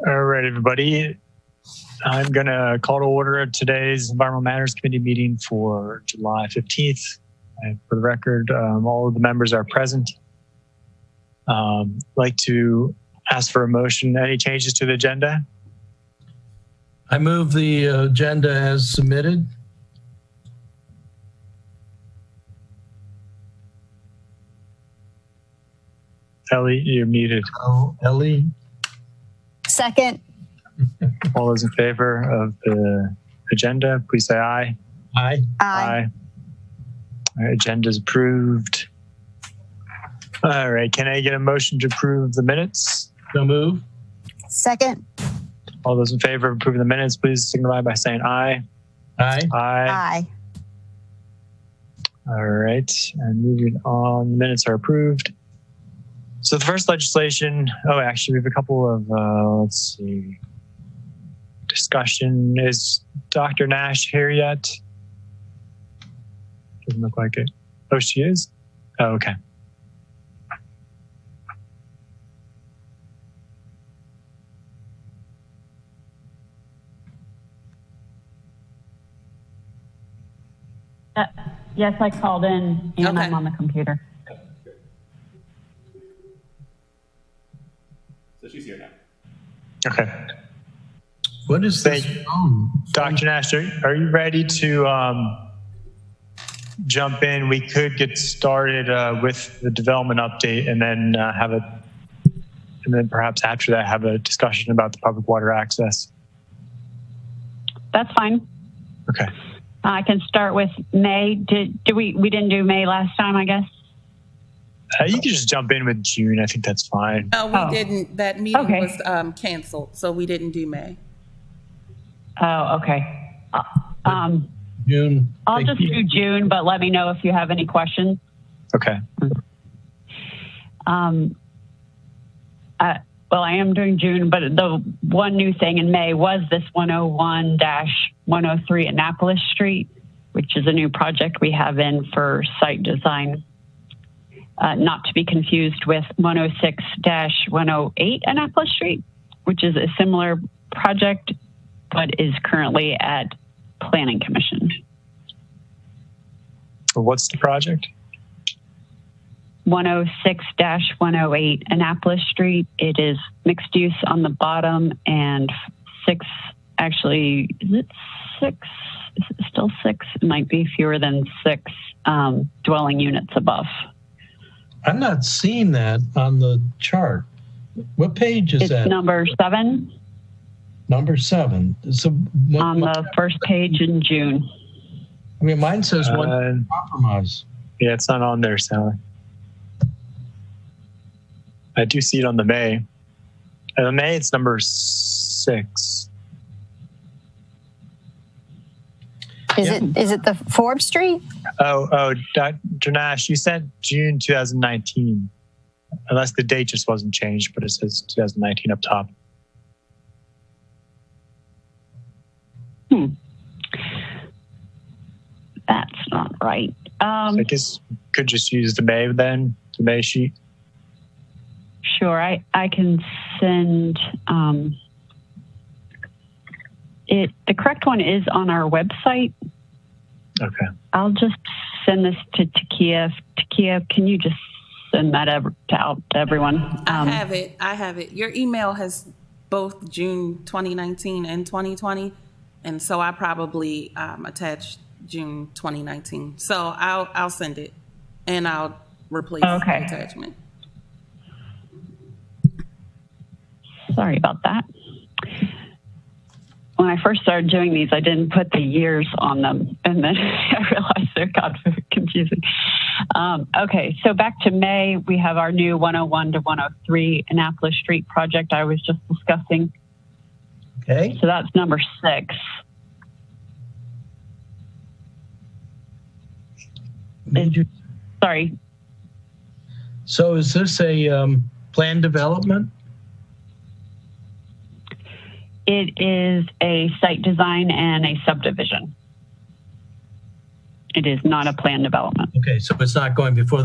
All right, everybody. I'm going to call to order today's Environmental Matters Committee meeting for July 15th. For the record, all of the members are present. I'd like to ask for a motion. Any changes to the agenda? I move the agenda as submitted. Ellie, you're muted. Oh, Ellie. Second. All those in favor of the agenda, please say aye. Aye. Aye. All right, agenda is approved. All right, can I get a motion to approve the minutes? So move. Second. All those in favor of approving the minutes, please signify by saying aye. Aye. Aye. Aye. All right, and moving on, the minutes are approved. So the first legislation, actually we have a couple of, let's see, discussion. Is Dr. Nasch here yet? Doesn't look like it. Oh, she is? Oh, okay. Yes, I called in and I'm on the computer. So she's here now. Okay. What is this? Dr. Nasch, are you ready to jump in? We could get started with the development update and then and then perhaps after that have a discussion about the public water access. That's fine. Okay. I can start with May. We didn't do May last time, I guess? You can just jump in with June. I think that's fine. We didn't. That meeting was canceled, so we didn't do May. Oh, okay. June. I'll just do June, but let me know if you have any questions. Okay. Well, I am doing June, but the one new thing in May was this 101-103 Annapolis Street, which is a new project we have in for site design. Not to be confused with 106-108 Annapolis Street, which is a similar project, but is currently at Planning Commission. What's the project? 106-108 Annapolis Street. It is mixed use on the bottom and is it still six? It might be fewer than 6 dwelling units above. I'm not seeing that on the chart. What page is that? It's number 7. Number 7. So on the first page in June. I mean, mine says one compromise. Yeah, it's not on there, Sally. I do see it on the May. The May, it's number 6. Is it the Forbes Street? Oh, Dr. Nasch, you said June 2019, unless the date just wasn't changed, but it says 2019 up top. That's not right. So I guess we could just use the May then, the May sheet. Sure, I can send it. The correct one is on our website. Okay. I'll just send this to Takia. Takia, can you just send that out to everyone? I have it. Your email has both June 2019 and 2020, and so I probably attached June 2019. So I'll send it, and I'll replace the attachment. Sorry about that. When I first started doing these, I didn't put the years on them, and then I realized they got very confusing. Okay, so back to May, we have our new 101-103 Annapolis Street project I was just discussing. Okay. So that's number 6. Sorry. So is this a planned development? It is a site design and a subdivision. It is not a planned development. Okay, so it's not going before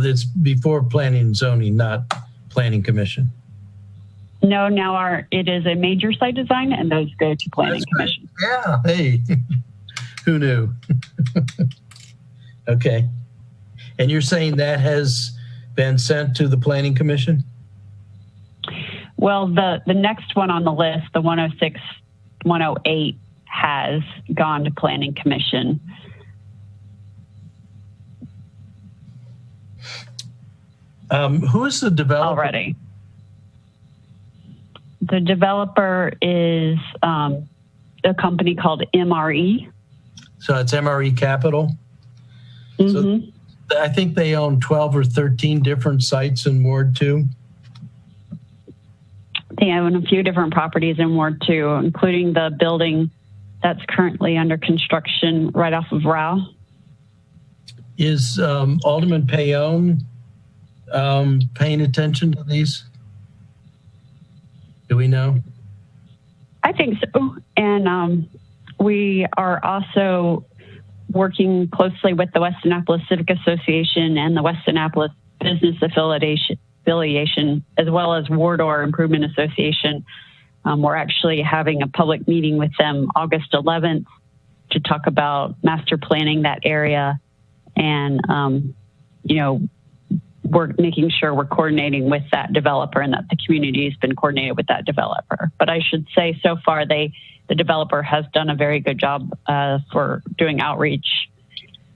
planning and zoning, not planning commission. No, now it is a major site design, and those go to Planning Commission. Yeah, hey, who knew? Okay. And you're saying that has been sent to the Planning Commission? Well, the next one on the list, the 106, 108, has gone to Planning Commission. Who is the developer? Already. The developer is a company called MRE. So it's MRE Capital? Mm-hmm. So I think they own 12 or 13 different sites in Ward 2. They own a few different properties in Ward 2, including the building that's currently under construction right off of Rao. Is Alderman Payon paying attention to these? Do we know? I think so. And we are also working closely with the West Annapolis Civic Association and the West Annapolis Business Affiliation, as well as Wardor Improvement Association. We're actually having a public meeting with them August 11th to talk about master planning that area and, we're making sure we're coordinating with that developer and that the community has been coordinated with that developer. But I should say so far, the developer has done a very good job for doing outreach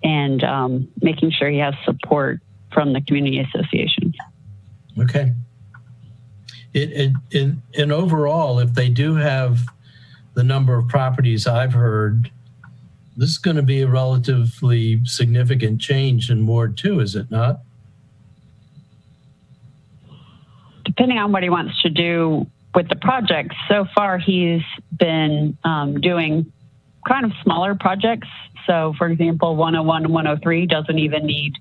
and making sure he has support from the community association. Okay. And overall, if they do have the number of properties I've heard, this is going to be a relatively significant change in Ward 2, is it not? Depending on what he wants to do with the project, so far he's been doing kind of smaller projects. So, for example, 101 and 103 doesn't even need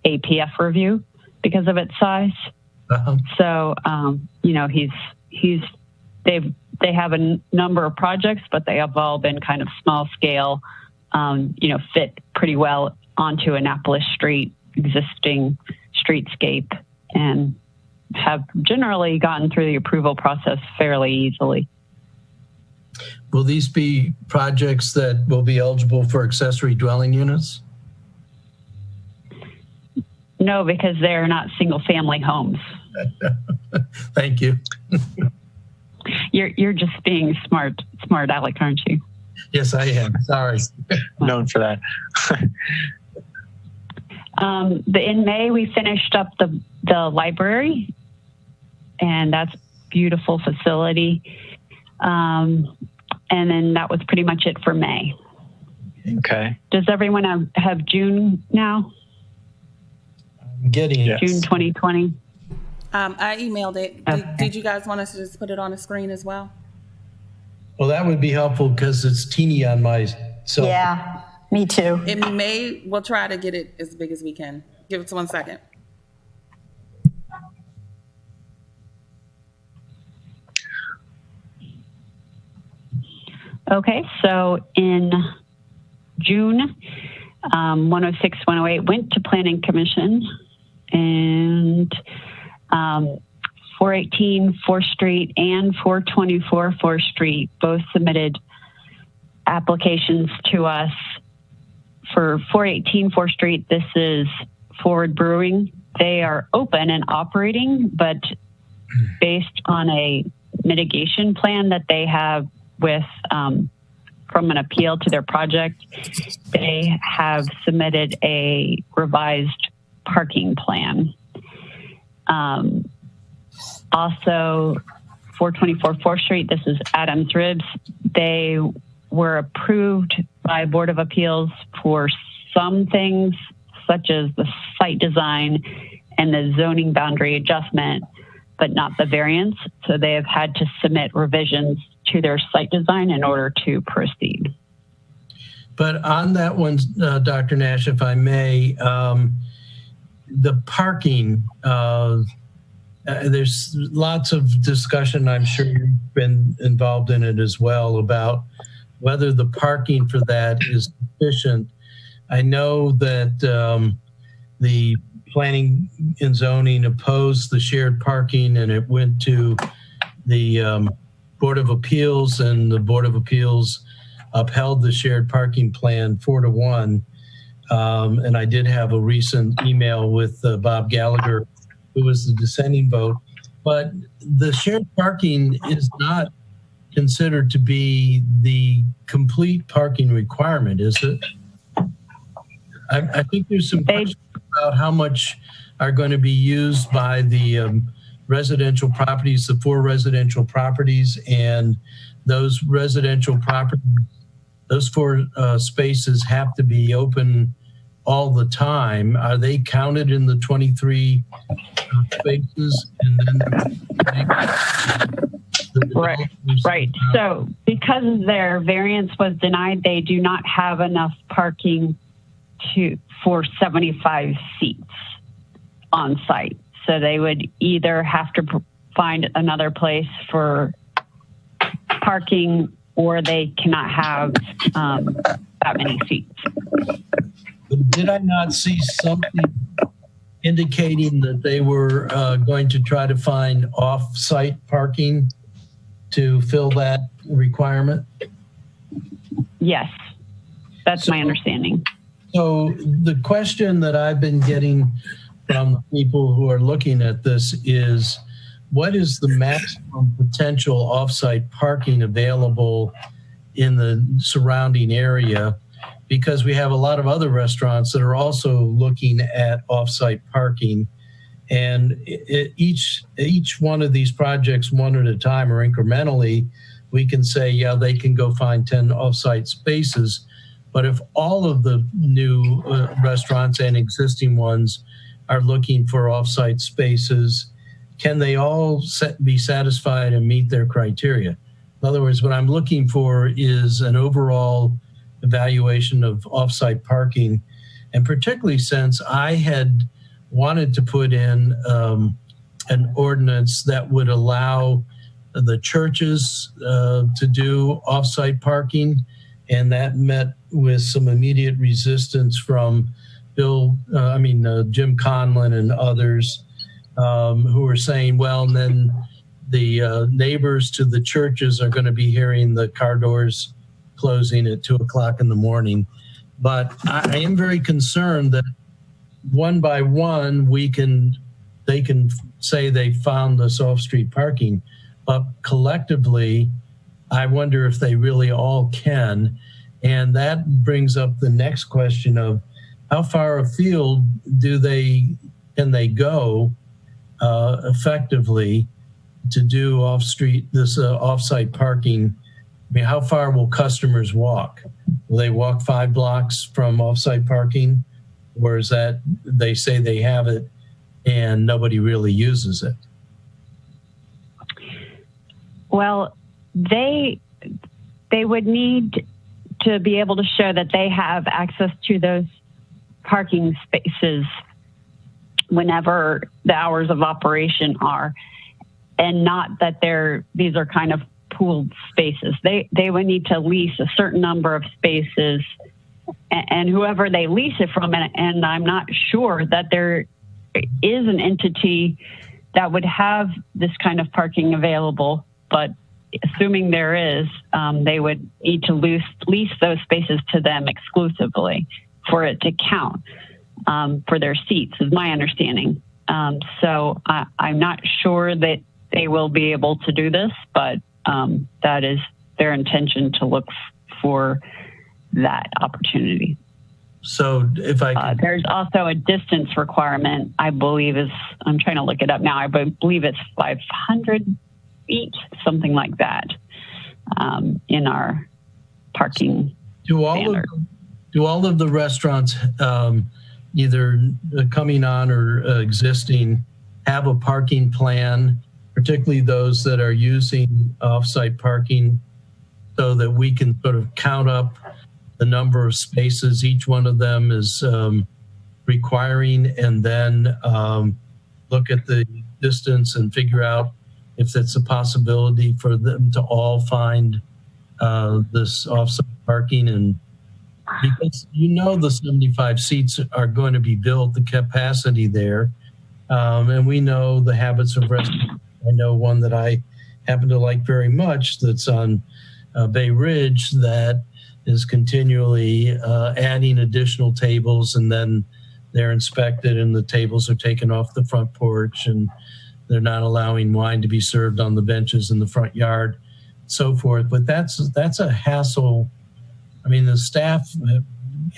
APF review because of its size. Uh-huh. So, they have a number of projects, but they have all been kind of small scale, fit pretty well onto Annapolis Street, existing streetscape, and have generally gotten through the approval process fairly easily. Will these be projects that will be eligible for accessory dwelling units? No, because they're not single family homes. Thank you. You're just being smart aleck, aren't you? Yes, I am. Sorry. Known for that. In May, we finished up the library, and that's a beautiful facility. And then that was pretty much it for May. Okay. Does everyone have June now? I'm getting it. Yes. June 2020? I emailed it. Okay. Did you guys want us to just put it on the screen as well? Well, that would be helpful because it's teeny on my cell. Yeah, me too. We'll try to get it as big as we can. Give us 1 second. Okay, so in June, 106, 108 went to Planning Commission, and 418 4th Street and 424 4th Street both submitted applications to us. For 418 4th Street, this is Forward Brewing. They are open and operating, but based on a mitigation plan that they have with from an appeal to their project, they have submitted a revised parking plan. Also, 424 4th Street, this is Adams Ribs. They were approved by Board of Appeals for some things, such as the site design and the zoning boundary adjustment, but not the variance. So they have had to submit revisions to their site design in order to proceed. But on that one, Dr. Nasch, if I may, the parking, there's lots of discussion, I'm sure you've been involved in it as well, about whether the parking for that is sufficient. I know that the planning and zoning opposed the shared parking, and it went to the Board of Appeals, and the Board of Appeals upheld the shared parking plan 4-1. And I did have a recent email with Bob Gallagher, who was the dissenting vote. But the shared parking is not considered to be the complete parking requirement, is it? I think there's some questions about how much are going to be used by the residential properties, the 4 residential properties, and those residential properties, those 4 spaces have to be open all the time. Are they counted in the 23 spaces? And then right. So because their variance was denied, they do not have enough parking for 75 seats on site. So they would either have to find another place for parking, or they cannot have that many seats. Did I not see something indicating that they were going to try to find off-site parking to fill that requirement? Yes, that's my understanding. So the question that I've been getting from people who are looking at this is, what is the maximum potential off-site parking available in the surrounding area? Because we have a lot of other restaurants that are also looking at off-site parking. And each one of these projects, one at a time or incrementally, we can say, yeah, they can go find 10 off-site spaces. But if all of the new restaurants and existing ones are looking for off-site spaces, can they all be satisfied and meet their criteria? In other words, what I'm looking for is an overall evaluation of off-site parking, and particularly since I had wanted to put in an ordinance that would allow the churches to do off-site parking, and that met with some immediate resistance from Jim Conlon and others who were saying, well, and then the neighbors to the churches are going to be hearing the car doors closing at 2 o'clock in the morning. But I am very concerned that one by one, they can say they found this off-street parking, but collectively, I wonder if they really all can. And that brings up the next question of how far afield can they go effectively to do off-site parking? I mean, how far will customers walk? Will they walk 5 blocks from off-site parking? Or is that they say they have it and nobody really uses it? Well, they would need to be able to show that they have access to those parking spaces whenever the hours of operation are, and not that these are kind of pooled spaces. They would need to lease a certain number of spaces, and whoever they lease it from, and I'm not sure that there is an entity that would have this kind of parking available, but assuming there is, they would need to lease those spaces to them exclusively for it to count for their seats, is my understanding. So I'm not sure that they will be able to do this, but that is their intention, to look for that opportunity. So if there's also a distance requirement, I believe I'm trying to look it up now. I believe it's 500 feet, something like that, in our parking standard. Do all of the restaurants, either coming on or existing, have a parking plan, particularly those that are using off-site parking, so that we can sort of count up the number of spaces each one of them is requiring, and then look at the distance and figure out if it's a possibility for them to all find this off-site parking? And because the 75 seats are going to be built, the capacity there, and we know the habits of restaurants. I know one that I happen to like very much that's on Bay Ridge that is continually adding additional tables, and then they're inspected and the tables are taken off the front porch, and they're not allowing wine to be served on the benches in the front yard, so forth. But that's a hassle. I mean, the staff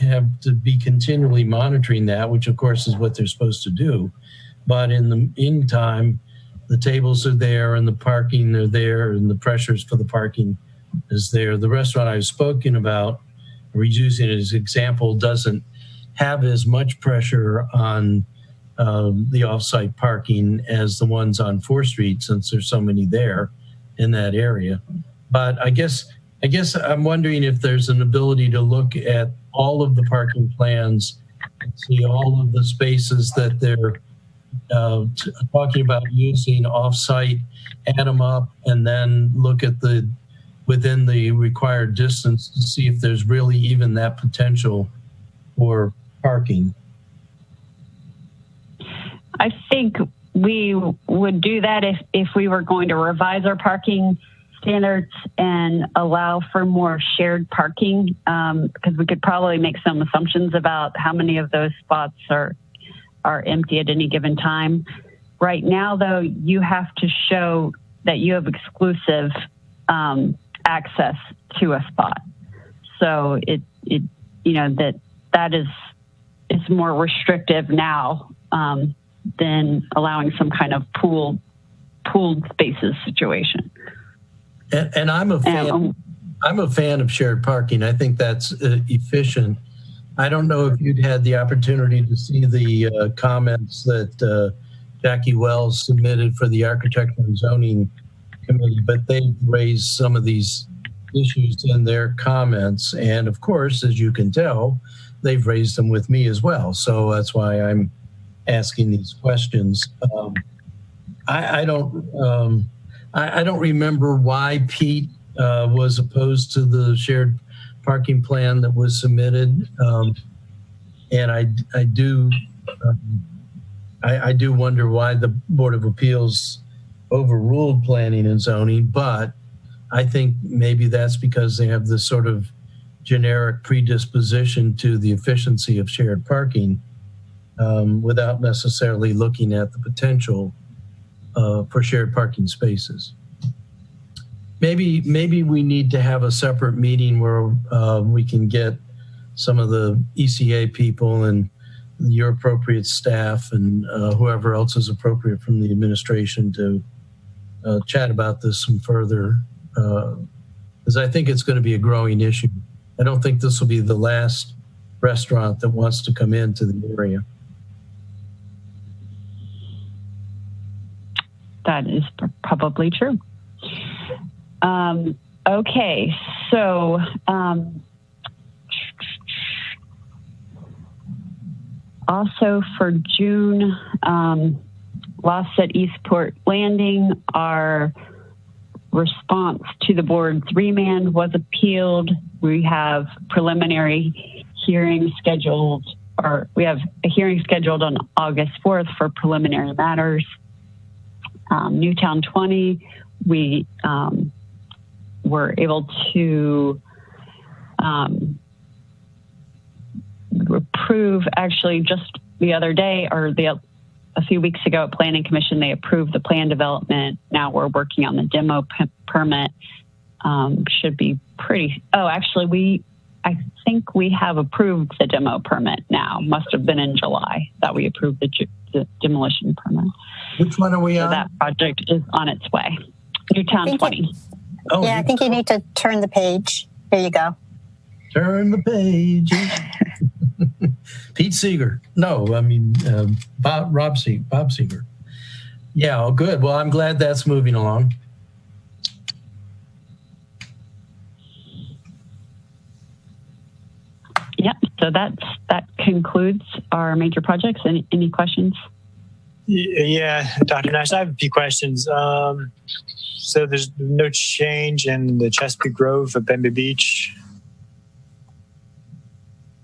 have to be continually monitoring that, which of course is what they're supposed to do. But in the meantime, the tables are there and the parking are there and the pressures for the parking is there. The restaurant I've spoken about, we're using it as an example, doesn't have as much pressure on the offsite parking as the ones on 4th Street, since there's so many there in that area. But I guess I'm wondering if there's an ability to look at all of the parking plans and see all of the spaces that they're talking about using offsite, add them up, and then look at the within the required distance to see if there's really even that potential for parking. I think we would do that if we were going to revise our parking standards and allow for more shared parking, because we could probably make some assumptions about how many of those spots are empty at any given time. Right now, though, you have to show that you have exclusive access to a spot. So that is more restrictive now than allowing some kind of pooled spaces situation. And I'm a fan. I'm a fan of shared parking. I think that's efficient. I don't know if you'd had the opportunity to see the comments that Jackie Wells submitted for the Architecture and Zoning Committee, but they've raised some of these issues in their comments. And of course, as you can tell, they've raised them with me as well. So that's why I'm asking these questions. I don't remember why Pete was opposed to the shared parking plan that was submitted, and I do wonder why the Board of Appeals overruled planning and zoning. But I think maybe that's because they have this sort of generic predisposition to the efficiency of shared parking, without necessarily looking at the potential for shared parking spaces. Maybe we need to have a separate meeting where we can get some of the ECA people and your appropriate staff and whoever else is appropriate from the administration to chat about this some further, because I think it's going to be a growing issue. I don't think this will be the last restaurant that wants to come into the area. That is probably true. Okay, so also for June, loss at Eastport Landing, our response to the board's remand was appealed. We have preliminary hearing scheduled, or we have a hearing scheduled on August 4th for preliminary matters. Newtown 20, we were able to approve, actually just the other day, or a few weeks ago at Planning Commission, they approved the plan development. Now we're working on the demo permit. Should be pretty, I think we have approved the demo permit now. Must have been in July that we approved the demolition permit. Which one are we on? So that project is on its way. Newtown 20. I think you need to turn the page. There you go. Turn the page. Pete Seeger. No, I mean, Bob Seeger. Yeah, oh, good. Well, I'm glad that's moving along. Yep. So that concludes our major projects. Any questions? Yeah, Dr. Nasch, I have a few questions. So there's no change in the Chesapeake Grove at Bembe Beach?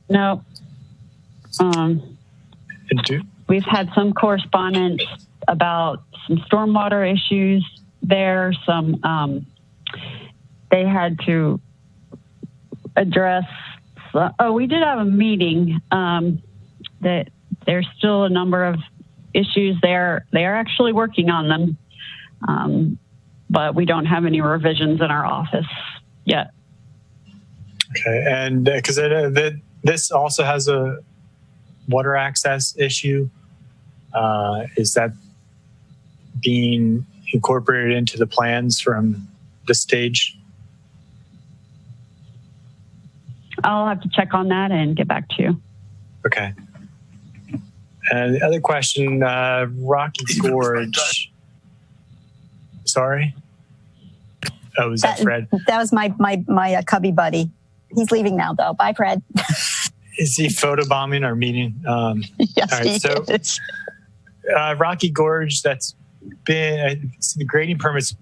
No. We've had some correspondence about some stormwater issues there. They had to address. We did have a meeting. That there's still a number of issues there. They are actually working on them, but we don't have any revisions in our office yet. Okay, and because this also has a water access issue, is that being incorporated into the plans from this stage? I'll have to check on that and get back to you. Okay. And the other question, Rocky Gorge. Sorry? Oh, was that Fred? That was my cubby buddy. He's leaving now, though. Bye, Fred. Is he photobombing our meeting? Yes, all right, he so is. Rocky Gorge, that's been the grading permits.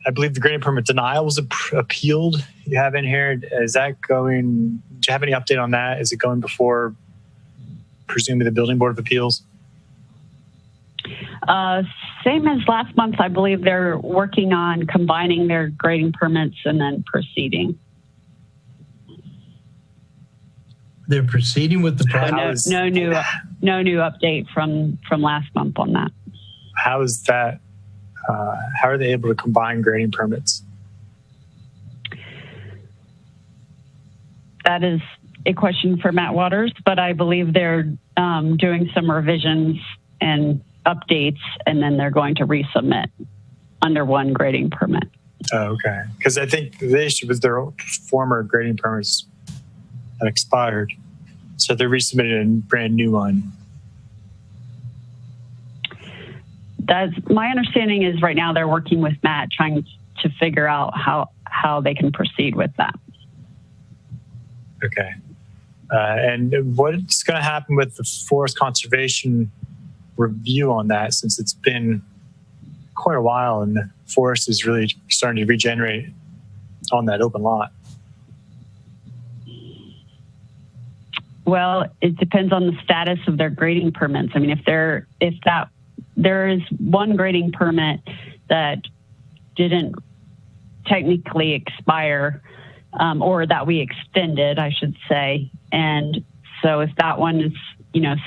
I believe the grading permit denial was appealed. You have in here. Is that going? Do you have any update on that? Is it going before, presumably, the Building Board of Appeals? Same as last month, I believe they're working on combining their grading permits and then proceeding. They're proceeding with the process. No new update from last month on that. How is that? How are they able to combine grading permits? That is a question for Matt Waters, but I believe they're doing some revisions and updates, and then they're going to resubmit under one grading permit. Oh, okay. Because I think the issue was their former grading permits that expired. So they resubmitted a brand new one. That's my understanding is right now they're working with Matt trying to figure out how they can proceed with that. Okay. And what's going to happen with the forest conservation review on that, since it's been quite a while and the forest is really starting to regenerate on that open lot? Well, it depends on the status of their grading permits. I mean, if there is one grading permit that didn't technically expire, or that we extended, I should say. And so if that one is,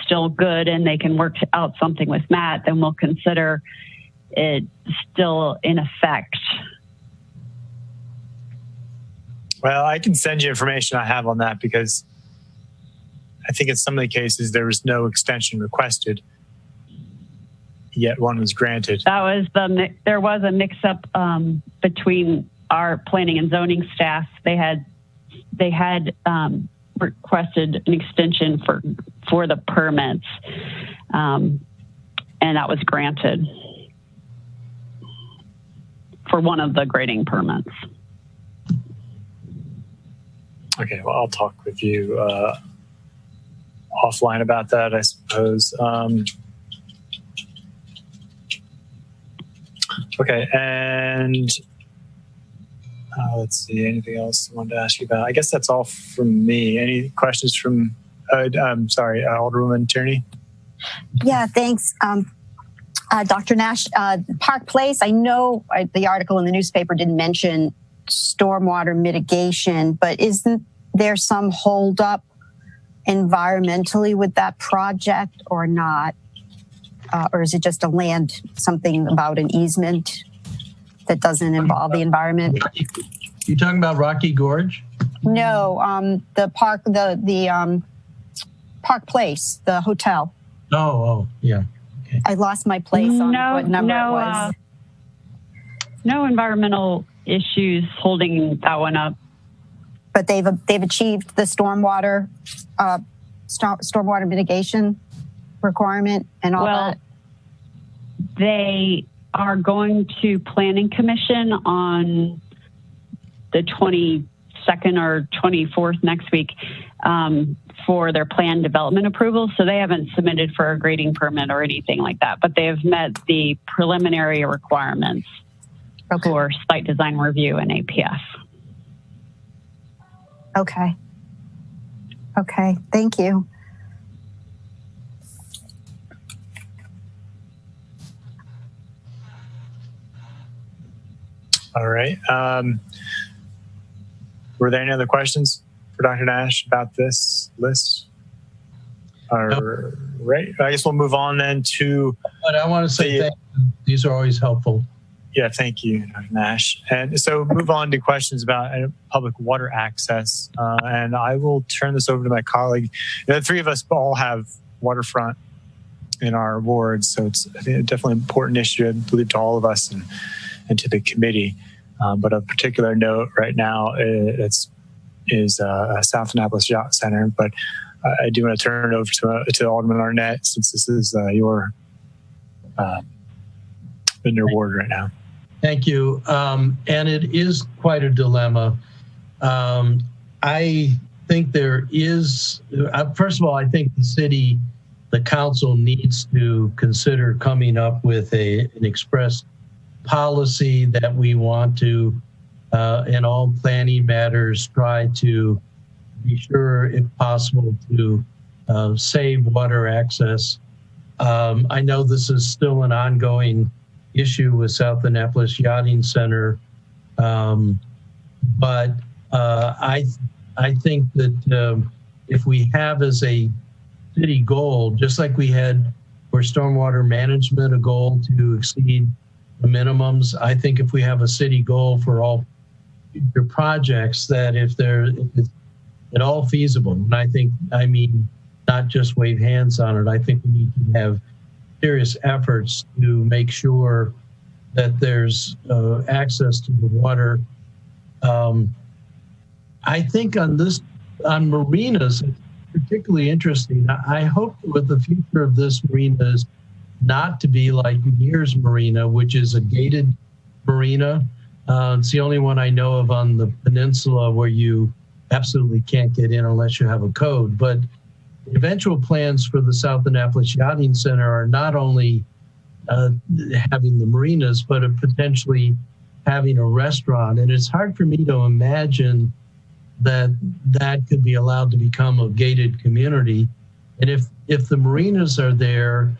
still good and they can work out something with Matt, then we'll consider it still in effect. Well, I can send you information I have on that, because I think in some of the cases there was no extension requested, yet one was granted. There was a mix-up between our planning and zoning staff. They had requested an extension for the permits, and that was granted for one of the grading permits. Okay, well, I'll talk with you offline about that, I suppose. Okay, and let's see, anything else I wanted to ask you about? I guess that's all from me. Any questions from, Alderwoman Tierney? Yeah, thanks. Dr. Nasch, Park Place, I know the article in the newspaper didn't mention stormwater mitigation, but isn't there some holdup environmentally with that project or not? Or is it just something about an easement that doesn't involve the environment? You talking about Rocky Gorge? No, the park, the Park Place, the hotel. Oh, yeah. Okay. I lost my place on what number it was. No environmental issues holding that one up. But they've achieved the stormwater mitigation requirement and all that. They are going to Planning Commission on the 22nd or 24th next week for their plan development approval. So they haven't submitted for a grading permit or anything like that, but they have met the preliminary requirements for site design review and APF. Okay. Thank you. All right. Were there any other questions for Dr. Nasch about this list? All right. I guess we'll move on then to. But I want to say thank you. These are always helpful. Yeah, thank you, Dr. Nasch. And so move on to questions about public water access. And I will turn this over to my colleague. The three of us all have waterfront in our wards, so it's definitely an important issue, I believe, to all of us and to the committee. But of particular note right now is South Annapolis Yacht Center. But I do want to turn it over to Alderman Arnett, since this is your in your ward right now. Thank you. And it is quite a dilemma. I think there is, first of all, I think the council needs to consider coming up with an express policy that we want to, in all planning matters, try to be sure, if possible, to save water access. I know this is still an ongoing issue with South Annapolis Yachting Center, but I think that if we have as a city goal, just like we had for stormwater management, a goal to exceed the minimums, I think if we have a city goal for all future projects, that if it's at all feasible, and I mean not just wave hands on it, I think we need to have serious efforts to make sure that there's access to the water. I think on marinas, it's particularly interesting. I hope with the future of this marina is not to be like Mears Marina, which is a gated marina. It's the only one I know of on the peninsula where you absolutely can't get in unless you have a code. But eventual plans for the South Annapolis Yachting Center are not only having the marinas, but potentially having a restaurant. And it's hard for me to imagine that could be allowed to become a gated community. And if the marinas are there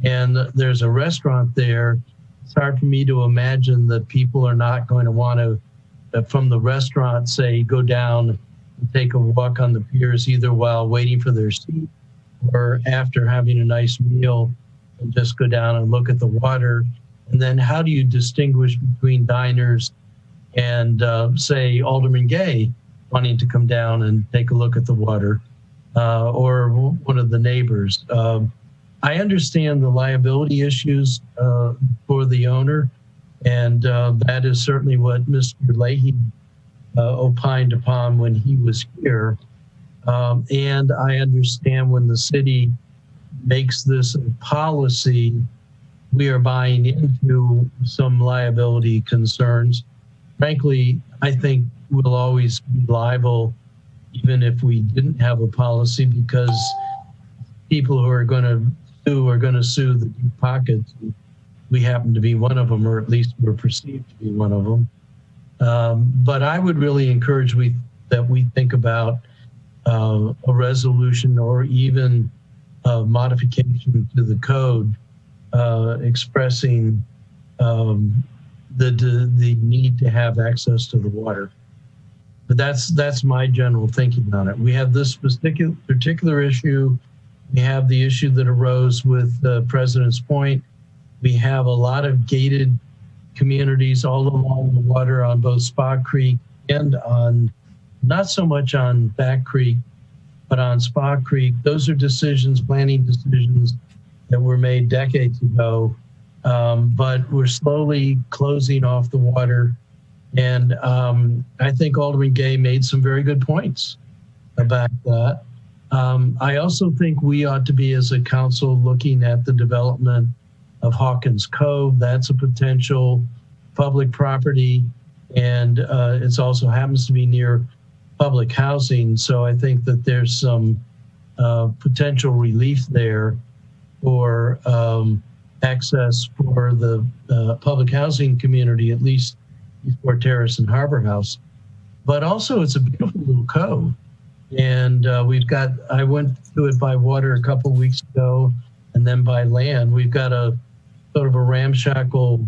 and there's a restaurant there, it's hard for me to imagine that people are not going to want to, from the restaurant, say, go down and take a walk on the piers, either while waiting for their seat or after having a nice meal, and just go down and look at the water. And then how do you distinguish between diners and, say, Alderman Gay wanting to come down and take a look at the water, or one of the neighbors? I understand the liability issues for the owner, and that is certainly what Mr. Leahy opined upon when he was here. And I understand when the city makes this a policy, we are buying into some liability concerns. Frankly, I think we'll always be liable even if we didn't have a policy, because people who are going to sue the deep pockets. We happen to be one of them, or at least we're perceived to be one of them. But I would really encourage that we think about a resolution or even a modification to the code expressing the need to have access to the water. But that's my general thinking on it. We have this particular issue. We have the issue that arose with President's Point. We have a lot of gated communities all along the water on both Spa Creek and on, not so much on Back Creek, but on Spa Creek. Those are planning decisions that were made decades ago, but we're slowly closing off the water. And I think Alderman Gay made some very good points about that. I also think we ought to be, as a council, looking at the development of Hawkins Cove. That's a potential public property, and it also happens to be near public housing. So I think that there's some potential relief there for access for the public housing community, at least Eastport Terrace and Harbor House. But also it's a beautiful little cove. And I went to it by water a couple of weeks ago, and then by land. We've got a sort of a ramshackle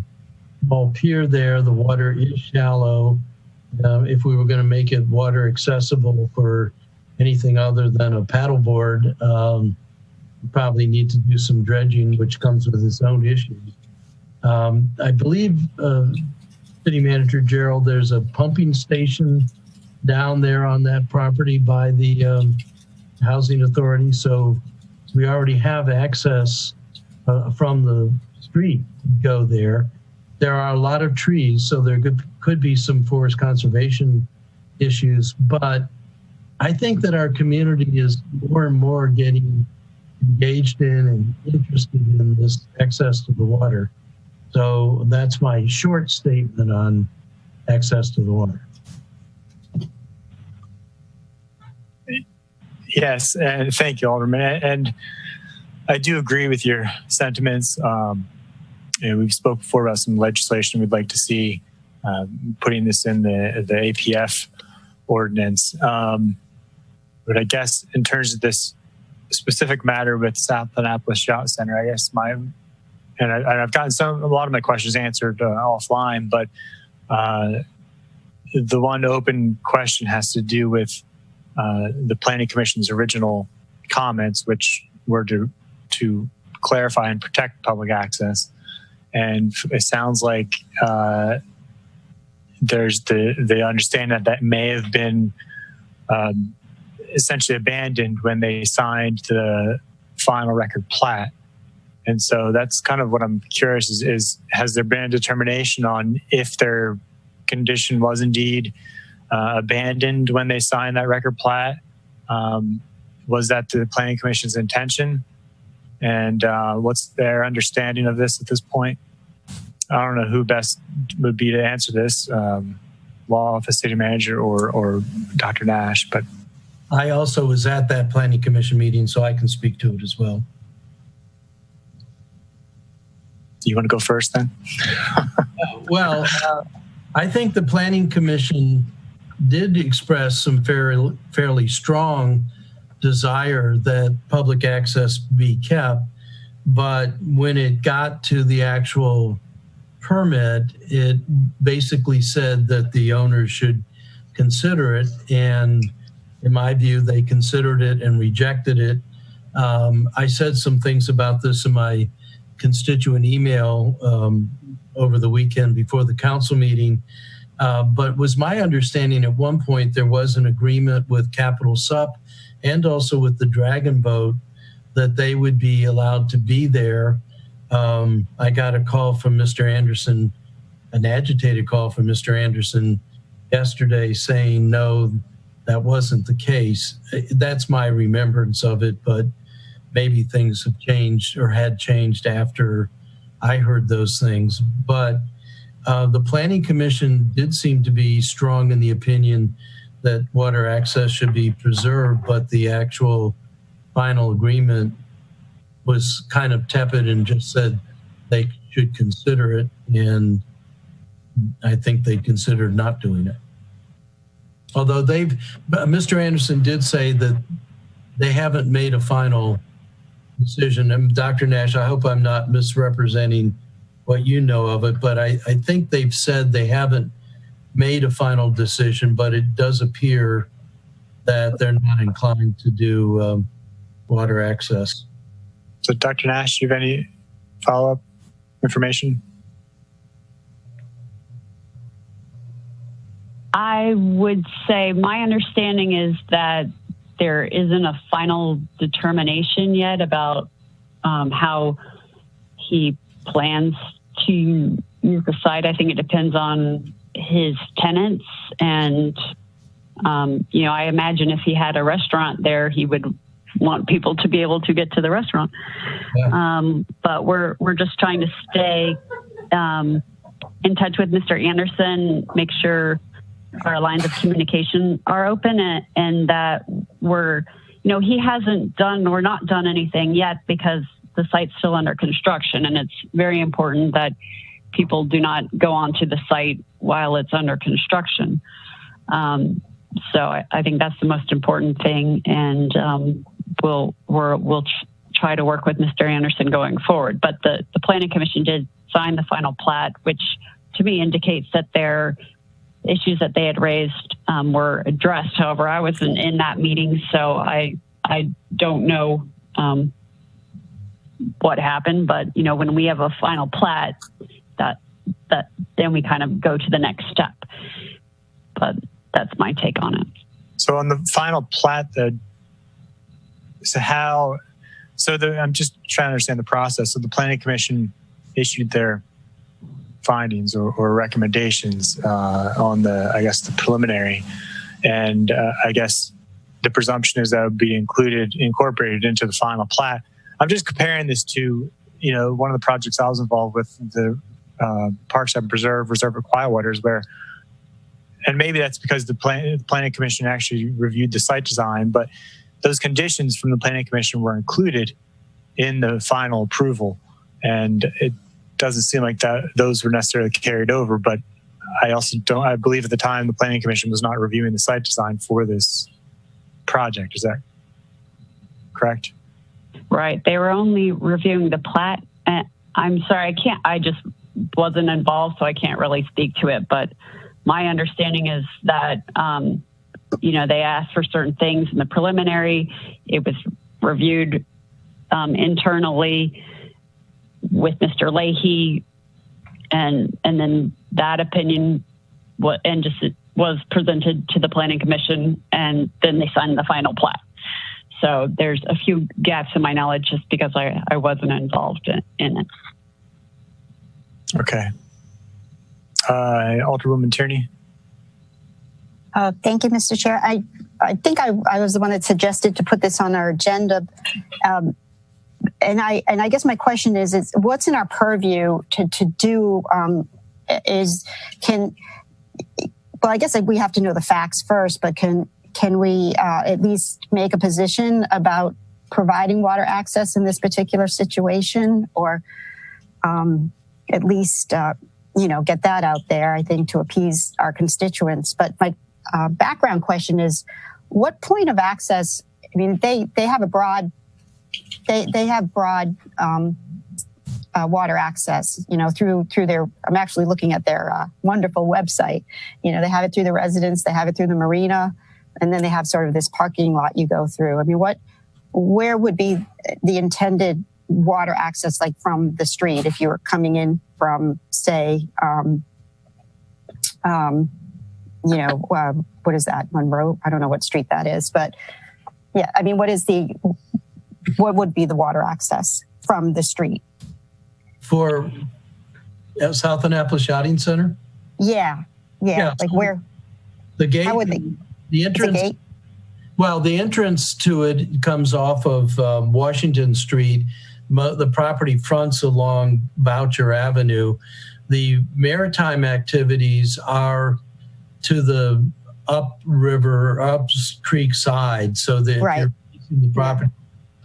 small pier there. The water is shallow. If we were going to make it water accessible for anything other than a paddleboard, we probably need to do some dredging, which comes with its own issues. I believe, City Manager Gerald, there's a pumping station down there on that property by the Housing Authority. So we already have access from the street to go there. There are a lot of trees, so there could be some forest conservation issues, but I think that our community is more and more getting engaged in and interested in this access to the water. So that's my short statement on access to the water. Yes, and thank you, Alderman. And I do agree with your sentiments. We've spoke before about some legislation we'd like to see putting this in the APF ordinance. But I guess in terms of this specific matter with South Annapolis Yacht Center, I guess I've gotten a lot of my questions answered offline, but the one open question has to do with the Planning Commission's original comments, which were to clarify and protect public access. And it sounds like there's the understanding that may have been essentially abandoned when they signed the final record plat. And so that's kind of what I'm curious is has there been a determination on if their condition was indeed abandoned when they signed that record plat? Was that the Planning Commission's intention? And what's their understanding of this at this point? I don't know who best would be to answer this, Law Office, City Manager, or Dr. Nasch. But I also was at that Planning Commission meeting, so I can speak to it as well. You want to go first then? Well, I think the Planning Commission did express some fairly strong desire that public access be kept, but when it got to the actual permit, it basically said that the owners should consider it, and in my view, they considered it and rejected it. I said some things about this in my constituent email over the weekend before the council meeting, but was my understanding at one point there was an agreement with Capital Sup and also with the Dragon Boat that they would be allowed to be there. I got a call from Mr. Anderson, an agitated call from Mr. Anderson yesterday saying, no, that wasn't the case. That's my remembrance of it, but maybe things have changed or had changed after I heard those things. But the Planning Commission did seem to be strong in the opinion that water access should be preserved, but the actual final agreement was kind of tepid and just said they should consider it, and I think they considered not doing it. Although Mr. Anderson did say that they haven't made a final decision. And Dr. Nasch, I hope I'm not misrepresenting what you know of it, but I think they've said they haven't made a final decision, but it does appear that they're not inclined to do water access. So Dr. Nasch, do you have any follow-up information? I would say my understanding is that there isn't a final determination yet about how he plans to use the site. I think it depends on his tenants. And, I imagine if he had a restaurant there, he would want people to be able to get to the restaurant. Yeah. But we're just trying to stay in touch with Mr. Anderson, make sure our lines of communication are open and that he hasn't done or not done anything yet because the site's still under construction, and it's very important that people do not go onto the site while it's under construction. So I think that's the most important thing, and we'll try to work with Mr. Anderson going forward. But the Planning Commission did sign the final plat, which to me indicates that their issues that they had raised were addressed. However, I wasn't in that meeting, so I don't know what happened. But when we have a final plat, that then we kind of go to the next step. But that's my take on it. So on the final plat, I'm just trying to understand the process. So the Planning Commission issued their findings or recommendations on the preliminary, and I guess the presumption is that would be incorporated into the final plat. I'm just comparing this to one of the projects I was involved with, the Parkside Reserve of Quiet Waters, where, and maybe that's because the Planning Commission actually reviewed the site design, but those conditions from the Planning Commission were included in the final approval, and it doesn't seem like those were necessarily carried over. But I believe at the time the Planning Commission was not reviewing the site design for this project. Is that correct? Right. They were only reviewing the plat. I'm sorry, I just wasn't involved, so I can't really speak to it. But my understanding is that, they asked for certain things in the preliminary. It was reviewed internally with Mr. Leahy, and then that opinion was presented to the Planning Commission, and then they signed the final plat. So there's a few gaps in my knowledge just because I wasn't involved in it. Okay. Alderwoman Tierney. Thank you, Mr. Chair. I think I was the one that suggested to put this on our agenda. And I guess my question is what's in our purview to do I guess we have to know the facts first, but can we at least make a position about providing water access in this particular situation, or at least, get that out there, I think, to appease our constituents. But my background question is, what point of access, I mean, they have a broad, they have broad water access, through their, I'm actually looking at their wonderful website. They have it through the residents, they have it through the marina, and then they have sort of this parking lot you go through. I mean, where would be the intended water access, like from the street, if you were coming in from, say, what is that, Monroe? I don't know what street that is, but yeah, I mean, what would be the water access from the street? For South Annapolis Yachting Center? Yeah. Like where? The gate? How would they? The entrance? It's a gate? Well, the entrance to it comes off of Washington Street. The property fronts along Boucher Avenue. The maritime activities are to the up creek side, so that right. You're facing the property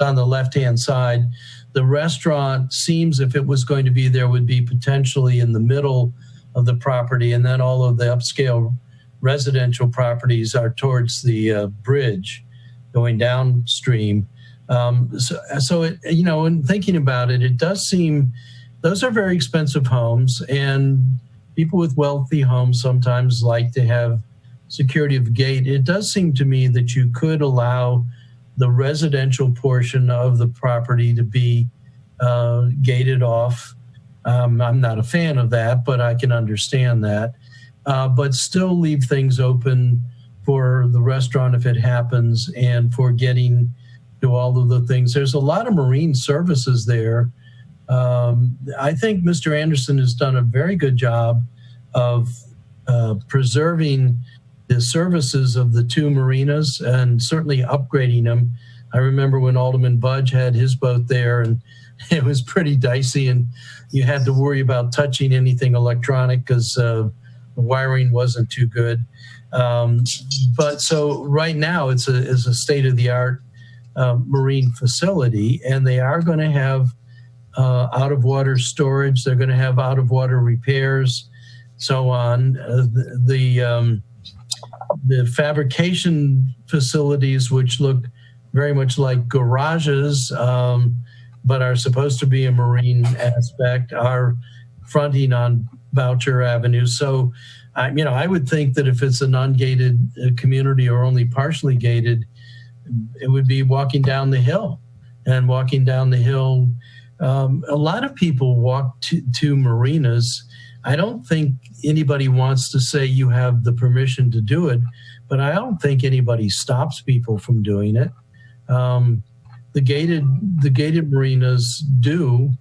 on the left-hand side. The restaurant seems, if it was going to be there, would be potentially in the middle of the property, and then all of the upscale residential properties are towards the bridge going downstream. So it, in thinking about it, it does seem those are very expensive homes, and people with wealthy homes sometimes like to have security of gate. It does seem to me that you could allow the residential portion of the property to be gated off. I'm not a fan of that, but I can understand that. But still leave things open for the restaurant if it happens, and for getting to all of the things. There's a lot of marine services there. I think Mr. Anderson has done a very good job of preserving the services of the two marinas and certainly upgrading them. I remember when Alderman Budge had his boat there, and it was pretty dicey, and you had to worry about touching anything electronic because the wiring wasn't too good. But so right now it's a state-of-the-art marine facility, and they are going to have out-of-water storage. They're going to have out-of-water repairs, so on. The fabrication facilities, which look very much like garages, but are supposed to be a marine aspect, are fronting on voucher avenues. So, I would think that if it's an ungated community or only partially gated, it would be walking down the hill. And walking down the hill, a lot of people walk to marinas. I don't think anybody wants to say you have the permission to do it, but I don't think anybody stops people from doing it. The gated marinas do,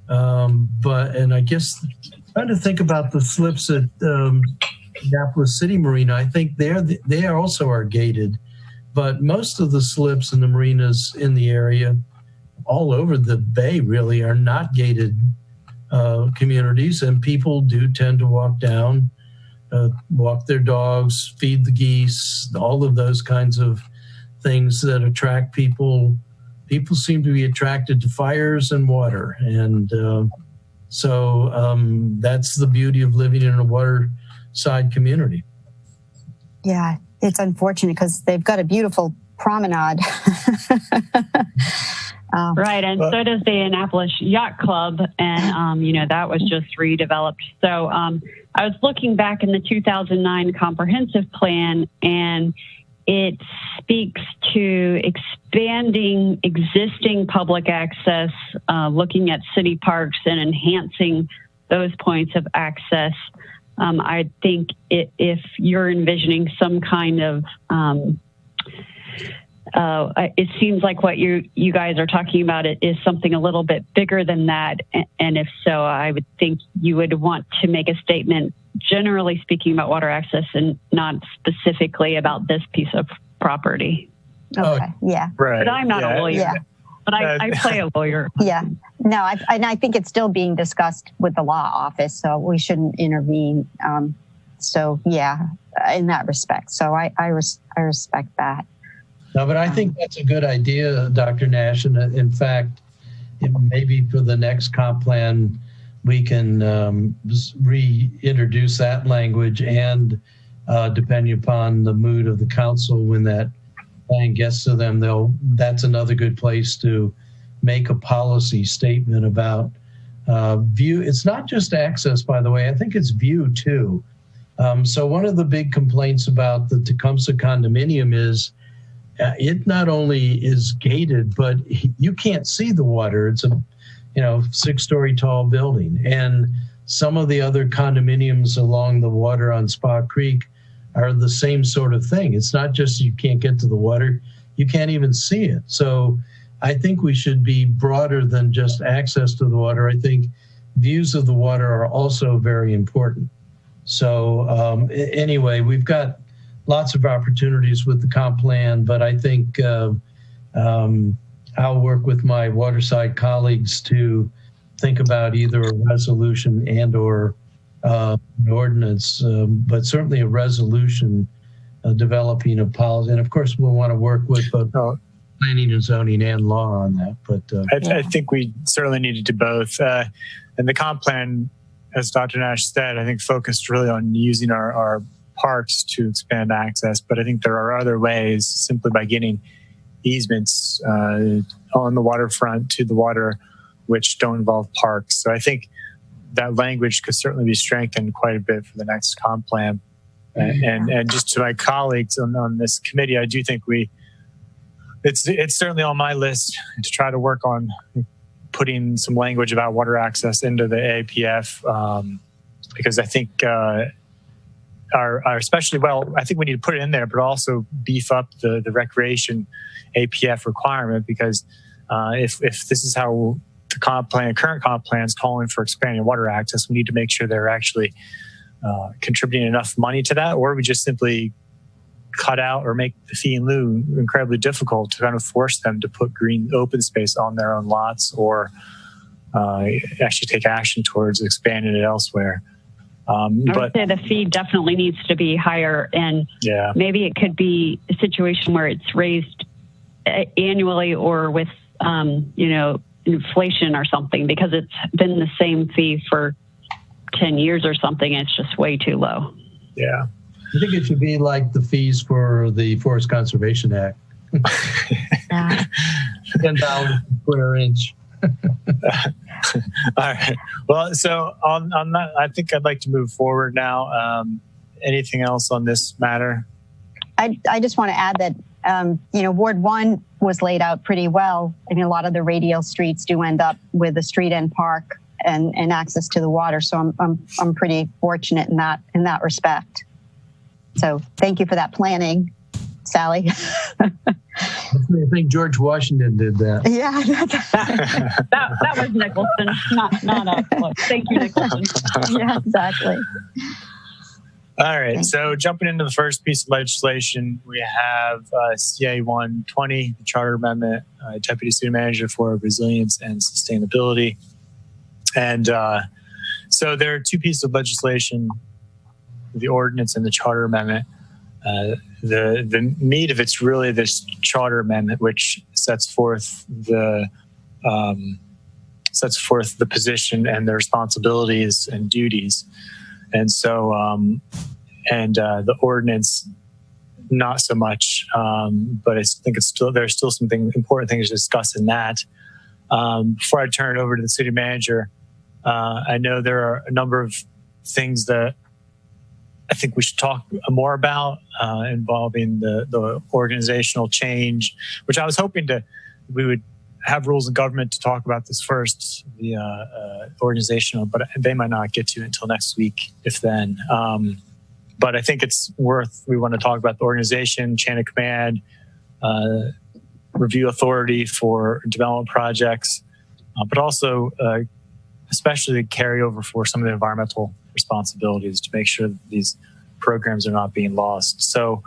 and I guess trying to think about the slips at Annapolis City Marina, I think they also are gated, but most of the slips in the marinas in the area, all over the bay, really are not gated communities, and people do tend to walk down, walk their dogs, feed the geese, all of those kinds of things that attract people. People seem to be attracted to fires and water, and so that's the beauty of living in a waterside community. Yeah, it's unfortunate because they've got a beautiful promenade. Right, and so does the Annapolis Yacht Club, and that was just redeveloped. So I was looking back in the 2009 comprehensive plan, and it speaks to expanding existing public access, looking at city parks and enhancing those points of access. I think if you're envisioning some kind of it seems like what you guys are talking about is something a little bit bigger than that. And if so, I would think you would want to make a statement generally speaking about water access and not specifically about this piece of property. Okay, yeah. Right. But I'm not a lawyer. Yeah. But I play a lawyer. Yeah. No, I think it's still being discussed with the law office, so we shouldn't intervene. So, yeah, in that respect. So I respect that. No, but I think that's a good idea, Dr. Nasch. And in fact, maybe for the next comp plan, we can reintroduce that language, and depending upon the mood of the council when that plan gets to them, that's another good place to make a policy statement about view. It's not just access, by the way. I think it's view too. So one of the big complaints about the Tecumseh condominium is it not only is gated, but you can't see the water. It's a 6-story tall building. And some of the other condominiums along the water on Spa Creek are the same sort of thing. It's not just you can't get to the water, you can't even see it. So I think we should be broader than just access to the water. I think views of the water are also very important. So anyway, we've got lots of opportunities with the comp plan, but I think I'll work with my waterside colleagues to think about either a resolution and or an ordinance, but certainly a resolution developing a policy. And of course, we'll want to work with both planning and zoning and law on that. But I think we certainly need to do both. And the comp plan, as Dr. Nasch said, I think focused really on using our parks to expand access, but I think there are other ways, simply by getting easements on the waterfront to the water, which don't involve parks. So I think that language could certainly be strengthened quite a bit for the next comp plan. And just to my colleagues on this committee, I do think it's certainly on my list to try to work on putting some language about water access into the APF, because I think I think we need to put it in there, but also beef up the recreation APF requirement, because if this is how the current comp plan is calling for expanding water access, we need to make sure they're actually contributing enough money to that, or we just simply cut out or make the fee in lieu incredibly difficult to kind of force them to put green open space on their own lots, or actually take action towards expanding it elsewhere. I would say the fee definitely needs to be higher, and maybe it could be a situation where it's raised annually or with, inflation or something, because it's been the same fee for 10 years or something. It's just way too low. Yeah. I think it should be like the fees for the Forest Conservation Act. $10 per square inch. All right. Well, so on that, I think I'd like to move forward now. Anything else on this matter? I just want to add that, Ward 1 was laid out pretty well. I mean, a lot of the radial streets do end up with a street end park and access to the water. So I'm pretty fortunate in that respect. So thank you for that planning, Sally. I think George Washington did that. Yeah. that was Nicholson, not us. Thank you, Nicholson. Yeah, exactly. All right. So jumping into the first piece of legislation, we have CA 120, the Charter Amendment, Deputy City Manager for Resilience and Sustainability. And so there are two pieces of legislation, the ordinance and the Charter Amendment. The meat of it's really this Charter Amendment, which sets forth the position and the responsibilities and duties. And so, the ordinance, not so much, but I think there's still some important things to discuss in that. Before I turn it over to the city manager, I know there are a number of things that I think we should talk more about involving the organizational change, which I was hoping we would have rules of government to talk about this first, the organizational, but they might not get to it until next week, if then. But I think we want to talk about the organization, chain of command, review authority for development projects, but also especially the carryover for some of the environmental responsibilities to make sure that these programs are not being lost. So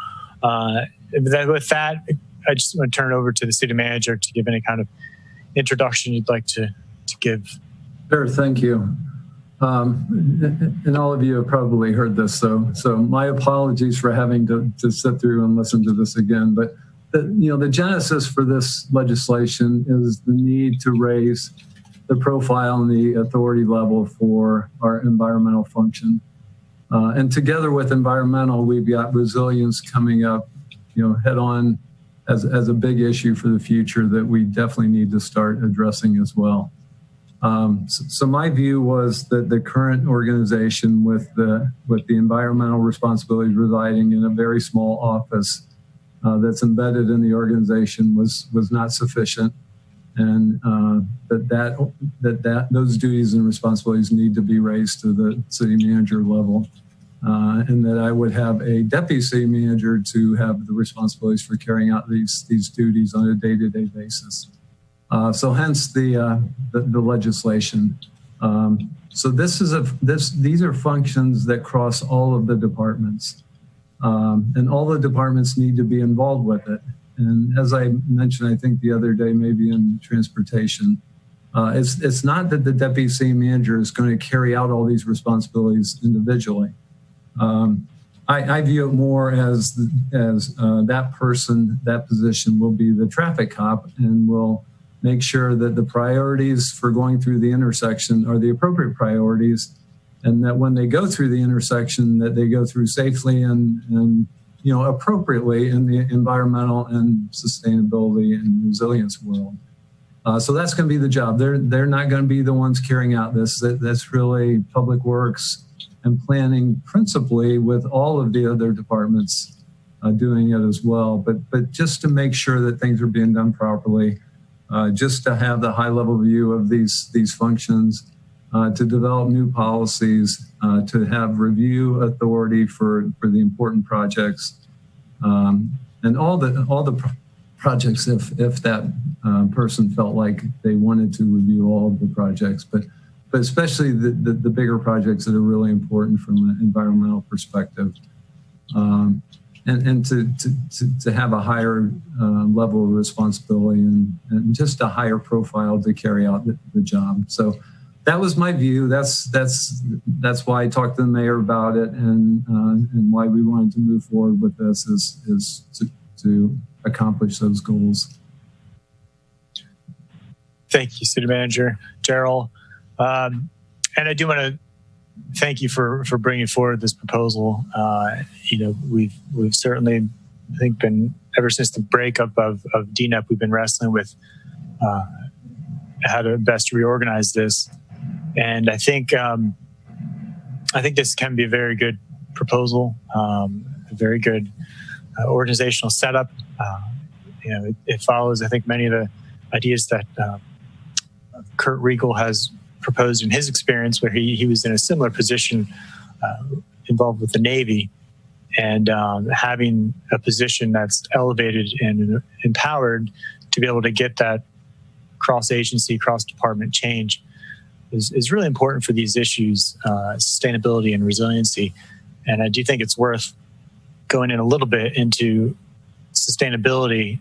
with that, I just want to turn it over to the city manager to give any kind of introduction you'd like to give. Sure, thank you. And all of you have probably heard this, so my apologies for having to sit through and listen to this again. But the genesis for this legislation is the need to raise the profile and the authority level for our environmental function. And together with environmental, we've got resilience coming up, head on as a big issue for the future that we definitely need to start addressing as well. So my view was that the current organization with the environmental responsibilities residing in a very small office that's embedded in the organization was not sufficient, and that those duties and responsibilities need to be raised to the city manager level, and that I would have a deputy city manager to have the responsibilities for carrying out these duties on a day-to-day basis. So hence the legislation. So these are functions that cross all of the departments, and all the departments need to be involved with it. And as I mentioned, I think the other day, maybe in transportation, it's not that the deputy city manager is going to carry out all these responsibilities individually. I view it more as that person, that position will be the traffic cop and will make sure that the priorities for going through the intersection are the appropriate priorities, and that when they go through the intersection, that they go through safely and appropriately in the environmental and sustainability and resilience world. So that's going to be the job. They're not going to be the ones carrying out this. That's really Public Works and planning, principally, with all of the other departments doing it as well. But just to make sure that things are being done properly, just to have the high level view of these functions, to develop new policies, to have review authority for the important projects, and all the projects if that person felt like they wanted to review all of the projects, but especially the bigger projects that are really important from an environmental perspective, and to have a higher level of responsibility and just a higher profile to carry out the job. So that was my view. That's why I talked to the mayor about it, and why we wanted to move forward with this is to accomplish those goals. Thank you, City Manager Gerald. And I do want to thank you for bringing forward this proposal. We've certainly, I think, been ever since the breakup of DNEP, we've been wrestling with how to best reorganize this. And I think this can be a very good proposal, a very good organizational setup. It follows, I think, many of the ideas that Kurt Riegel has proposed in his experience, where he was in a similar position involved with the Navy, and having a position that's elevated and empowered to be able to get that cross-agency, cross-department change is really important for these issues, sustainability and resiliency. And I do think it's worth going in a little bit into sustainability.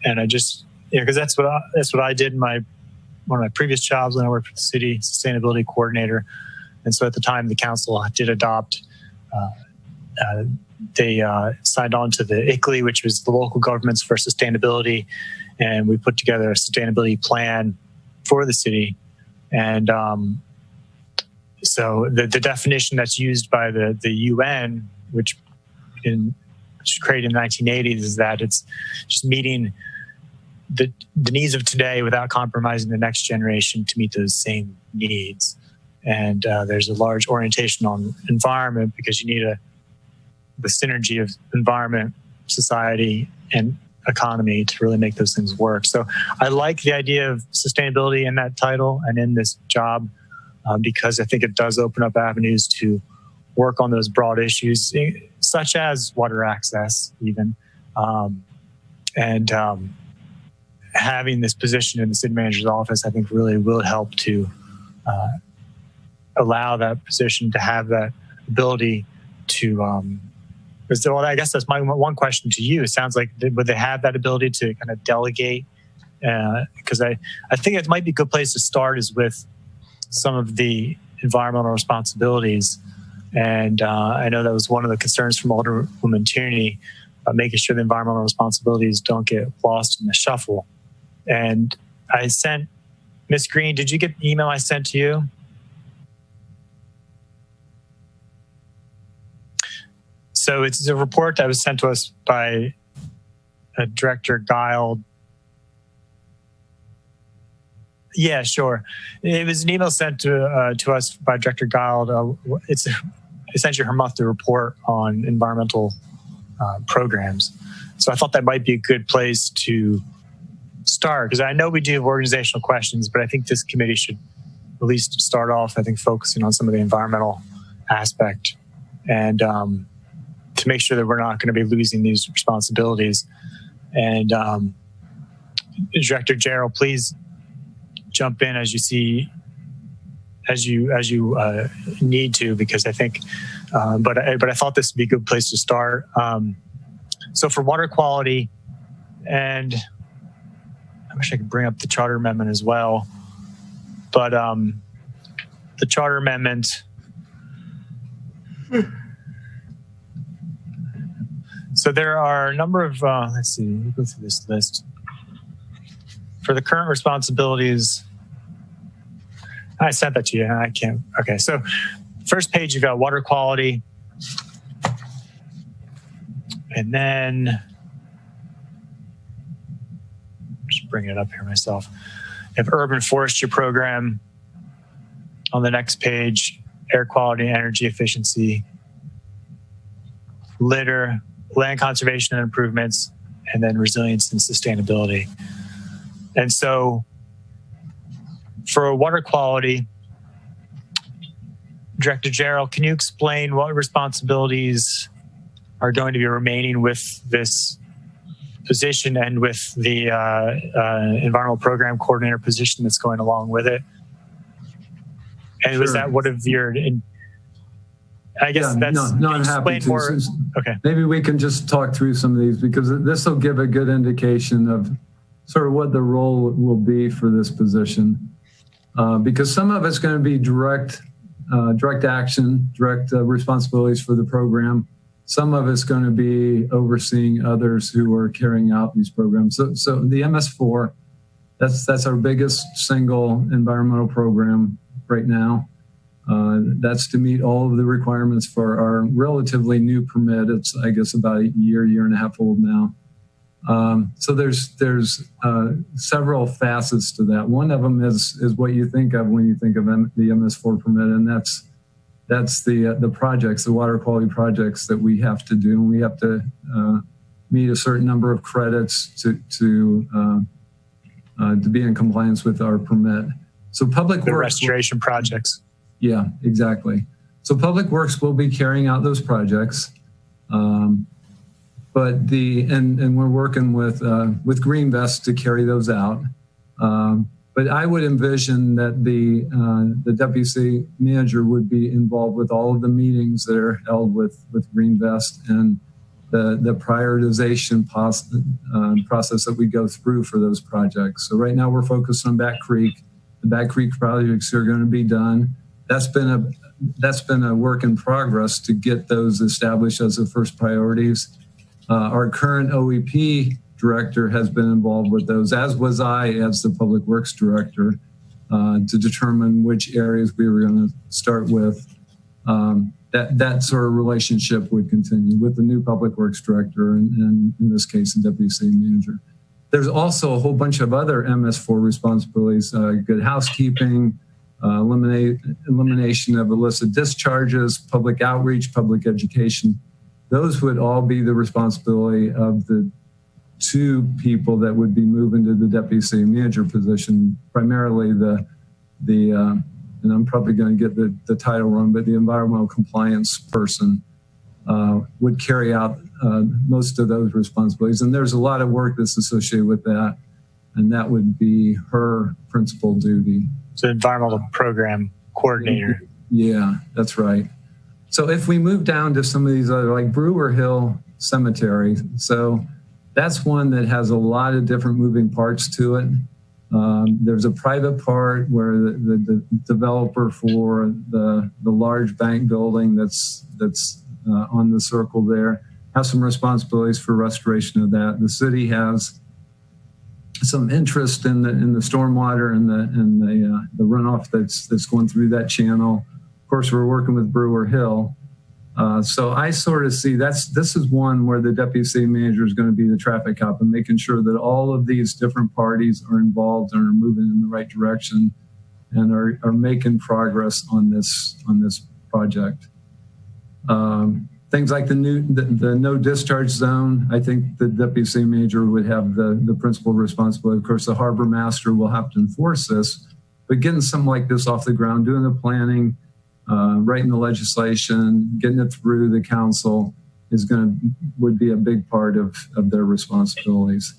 And I just, because that's what I did in one of my previous jobs when I worked for the city, sustainability coordinator. And so at the time, the council did adopt, they signed on to the ICLEI, which was the Local Governments for Sustainability. And we put together a sustainability plan for the city. And so the definition that's used by the UN, which was created in the 1980s, is that it's just meeting the needs of today without compromising the next generation to meet those same needs. And there's a large orientation on environment, because you need the synergy of environment, society, and economy to really make those things work. So I like the idea of sustainability in that title and in this job, because I think it does open up avenues to work on those broad issues, such as water access, even. Having this position in the city manager's office, I think, really will help to allow that position to have that ability to. So I guess that's my one question to you. It sounds like would they have that ability to kind of delegate? Because I think it might be a good place to start is with some of the environmental responsibilities. And I know that was one of the concerns from Alderwoman Tierney, making sure the environmental responsibilities don't get lost in the shuffle. And I sent, Ms. Green, did you get the email I sent to you? So it's a report that was sent to us by Director Guile. Yeah, sure. It was an email sent to us by Director Guile. It's essentially her monthly report on environmental programs. So I thought that might be a good place to start, because I know we do have organizational questions, but I think this committee should at least start off, I think, focusing on some of the environmental aspect, and to make sure that we're not going to be losing these responsibilities. And Director Gerald, please jump in as you see, as you need to, because I think, but I thought this would be a good place to start. So for water quality, and I wish I could bring up the charter amendment as well, but the charter amendment, so there are a number of, let's see, we'll go through this list. For the current responsibilities, I sent that to you, I can't, okay. So first page, you've got water quality. And then, just bring it up here myself. You have urban forestry program. On the next page, air quality, energy efficiency, litter, land conservation and improvements, and then resilience and sustainability. And so for water quality, Director Gerald, can you explain what responsibilities are going to be remaining with this position and with the environmental program coordinator position that's going along with it? And was that one of your, I guess that's, I'm happy to. More, okay. Maybe we can just talk through some of these, because this will give a good indication of sort of what the role will be for this position. Because some of it's going to be direct action, direct responsibilities for the program. Some of it's going to be overseeing others who are carrying out these programs. So the MS4, that's our biggest single environmental program right now. That's to meet all of the requirements for our relatively new permit. It's, I guess, about a year and a half old now. So there's several facets to that. One of them is what you think of when you think of the MS4 permit, and that's the projects, the water quality projects that we have to do. And we have to meet a certain number of credits to be in compliance with our permit. So public works, restoration projects. Yeah, exactly. So Public Works will be carrying out those projects. But and we're working with Greenvest to carry those out. But I would envision that the deputy manager would be involved with all of the meetings that are held with Greenvest and the prioritization process that we go through for those projects. So right now we're focused on Back Creek. The Back Creek projects are going to be done. That's been a work in progress to get those established as the first priorities. Our current OEP director has been involved with those, as was I as the Public Works director, to determine which areas we were going to start with. That sort of relationship would continue with the new Public Works director and in this case, the deputy city manager. There's also a whole bunch of other MS4 responsibilities, good housekeeping, elimination of illicit discharges, public outreach, public education. Those would all be the responsibility of the two people that would be moving to the deputy city manager position, primarily the and I'm probably going to get the title wrong, but the environmental compliance person would carry out most of those responsibilities. And there's a lot of work that's associated with that, and that would be her principal duty. So environmental program coordinator. Yeah, that's right. So if we move down to some of these other, like Brewer Hill Cemetery, so that's one that has a lot of different moving parts to it. There's a private part where the developer for the large bank building that's on the circle there has some responsibilities for restoration of that. The city has some interest in the stormwater and the runoff that's going through that channel. Of course, we're working with Brewer Hill. So I sort of see this is one where the deputy city manager is going to be the traffic cop and making sure that all of these different parties are involved and are moving in the right direction and are making progress on this project. Things like the no discharge zone, I think the deputy city manager would have the principal responsibility. Of course, the harbor master will have to enforce this, but getting something like this off the ground, doing the planning, writing the legislation, getting it through the council would be a big part of their responsibilities.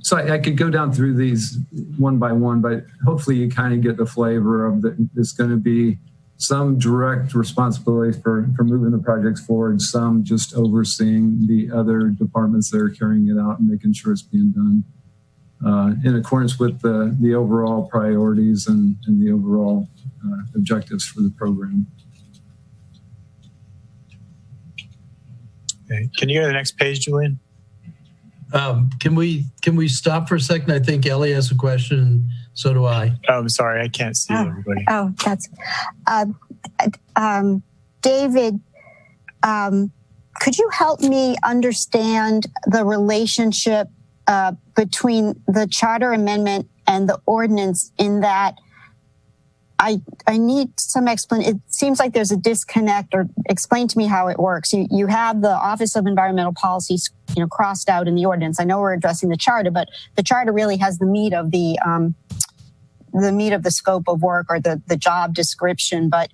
So I could go down through these one by one, but hopefully you kind of get the flavor of it's going to be some direct responsibility for moving the projects forward, some just overseeing the other departments that are carrying it out and making sure it's being done in accordance with the overall priorities and the overall objectives for the program. Okay. Can you go to the next page, Julian? Can we stop for a second? I think Ellie has a question. So do I. Oh, I'm sorry. I can't see everybody. Oh, that's David. Could you help me understand the relationship between the charter amendment and the ordinance in that I need some explanation. It seems like there's a disconnect, or explain to me how it works. You have the Office of Environmental Policy, crossed out in the ordinance. I know we're addressing the charter, but the charter really has the meat of the scope of work or the job description, but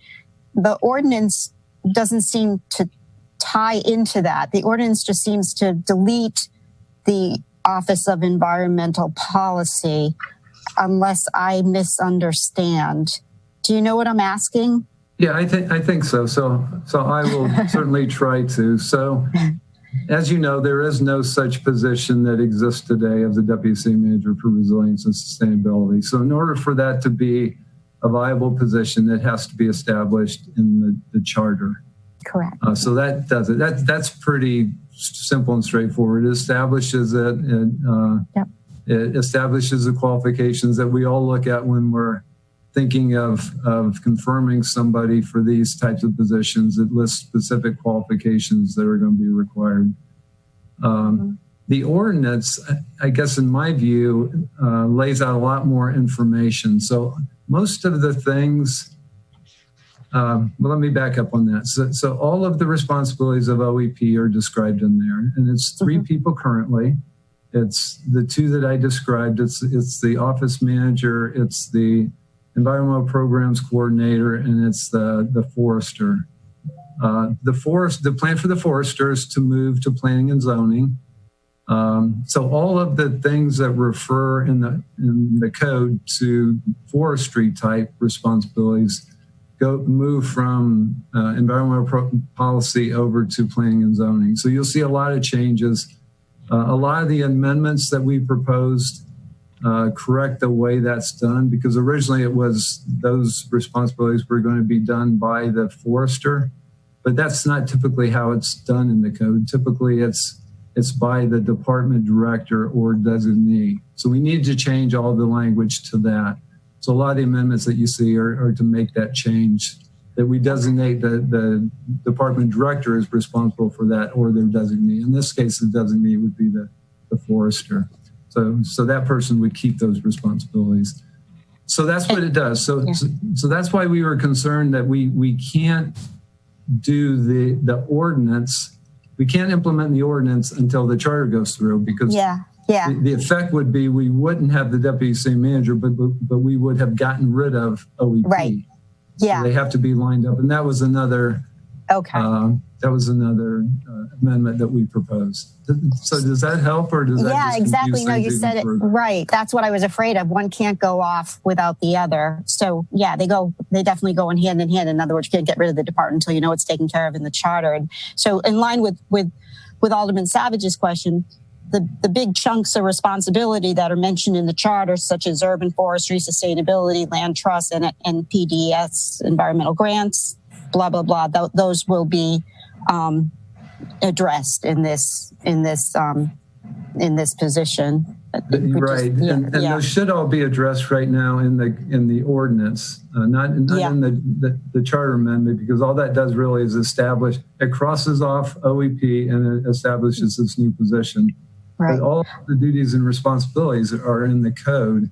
the ordinance doesn't seem to tie into that. The ordinance just seems to delete the Office of Environmental Policy, unless I misunderstand. Do you know what I'm asking? Yeah, I think so. So I will certainly try to. So, as you know, there is no such position that exists today as the Deputy City Manager for Resilience and Sustainability. So in order for that to be a viable position, it has to be established in the charter. Correct. So that does it. That's pretty simple and straightforward. It establishes it. It establishes the qualifications that we all look at when we're thinking of confirming somebody for these types of positions. It lists specific qualifications that are going to be required. The ordinance, I guess in my view, lays out a lot more information. So most of the things, well, let me back up on that. So all of the responsibilities of OEP are described in there, and it's 3 people currently. It's the 2 that I described. It's the office manager, it's the environmental programs coordinator, and it's the forester. The plan for the forester is to move to planning and zoning. So all of the things that refer in the code to forestry type responsibilities move from environmental policy over to planning and zoning. So you'll see a lot of changes. A lot of the amendments that we proposed correct the way that's done, because originally it was those responsibilities were going to be done by the forester, but that's not typically how it's done in the code. Typically it's by the department director or designee. So we need to change all the language to that. So a lot of the amendments that you see are to make that change, that we designate the department director is responsible for that or their designee. In this case, the designee would be the forester. So that person would keep those responsibilities. So that's what it does. So that's why we were concerned that we can't do the ordinance. We can't implement the ordinance until the charter goes through, because the effect would be we wouldn't have the deputy city manager, but we would have gotten rid of OEP. Right. Yeah. So they have to be lined up, and that was another. Okay. That was another amendment that we proposed. So does that help, or does that? Yeah, exactly. No, you said it right. That's what I was afraid of. One can't go off without the other. So yeah, they definitely go in hand. In other words, you can't get rid of the department until you know it's taken care of in the charter. And so in line with Alderman Savage's question, the big chunks of responsibility that are mentioned in the charter, such as urban forestry, sustainability, land trust, and PDS, environmental grants, blah, blah, blah, those will be addressed in this position. Right, and those should all be addressed right now in the ordinance, not in the charter amendment, because all that does really is establish, it crosses off OEP and it establishes this new position. Right. But all the duties and responsibilities are in the code,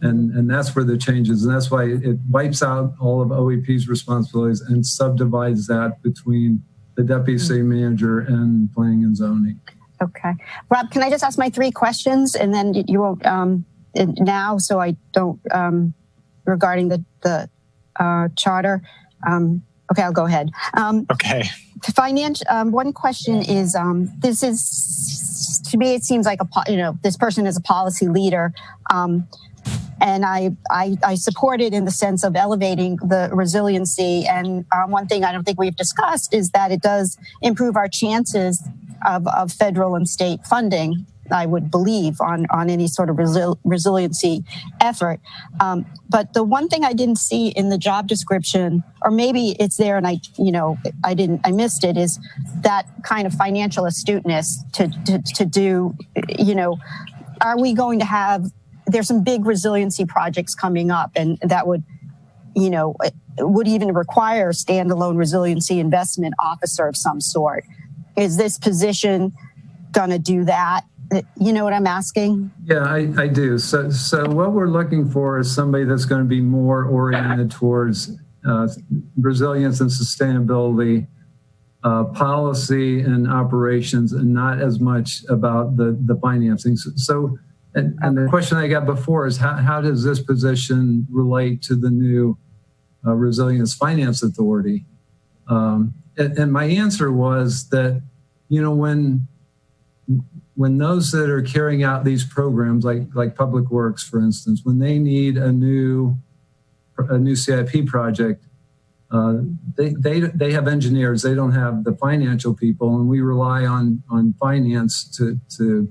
and that's where the changes, and that's why it wipes out all of OEP's responsibilities and subdivides that between the deputy city manager and planning and zoning. Okay. Rob, can I just ask my 3 questions, and then you won't now, so I don't, regarding the charter. Okay, I'll go ahead. Okay. One question is, this is, to me, it seems like this person is a policy leader. And I support it in the sense of elevating the resiliency. And one thing I don't think we've discussed is that it does improve our chances of federal and state funding, I would believe, on any sort of resiliency effort. But the one thing I didn't see in the job description, or maybe it's there and I missed it, is that kind of financial astuteness to do, are we going to have, there's some big resiliency projects coming up, and that would, would even require a standalone resiliency investment officer of some sort. Is this position going to do that? You know what I'm asking? Yeah, I do. So what we're looking for is somebody that's going to be more oriented towards resilience and sustainability, policy and operations, and not as much about the financing. So, and the question I got before is how does this position relate to the new Resilience Finance Authority? And my answer was that, when those that are carrying out these programs, like Public Works, for instance, when they need a new CIP project, they have engineers. They don't have the financial people, and we rely on finance to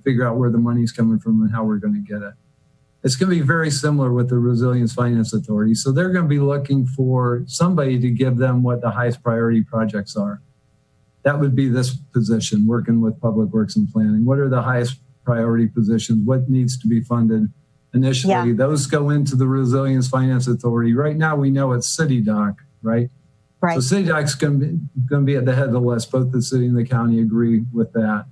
figure out where the money's coming from and how we're going to get it. It's going to be very similar with the Resilience Finance Authority. So they're going to be looking for somebody to give them what the highest priority projects are. That would be this position, working with Public Works and Planning. What are the highest priority positions? What needs to be funded initially? Yeah. Those go into the Resilience Finance Authority. Right now, we know it's City Doc, right? Right. So City Doc's going to be at the head of the list. Both the city and the county agree with that.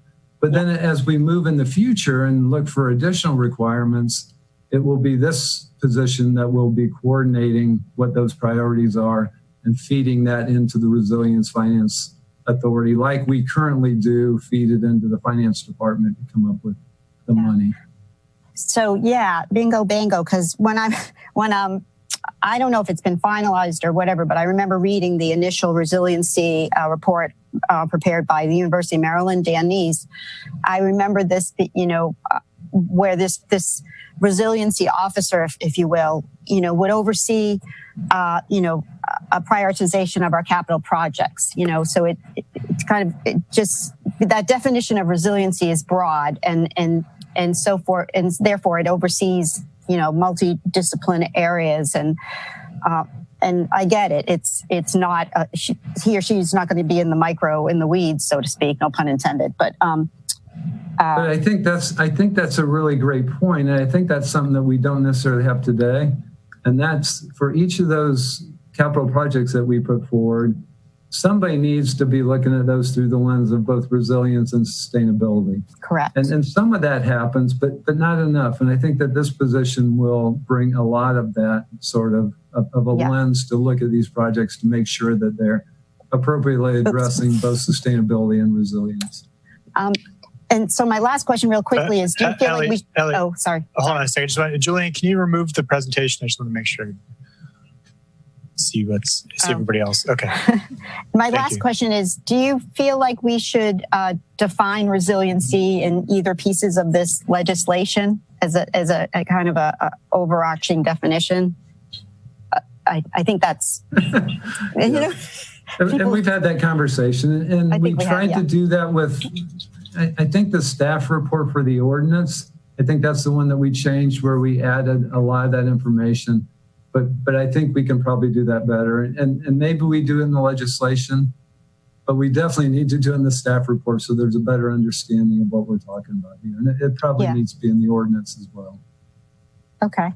But then as we move in the future and look for additional requirements, it will be this position that will be coordinating what those priorities are and feeding that into the Resilience Finance Authority, like we currently do, feed it into the finance department to come up with the money. So yeah, bingo, bango. Because when I don't know if it's been finalized or whatever, but I remember reading the initial resiliency report prepared by the University of Maryland, Dan Nees. I remember this, where this resiliency officer, if you will, would oversee, a prioritization of our capital projects. So it's kind of just that definition of resiliency is broad and so forth, and therefore it oversees multidisciplinary areas and I get it. It's not he or she's not going to be in the weeds, so to speak. No pun intended. But I think that's a really great point, and I think that's something that we don't necessarily have today. And that's for each of those capital projects that we put forward. Somebody needs to be looking at those through the lens of both resilience and sustainability. Correct. And some of that happens, but not enough. And I think that this position will bring a lot of that sort of a lens to look at these projects to make sure that they're appropriately addressing both sustainability and resilience. And so my last question real quickly is, do you feel like we... Ellie, oh, sorry. Hold on a second. Julian, can you remove the presentation? I just want to make sure. See everybody else. Okay. My last question is, do you feel like we should define resiliency in either pieces of this legislation as a kind of a overarching definition? I think that's, And we've had that conversation, and we tried to do that with, I think the staff report for the ordinance, I think that's the one that we changed where we added a lot of that information. But I think we can probably do that better. And maybe we do it in the legislation, but we definitely need to do it in the staff report so there's a better understanding of what we're talking about here. And it probably needs to be in the ordinance as well. Okay.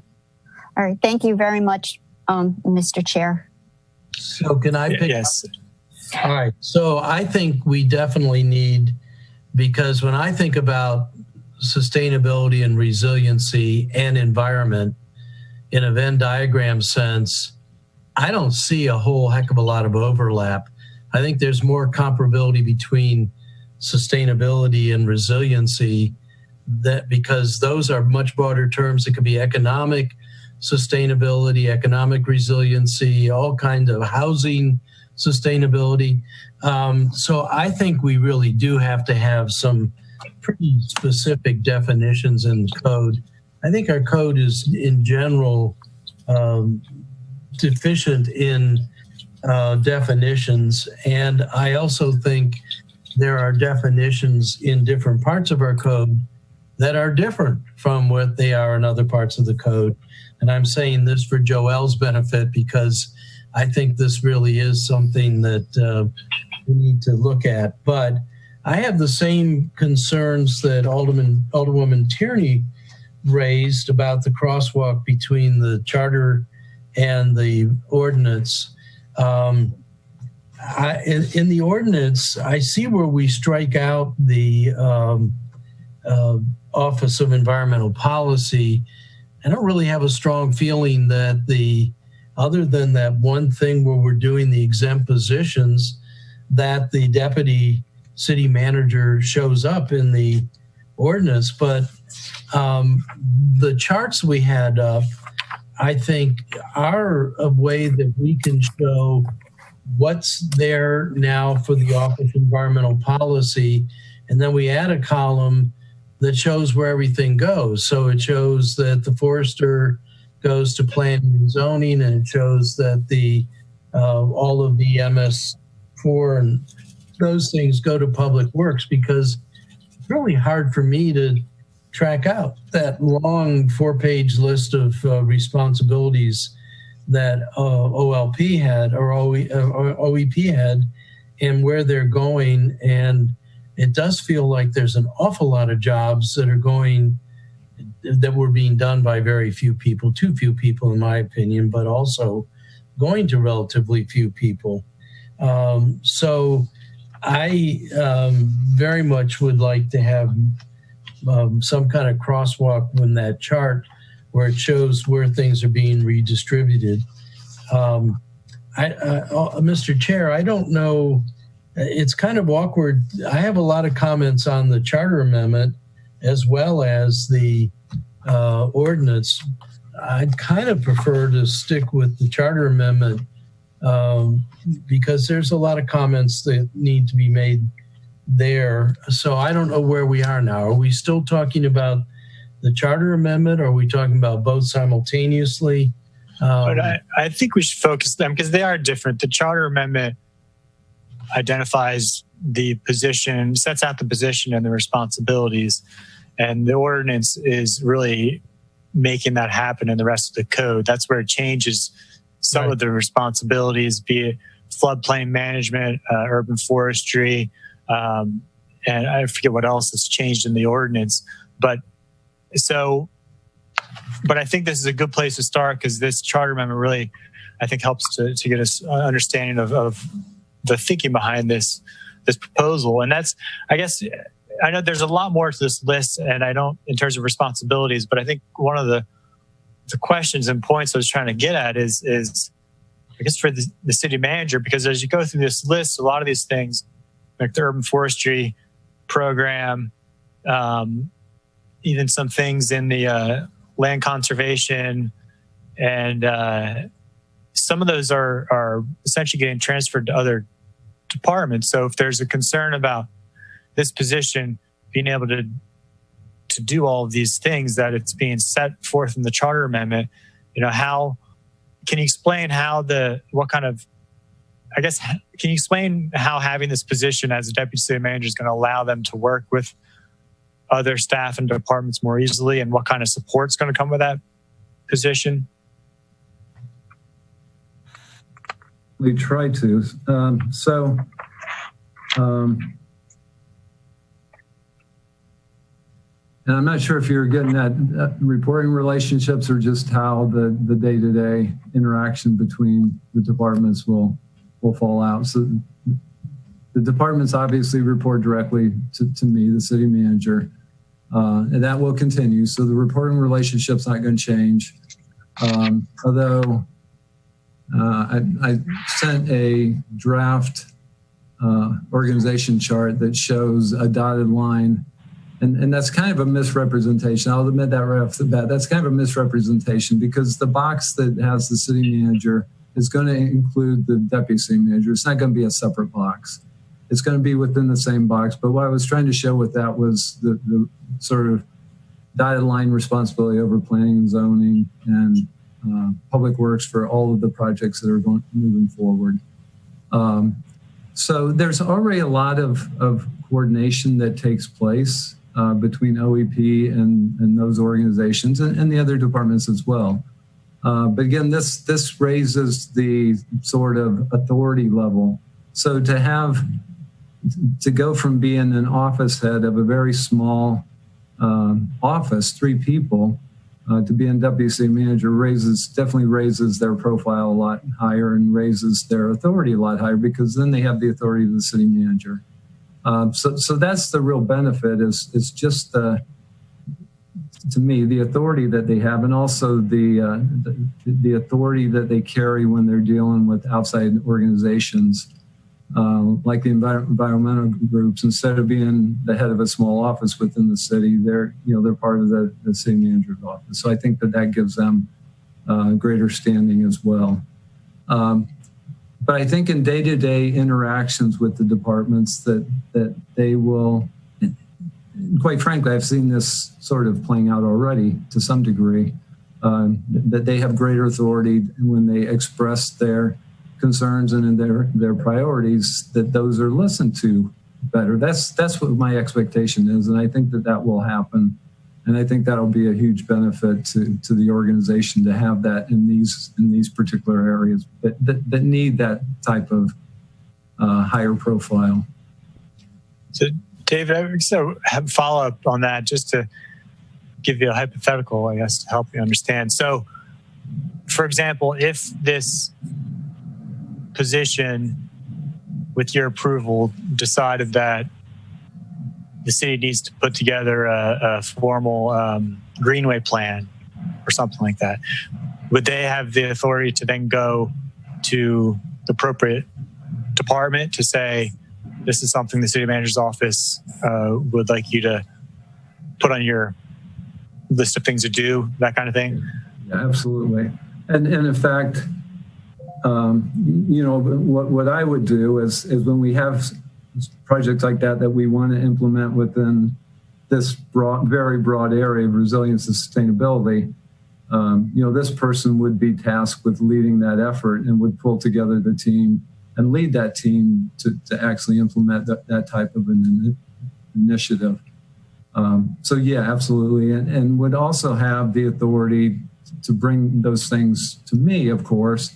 All right. Thank you very much, Mr. Chair. So can I pick? Yes. All right. So I think we definitely need, because when I think about sustainability and resiliency and environment, in a Venn diagram sense, I don't see a whole heck of a lot of overlap. I think there's more comparability between sustainability and resiliency, that because those are much broader terms. It could be economic sustainability, economic resiliency, all kinds of housing sustainability. So I think we really do have to have some pretty specific definitions in the code. I think our code is, in general, deficient in definitions. And I also think there are definitions in different parts of our code that are different from what they are in other parts of the code. And I'm saying this for Joelle's benefit because I think this really is something that we need to look at. But I have the same concerns that Alderwoman Tierney raised about the crosswalk between the charter and the ordinance. In the ordinance, I see where we strike out the Office of Environmental Policy. I don't really have a strong feeling that other than that one thing where we're doing the exempt positions, that the deputy city manager shows up in the ordinance. But the charts we had up, I think, are a way that we can show what's there now for the Office of Environmental Policy. And then we add a column that shows where everything goes. So it shows that the forester goes to planning and zoning, and it shows that all of the MS4 and those things go to public works, because it's really hard for me to track out that long 4-page list of responsibilities that OLP had or OEP had and where they're going. And it does feel like there's an awful lot of jobs that were being done by very few people, too few people in my opinion, but also going to relatively few people. So I very much would like to have some kind of crosswalk in that chart where it shows where things are being redistributed. Mr. Chair, I don't know. It's kind of awkward. I have a lot of comments on the charter amendment as well as the ordinance. I'd kind of prefer to stick with the charter amendment because there's a lot of comments that need to be made there. So I don't know where we are now. Are we still talking about the charter amendment, or are we talking about both simultaneously? But I think we should focus them because they are different. The charter amendment identifies the position, sets out the position and the responsibilities, and the ordinance is really making that happen in the rest of the code. That's where it changes some of the responsibilities, be it floodplain management, urban forestry, and I forget what else has changed in the ordinance. But I think this is a good place to start because this charter amendment really, I think, helps to get us an understanding of the thinking behind this proposal. And that's, I guess, I know there's a lot more to this list, and I don't in terms of responsibilities, but I think one of the questions and points I was trying to get at is I guess for the city manager, because as you go through this list, a lot of these things, like the urban forestry program, even some things in the land conservation, and some of those are essentially getting transferred to other departments. So if there's a concern about this position being able to do all of these things that it's being set forth in the charter amendment, how can you explain can you explain how having this position as a deputy city manager is going to allow them to work with other staff and departments more easily, and what kind of support is going to come with that position? We try to. And I'm not sure if you're getting at reporting relationships or just how the day-to-day interaction between the departments will fall out. So the departments obviously report directly to me, the city manager, and that will continue. So the reporting relationship's not going to change. Although I sent a draft organization chart that shows a dotted line. And that's kind of a misrepresentation. I'll admit that right off the bat. That's kind of a misrepresentation because the box that has the city manager is going to include the deputy city manager. It's not going to be a separate box. It's going to be within the same box. But what I was trying to show with that was the sort of dotted line responsibility over planning and zoning and public works for all of the projects that are moving forward. So there's already a lot of coordination that takes place between OEP and those organizations and the other departments as well. But again, this raises the sort of authority level. So to go from being an office head of a very small office, 3 people, to being deputy city manager definitely raises their profile a lot higher and raises their authority a lot higher because then they have the authority of the city manager. So that's the real benefit is just to me, the authority that they have and also the authority that they carry when they're dealing with outside organizations like the environmental groups. Instead of being the head of a small office within the city, they're part of the city manager's office. So I think that gives them greater standing as well. But I think in day-to-day interactions with the departments that they will, quite frankly, I've seen this sort of playing out already to some degree, that they have greater authority when they express their concerns and their priorities, that those are listened to better. That's what my expectation is, and I think that will happen. And I think that'll be a huge benefit to the organization to have that in these particular areas that need that type of higher profile. So, David, I would have a follow-up on that just to give you a hypothetical, I guess, to help you understand. So, for example, if this position, with your approval, decided that the city needs to put together a formal greenway plan or something like that, would they have the authority to then go to the appropriate department to say, this is something the city manager's office would like you to put on your list of things to do, that kind of thing? Yeah, absolutely. And in fact, what I would do is when we have projects like that we want to implement within this very broad area of resilience and sustainability, this person would be tasked with leading that effort and would pull together the team and lead that team to actually implement that type of an initiative. So yeah, absolutely. And would also have the authority to bring those things to me, of course,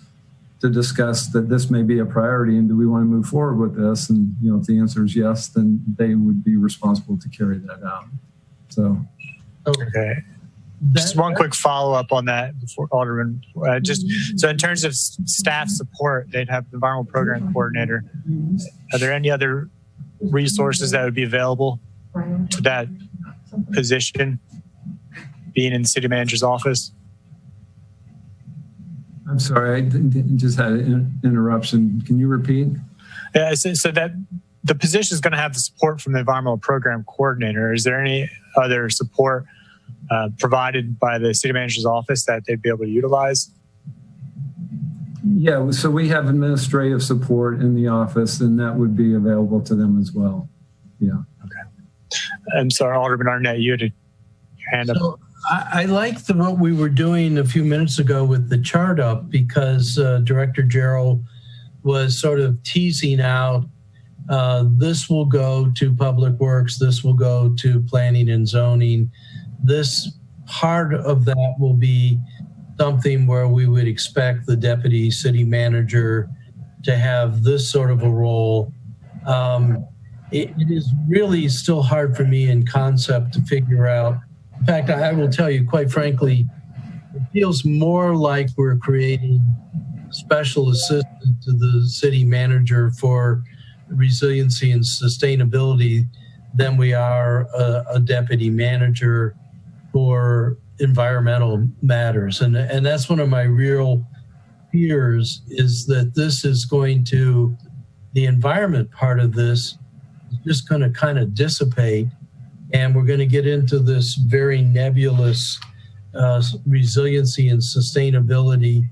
to discuss that this may be a priority and do we want to move forward with this? And, if the answer is yes, then they would be responsible to carry that out. So. Okay. Just one quick follow-up on that before Alderman. So in terms of staff support, they'd have the environmental program coordinator. Are there any other resources that would be available to that position being in the city manager's office? I'm sorry, I just had an interruption. Can you repeat? Yeah, so that the position is going to have the support from the environmental program coordinator. Is there any other support provided by the city manager's office that they'd be able to utilize? Yeah, so we have administrative support in the office, and that would be available to them as well. Yeah. Okay. I'm sorry, Alderman Arnett, you had your hand up. I like what we were doing a few minutes ago with the chart up, because Director Gerald was sort of teasing out, this will go to Public Works, this will go to Planning and Zoning. This part of that will be something where we would expect the deputy city manager to have this sort of a role. It is really still hard for me in concept to figure out. In fact, I will tell you, quite frankly, it feels more like we're creating a special assistant to the city manager for resiliency and sustainability than we are a deputy manager for environmental matters. And that's one of my real fears, is that this is going to, the environment part of this is just going to kind of dissipate. And we're going to get into this very nebulous resiliency and sustainability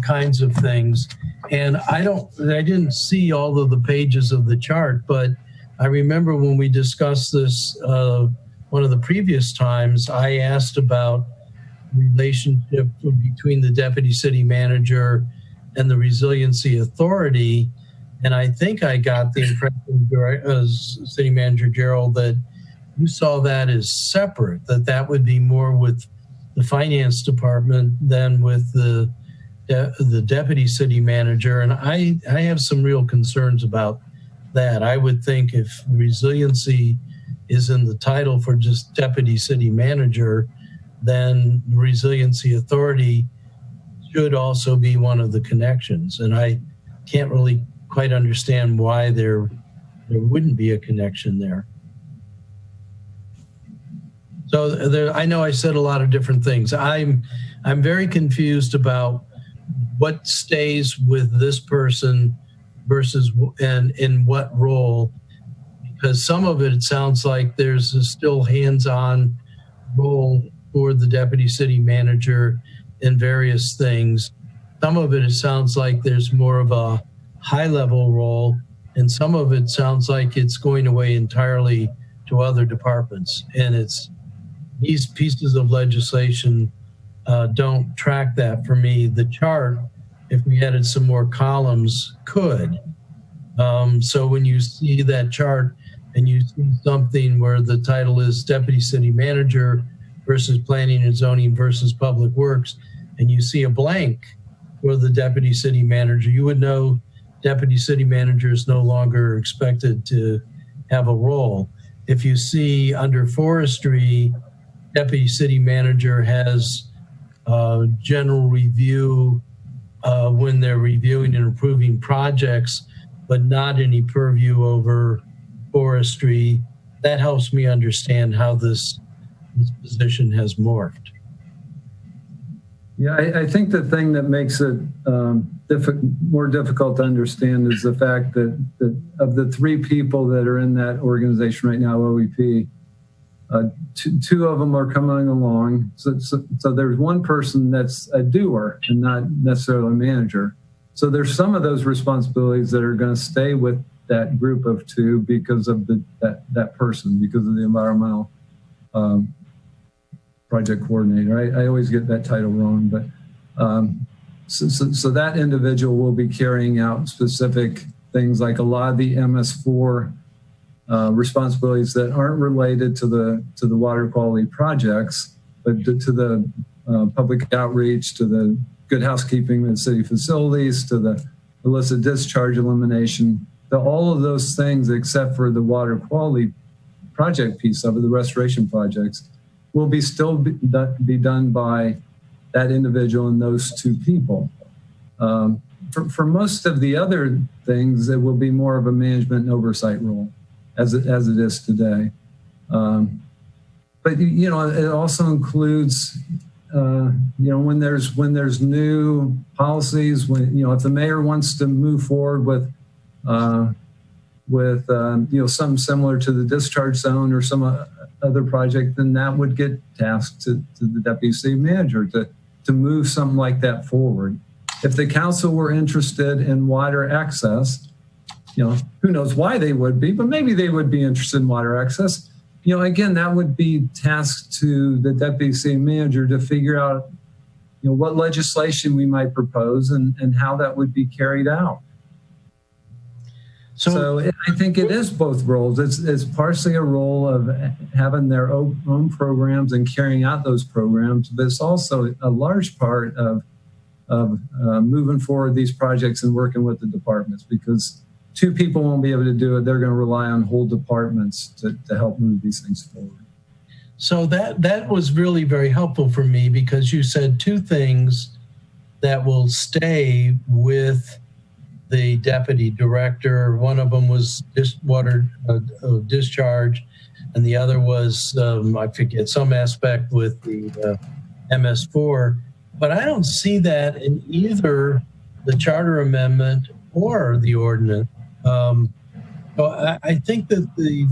kinds of things. And I didn't see all of the pages of the chart, but I remember when we discussed this one of the previous times, I asked about relationship between the deputy city manager and the resiliency authority. And I think I got the impression, City Manager Gerald, that you saw that as separate, that would be more with the finance department than with the deputy city manager. And I have some real concerns about that. I would think if resiliency is in the title for just deputy city manager, then the resiliency authority should also be one of the connections. And I can't really quite understand why there wouldn't be a connection there. So I know I said a lot of different things. I'm very confused about what stays with this person versus and in what role, because some of it sounds like there's a still hands-on role for the deputy city manager in various things. Some of it sounds like there's more of a high-level role, and some of it sounds like it's going away entirely to other departments. And these pieces of legislation don't track that for me. The chart, if we added some more columns, could. So when you see that chart and you see something where the title is Deputy City Manager versus Planning and Zoning versus Public Works, and you see a blank for the Deputy City Manager, you would know Deputy City Manager is no longer expected to have a role. If you see under Forestry, Deputy City Manager has general review when they're reviewing and approving projects, but not any purview over forestry. That helps me understand how this position has morphed. Yeah, I think the thing that makes it more difficult to understand is the fact that of the 3 people that are in that organization right now, OEP, two of them are coming along. So there's one person that's a doer and not necessarily a manager. So there's some of those responsibilities that are going to stay with that group of 2 because of that person, because of the environmental project coordinator. I always get that title wrong, but so that individual will be carrying out specific things like a lot of the MS4 responsibilities that aren't related to the water quality projects, but to the public outreach, to the good housekeeping in city facilities, to the illicit discharge elimination, to all of those things except for the water quality project piece of it, the restoration projects, will be done by that individual and those 2 people. For most of the other things, it will be more of a management and oversight role, as it is today. But it also includes when there's new policies, if the mayor wants to move forward with something similar to the discharge zone or some other project, then that would get tasked to the deputy city manager to move something like that forward. If the council were interested in water access, who knows why they would be, but maybe they would be interested in water access. Again, that would be tasked to the deputy city manager to figure out, what legislation we might propose and how that would be carried out. So I think it is both roles. It's partially a role of having their own programs and carrying out those programs, but it's also a large part of moving forward these projects and working with the departments, because 2 people won't be able to do it. They're going to rely on whole departments to help move these things forward. So that was really very helpful for me, because you said 2 things that will stay with the deputy director. One of them was water discharge, and the other was, I forget, some aspect with the MS4. But I don't see that in either the charter amendment or the ordinance. So I think that the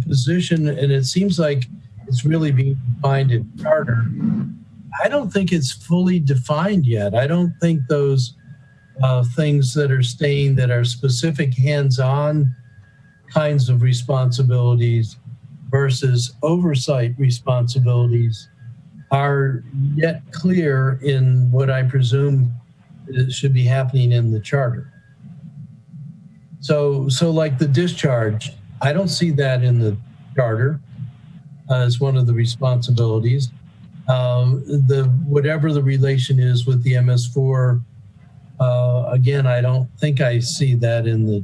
position, and it seems like it's really being defined in charter, I don't think it's fully defined yet. I don't think those things that are staying that are specific hands-on kinds of responsibilities versus oversight responsibilities are yet clear in what I presume should be happening in the charter. So like the discharge, I don't see that in the charter as one of the responsibilities. Whatever the relation is with the MS4, again, I don't think I see that in the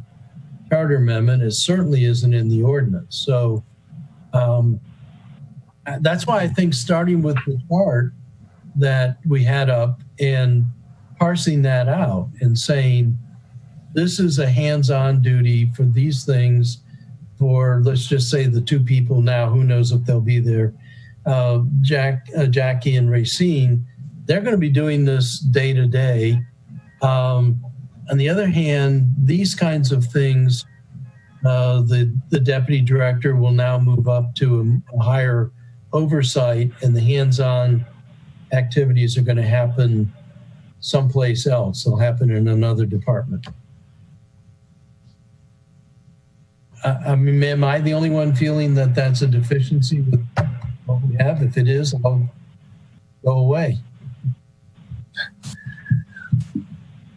charter amendment. It certainly isn't in the ordinance. So that's why I think starting with the chart that we had up and parsing that out and saying, this is a hands-on duty for these things for, let's just say, the 2 people now, who knows if they'll be there, Jackie and Racine, they're going to be doing this day to day. On the other hand, these kinds of things, the deputy director will now move up to a higher oversight, and the hands-on activities are going to happen someplace else. They'll happen in another department. I mean, am I the only one feeling that that's a deficiency with what we have? If it is, I'll go away.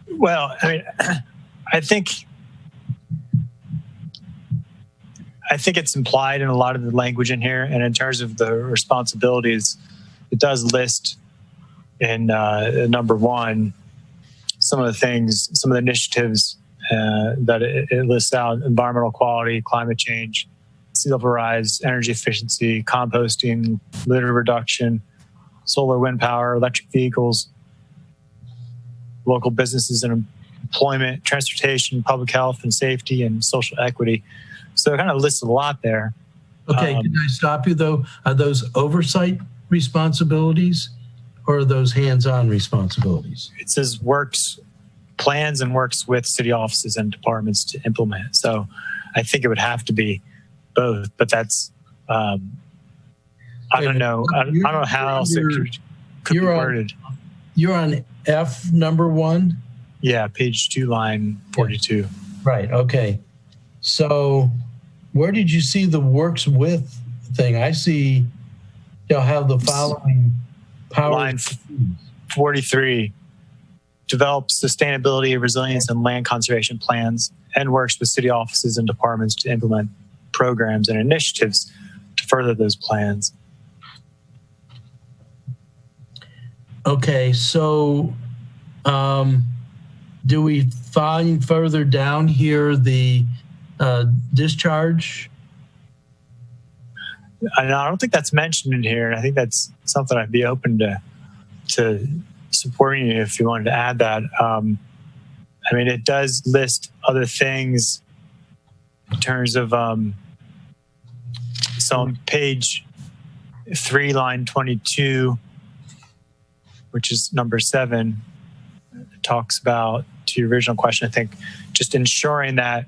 Well, I mean, I think it's implied in a lot of the language in here, and in terms of the responsibilities, it does list in number 1 some of the things, some of the initiatives that it lists out: environmental quality, climate change, sea level rise, energy efficiency, composting, litter reduction, solar, wind power, electric vehicles, local businesses and employment, transportation, public health and safety, and social equity. So it kind of lists a lot there. Okay, can I stop you though? Are those oversight responsibilities or are those hands-on responsibilities? It says plans and works with city offices and departments to implement. So I think it would have to be both, but that's, I don't know. I don't know how else it could be worded. You're on F number 1? Yeah, page 2, line 42. Right, okay. So where did you see the works with thing? I see they'll have the following power. Line 43, develop sustainability, resilience, and land conservation plans and works with city offices and departments to implement programs and initiatives to further those plans. Okay, so do we find further down here the discharge? I don't think that's mentioned in here, and I think that's something I'd be open to supporting you if you wanted to add that. I mean, it does list other things in terms of, so on page 3, line 22, which is number 7, it talks about, to your original question, I think, just ensuring that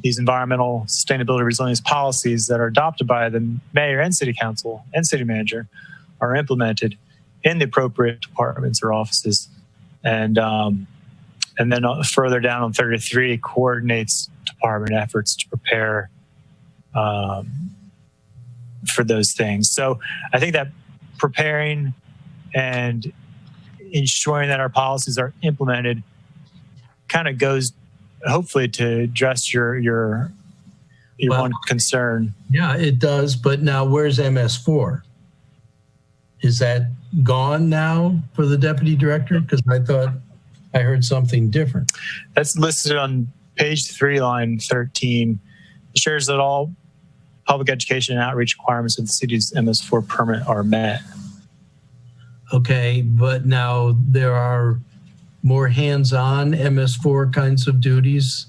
these environmental sustainability resilience policies that are adopted by the mayor and city council and city manager are implemented in the appropriate departments or offices. And then further down on 33, coordinates department efforts to prepare for those things. So I think that preparing and ensuring that our policies are implemented kind of goes hopefully to address your one concern. Yeah, it does. But now where's MS4? Is that gone now for the deputy director? Because I thought I heard something different. That's listed on page 3, line 13. It shares that all public education and outreach requirements of the city's MS4 permit are met. Okay, but now there are more hands-on MS4 kinds of duties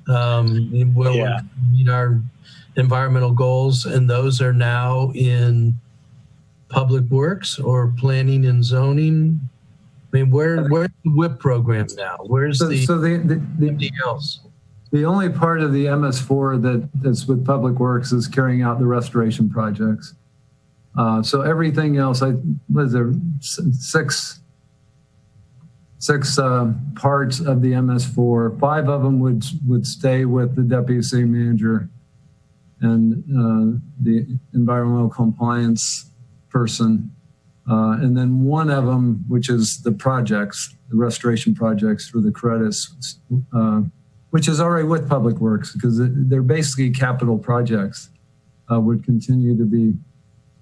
where we meet our environmental goals, and those are now in public works or planning and zoning. I mean, where's the WIP program now? Where's the else? The only part of the MS4 that's with public works is carrying out the restoration projects. So everything else, was there six parts of the MS4. 5 of them would stay with the deputy city manager and the environmental compliance person. And then 1 of them, which is the projects, the restoration projects for the credits, which is already with public works because they're basically capital projects, would continue to be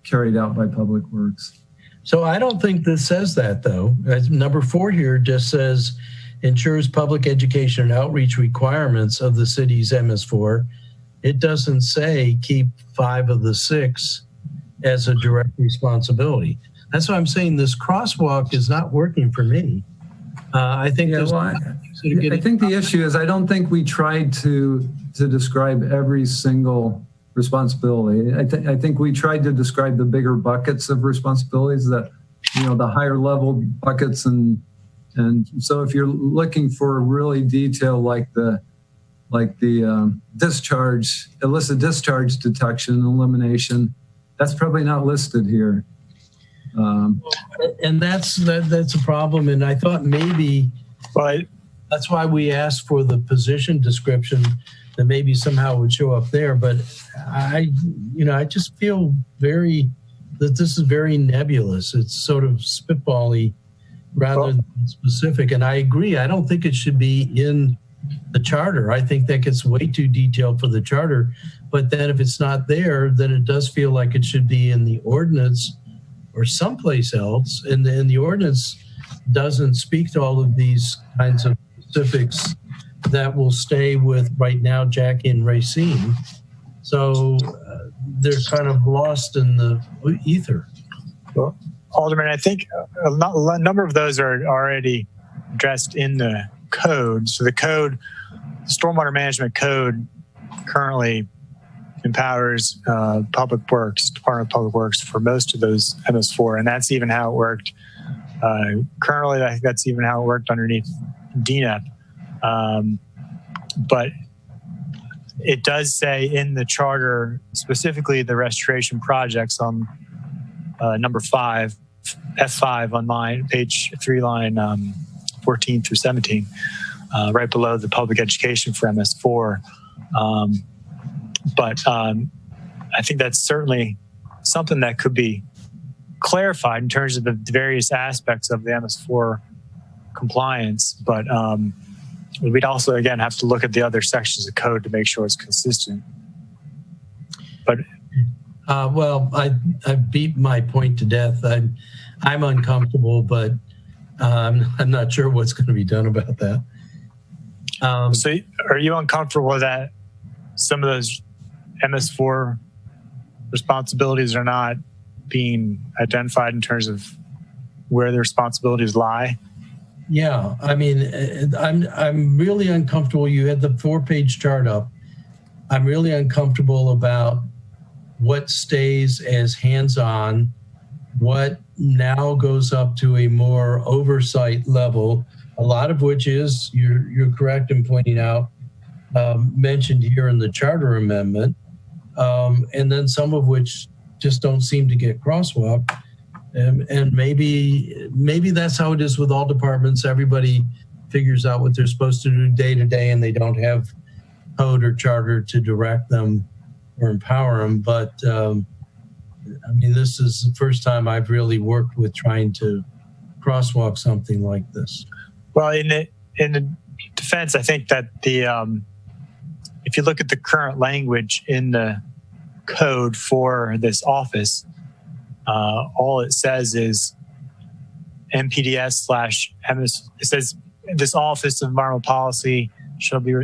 carried out by public works. So I don't think this says that, though. Number 4 here just says ensures public education and outreach requirements of the city's MS4. It doesn't say keep 5 of the 6 as a direct responsibility. That's why I'm saying this crosswalk is not working for me. I think I think the issue is I don't think we tried to describe every single responsibility. I think we tried to describe the bigger buckets of responsibilities, that the higher level buckets, and so if you're looking for really detail like the discharge, illicit discharge detection, elimination, that's probably not listed here. And that's a problem. And I thought maybe that's why we asked for the position description, that maybe somehow would show up there. But I just feel that this is very nebulous. It's sort of spitbally rather than specific. And I agree. I don't think it should be in the charter. I think that gets way too detailed for the charter. But then if it's not there, then it does feel like it should be in the ordinance or someplace else. And the ordinance doesn't speak to all of these kinds of specifics that will stay with right now Jackie and Racine. So they're kind of lost in the ether. Well, Alderman, I think a number of those are already addressed in the code. So the stormwater management code currently empowers Public Works, Department of Public Works for most of those MS4, and that's even how it worked. Currently, I think that's even how it worked underneath DNEP. But it does say in the charter, specifically the restoration projects on number 5, F5 on page 3, line 14 through 17, right below the public education for MS4. But I think that's certainly something that could be clarified in terms of the various aspects of the MS4 compliance. But we'd also, again, have to look at the other sections of code to make sure it's consistent. But well, I beat my point to death. I'm uncomfortable, but I'm not sure what's going to be done about that. So are you uncomfortable that some of those MS4 responsibilities are not being identified in terms of where the responsibilities lie? Yeah, I mean, I'm really uncomfortable. You had the 4-page chart up. I'm really uncomfortable about what stays as hands-on, what now goes up to a more oversight level, a lot of which is, you're correct in pointing out, mentioned here in the charter amendment, and then some of which just don't seem to get crosswalked. And maybe that's how it is with all departments. Everybody figures out what they're supposed to do day to day, and they don't have code or charter to direct them or empower them. But I mean, this is the first time I've really worked with trying to crosswalk something like this. Well, in the defense, I think that if you look at the current language in the code for this office, all it says is MPDS/MS. It says this Office of Environmental Policy shall be,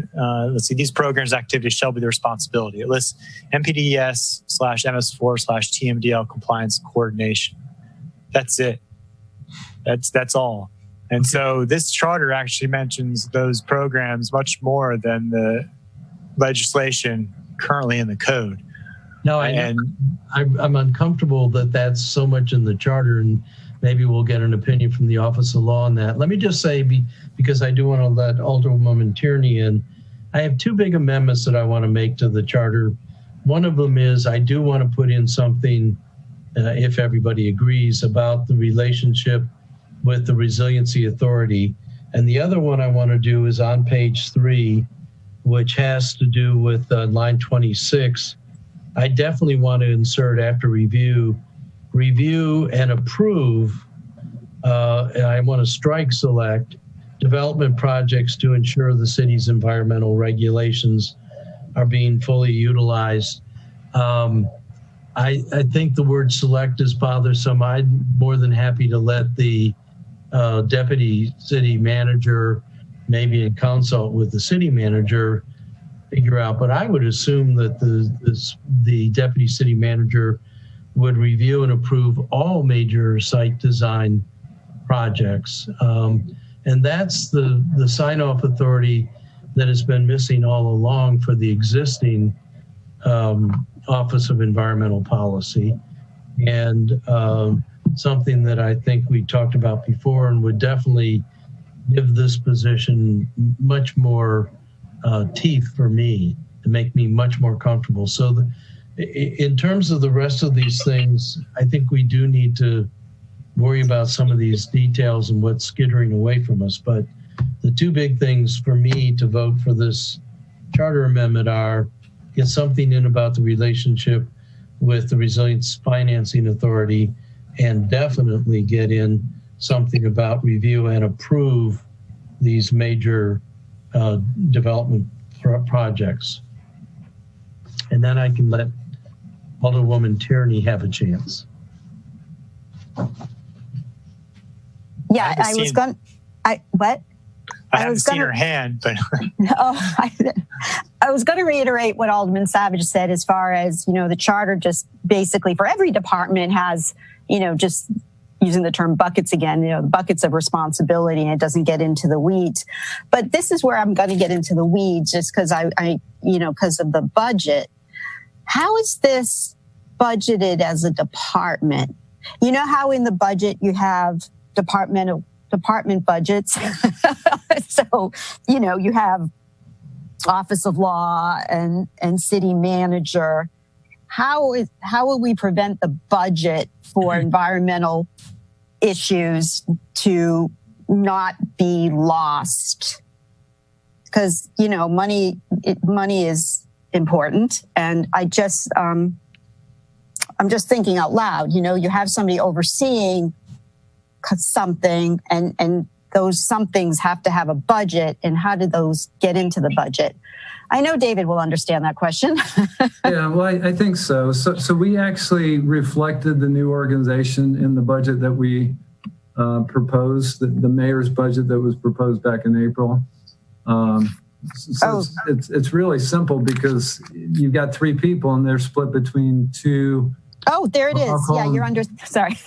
these programs activities shall be the responsibility. It lists MPDS/MS4/TMDL compliance coordination. That's it. That's all. And so this charter actually mentions those programs much more than the legislation currently in the code. No, I'm uncomfortable that that's so much in the charter, and maybe we'll get an opinion from the Office of Law on that. Let me just say, because I do want to let Alderwoman Tierney in, I have 2 big amendments that I want to make to the charter. One of them is I do want to put in something, if everybody agrees, about the relationship with the Resiliency Authority. And the other one I want to do is on page 3, which has to do with line 26. I definitely want to insert after review and approve. And I want to strike select development projects to ensure the city's environmental regulations are being fully utilized. I think the word select is bothersome. I'm more than happy to let the deputy city manager, maybe in consult with the city manager, figure out. But I would assume that the deputy city manager would review and approve all major site design projects. And that's the sign-off authority that has been missing all along for the existing Office of Environmental Policy. And something that I think we talked about before and would definitely give this position much more teeth for me to make me much more comfortable. So in terms of the rest of these things, I think we do need to worry about some of these details and what's skittering away from us. But the 2 big things for me to vote for this charter amendment are get something in about the relationship with the Resilience Financing Authority, and definitely get in something about review and approve these major development projects. And then I can let Alderwoman Tierney have a chance. Yeah, I was going. What? I haven't seen her hand, but I was going to reiterate what Alderman Savage said as far as, the charter just basically for every department has, just using the term buckets again, the buckets of responsibility, and it doesn't get into the weeds. But this is where I'm going to get into the weeds, just because because of the budget. How is this budgeted as a department? You know how in the budget you have department budgets? So, you have Office of Law and City Manager. How will we prevent the budget for environmental issues to not be lost? Because, money is important. And I'm just thinking out loud, you have somebody overseeing something and those somethings have to have a budget, and how do those get into the budget? I know David will understand that question. Yeah, well, I think so. So we actually reflected the new organization in the budget that we proposed, the mayor's budget that was proposed back in April. It's really simple because you've got 3 people and they're split between 2. Oh, there it is. Yeah, sorry.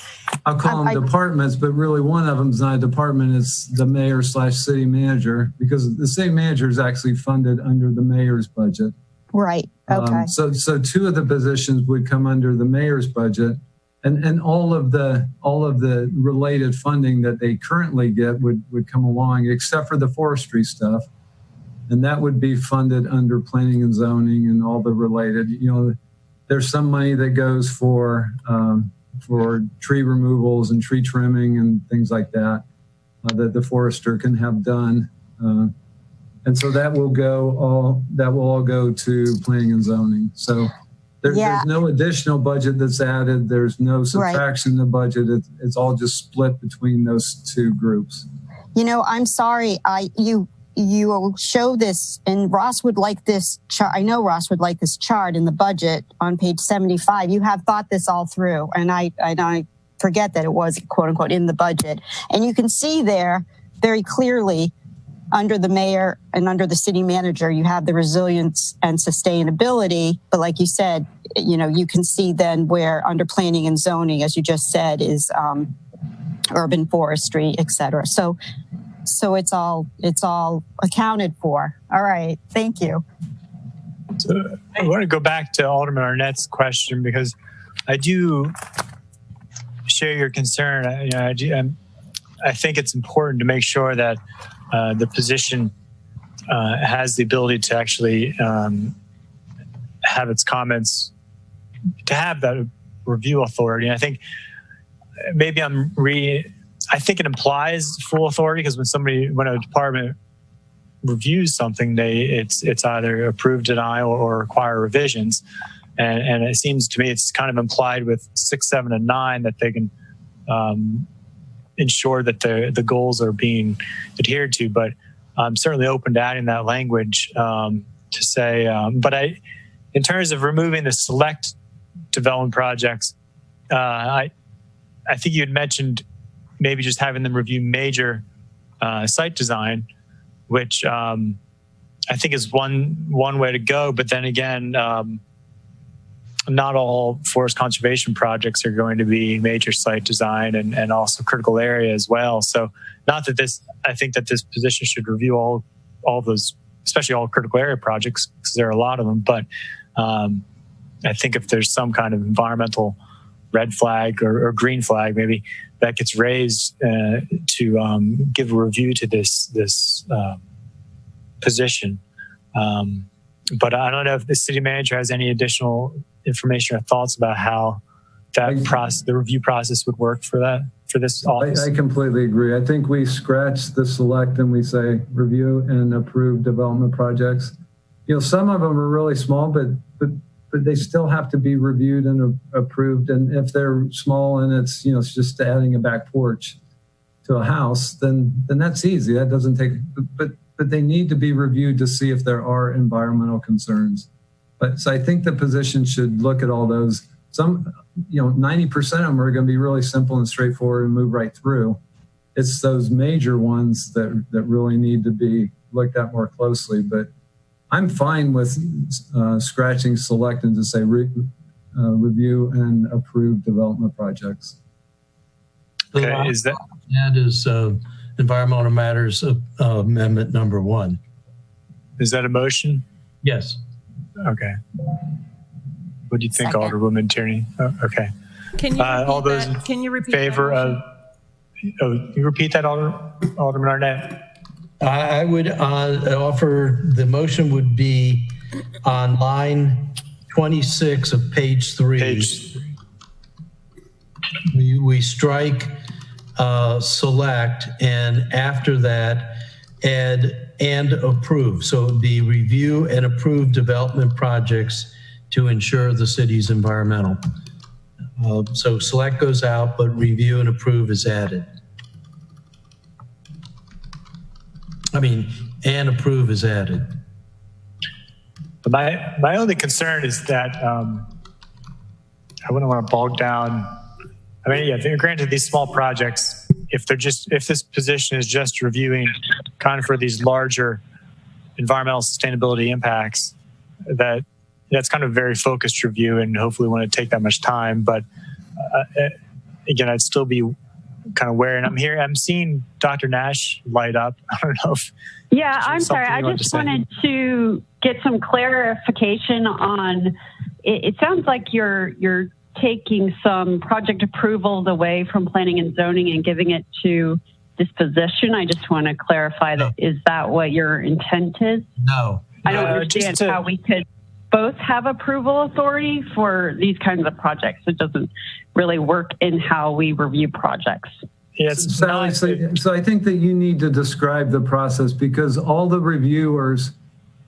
I'll call them departments, but really one of them is not a department. It's the mayor/city manager, because the city manager is actually funded under the mayor's budget. Right. Okay. So 2 of the positions would come under the mayor's budget, and all of the related funding that they currently get would come along, except for the forestry stuff, and that would be funded under planning and zoning and all the related. There's some money that goes for tree removals and tree trimming and things like that that the forester can have done, and so that will all go to planning and zoning. So there's no additional budget that's added. There's no subtraction in the budget. It's all just split between those 2 groups. I'm sorry. You will show this, and Ross would like this chart. I know Ross would like this chart in the budget on page 75. You have thought this all through, and I forget that it was, quote unquote, in the budget. And you can see there very clearly under the mayor and under the city manager, you have the resilience and sustainability. But like you said, you can see then where under planning and zoning, as you just said, is urban forestry, et cetera. So it's all accounted for. All right, thank you. So I want to go back to Alderman Arnett's question, because I do share your concern. I think it's important to make sure that the position has the ability to actually have its comments, to have that review authority. And I think maybe I think it implies full authority, because when a department reviews something, it's either approve, deny, or require revisions. And it seems to me it's kind of implied with 6, 7, and 9 that they can ensure that the goals are being adhered to. But I'm certainly open to adding that language to say. But in terms of removing the select development projects, I think you had mentioned maybe just having them review major site design, which I think is one way to go. But then again, not all forest conservation projects are going to be major site design and also critical area as well. So not that I think that this position should review all those, especially all critical area projects, because there are a lot of them. But I think if there's some kind of environmental red flag or green flag, maybe that gets raised to give a review to this position. But I don't know if the city manager has any additional information or thoughts about how that the review process would work for this office. I completely agree. I think we scratch the select and we say review and approve development projects. Some of them are really small, but they still have to be reviewed and approved. And if they're small and it's just adding a back porch to a house, then that's easy. That doesn't take. But they need to be reviewed to see if there are environmental concerns. So I think the position should look at all those. Some, 90% of them are going to be really simple and straightforward and move right through. It's those major ones that really need to be looked at more closely. But I'm fine with scratching select and to say review and approve development projects. Okay, is that is Environmental Matters Amendment number 1. Is that a motion? Yes. Okay. What do you think, Second. Alderwoman Tierney? Oh, okay. Can you repeat all those that? Can you repeat favor that of? Oh, you repeat that, Alderman Arnett? I would offer the motion would be on line 26 of page 3. We strike select, and after that add and approve. So it would be review and approve development projects to ensure the city's environmental. So select goes out, but review and approve is added. And approve is added. My only concern is that I wouldn't want to bog down. Granted, these small projects, if this position is just reviewing kind of for these larger environmental sustainability impacts, that's kind of a very focused review, and hopefully wouldn't take that much time. But again, I'd still be kind of wary. And I'm seeing Dr. Nasch light up. I don't know if. Yeah, I'm sorry. I just wanted to get some clarification on. It sounds like you're taking some project approvals away from planning and zoning and giving it to disposition. I just want to clarify that. Is that what your intent is? No. I don't understand how we could both have approval authority for these kinds of projects. It doesn't really work in how we review projects. Yes. Sally, so I think that you need to describe the process, because all the reviewers,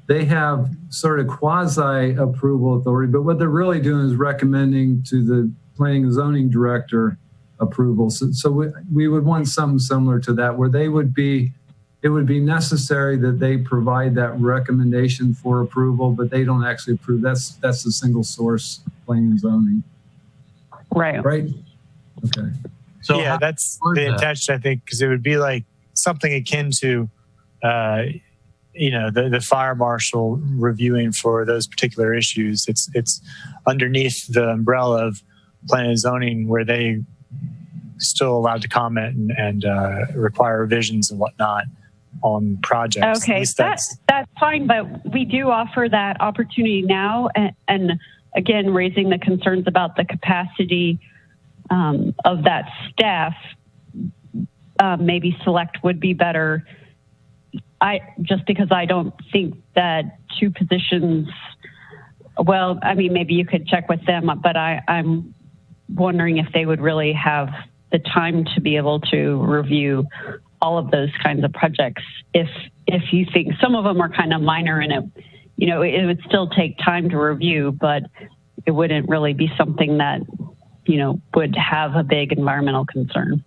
they have sort of quasi-approval authority, but what they're really doing is recommending to the planning and zoning director approval. So we would want something similar to that, where it would be necessary that they provide that recommendation for approval, but they don't actually approve. That's the single source planning and zoning. Right. Okay. So yeah, that's the intention, I think, because it would be like something akin to, the fire marshal reviewing for those particular issues. It's underneath the umbrella of planning and zoning, where they still allowed to comment and require revisions and whatnot on projects. Okay, that's fine, but we do offer that opportunity now, and again, raising the concerns about the capacity of that staff. Maybe select would be better. Just because I don't think that 2 positions. Well, maybe you could check with them, but I'm wondering if they would really have the time to be able to review all of those kinds of projects. If you think some of them are kind of minor and it would still take time to review, but it wouldn't really be something that, would have a big environmental concern.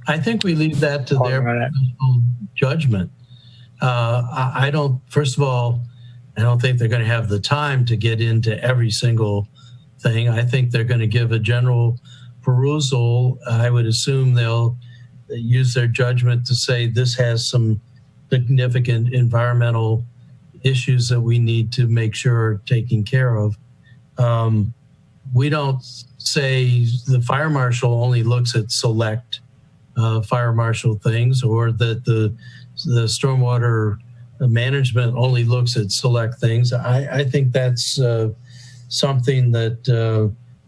I think we leave that to their professional judgment. First of all, I don't think they're going to have the time to get into every single thing. I think they're going to give a general perusal. I would assume they'll use their judgment to say this has some significant environmental issues that we need to make sure are taken care of. We don't say the fire marshal only looks at select fire marshal things, or that the stormwater management only looks at select things. I think that's something that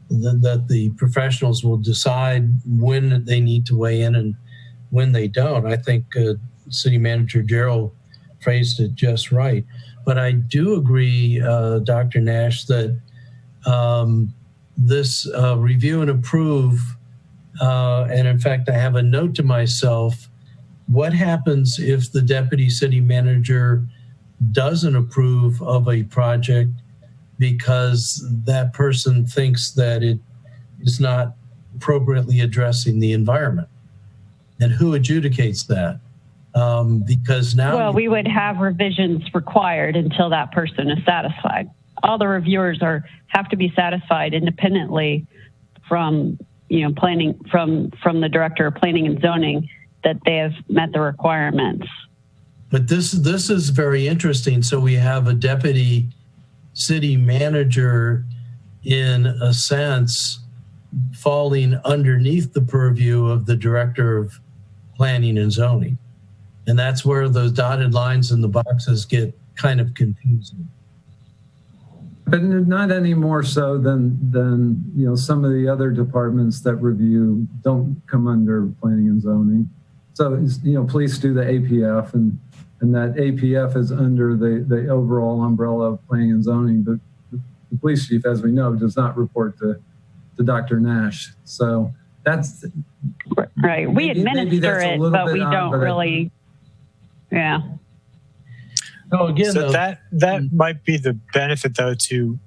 the professionals will decide when they need to weigh in and when they don't. I think City Manager Gerald phrased it just right. But I do agree, Dr. Nasch, that this review and approve, and in fact, I have a note to myself, what happens if the deputy city manager doesn't approve of a project because that person thinks that it is not appropriately addressing the environment? And who adjudicates that? Because now... Well, we would have revisions required until that person is satisfied. All the reviewers have to be satisfied independently from planning, from the director of planning and zoning, that they have met the requirements. But this is very interesting. So we have a deputy city manager, in a sense, falling underneath the purview of the Director of Planning and Zoning. And that's where those dotted lines in the boxes get kind of confusing. But not any more so than some of the other departments that review don't come under planning and zoning. So police do the APF, and that APF is under the overall umbrella of planning and zoning. But the police chief, as we know, does not report to Dr. Nasch. So that's right. We administer it, but we don't really. Yeah. Oh, again, so that might be the benefit, though, to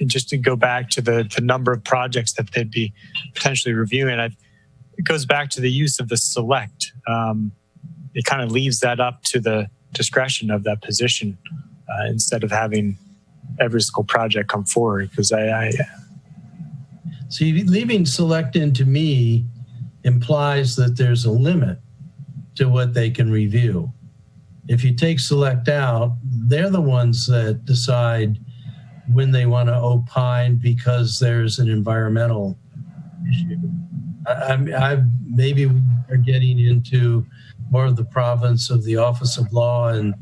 just to go back to the number of projects that they'd be potentially reviewing. It goes back to the use of the select. It kind of leaves that up to the discretion of that position instead of having every single project come forward. Because see, leaving select in to me implies that there's a limit to what they can review. If you take select out, they're the ones that decide when they want to opine because there's an environmental issue. I maybe we're getting into more of the province of the Office of Law and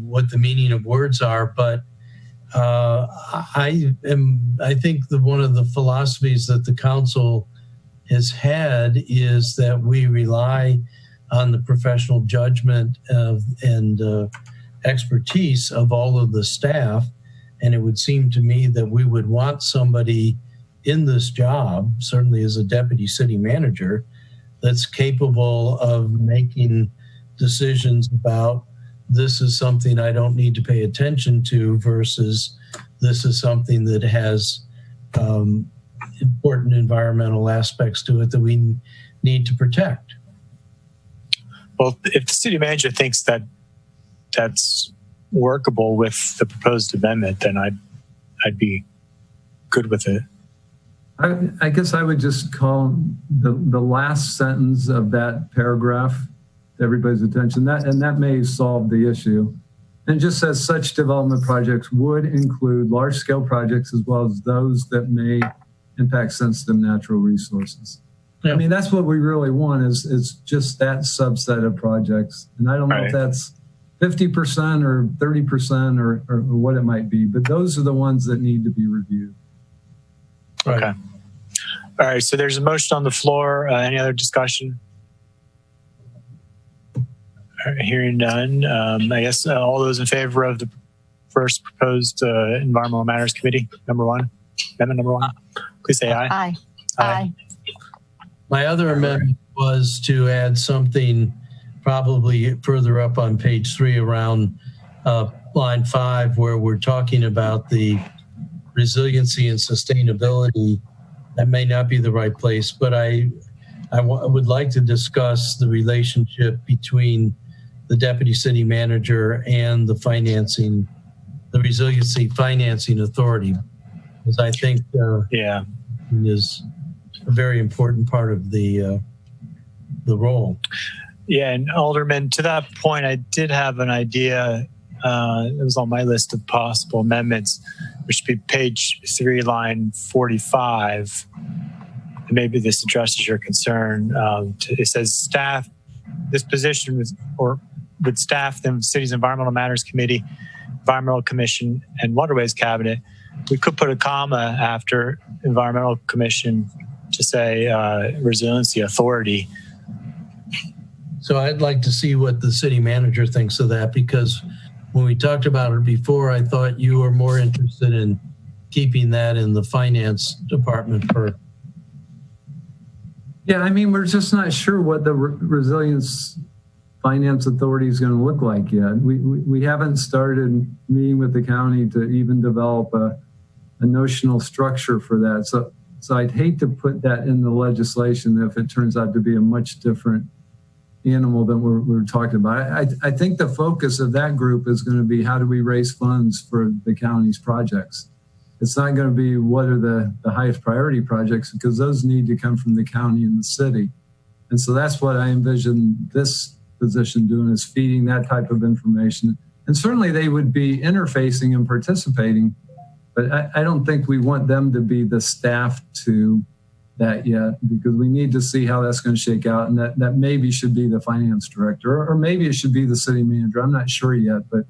what the meaning of words are, but I think that one of the philosophies that the council has had is that we rely on the professional judgment and expertise of all of the staff. And it would seem to me that we would want somebody in this job, certainly as a deputy city manager, that's capable of making decisions about this is something I don't need to pay attention to versus this is something that has important environmental aspects to it that we need to protect. Well, if the city manager thinks that that's workable with the proposed amendment, then I'd be good with it. I guess I would just call the last sentence of that paragraph to everybody's attention, and that may solve the issue. And it just says such development projects would include large-scale projects as well as those that may impact sensitive natural resources. Yeah. I mean, that's what we really want is just that subset of projects. And I don't know if that's 50% or 30% or what it might be, but those are the ones that need to be reviewed. Okay. All right. So there's a motion on the floor. Any other discussion? All right, hearing none. I guess all those in favor of the first proposed Environmental Matters Committee, amendment number one, please say aye. Aye. Aye. My other amendment was to add something probably further up on page 3 around line 5, where we're talking about the resiliency and sustainability. That may not be the right place, but I would like to discuss the relationship between the deputy city manager and the resiliency financing authority, because I think is a very important part of the role. Yeah, and Alderman, to that point, I did have an idea. It was on my list of possible amendments, which would be page 3, line 45. And maybe this addresses your concern. It says staff, this position would staff the city's Environmental Matters Committee, Environmental Commission, and Waterways Cabinet. We could put a comma after Environmental Commission to say Resiliency Authority. So I'd like to see what the city manager thinks of that, because when we talked about it before, I thought you were more interested in keeping that in the finance department for. Yeah, I mean, we're just not sure what the Resilience Finance Authority is going to look like yet. We haven't started meeting with the county to even develop a notional structure for that. So I'd hate to put that in the legislation if it turns out to be a much different animal than we're talking about. I think the focus of that group is going to be how do we raise funds for the county's projects. It's not going to be what are the highest priority projects, because those need to come from the county and the city. And so that's what I envision this position doing, is feeding that type of information. And certainly they would be interfacing and participating But I don't think we want them to be the staff to that yet, because we need to see how that's going to shake out. And that maybe should be the finance director, or maybe it should be the city manager. I'm not sure yet, but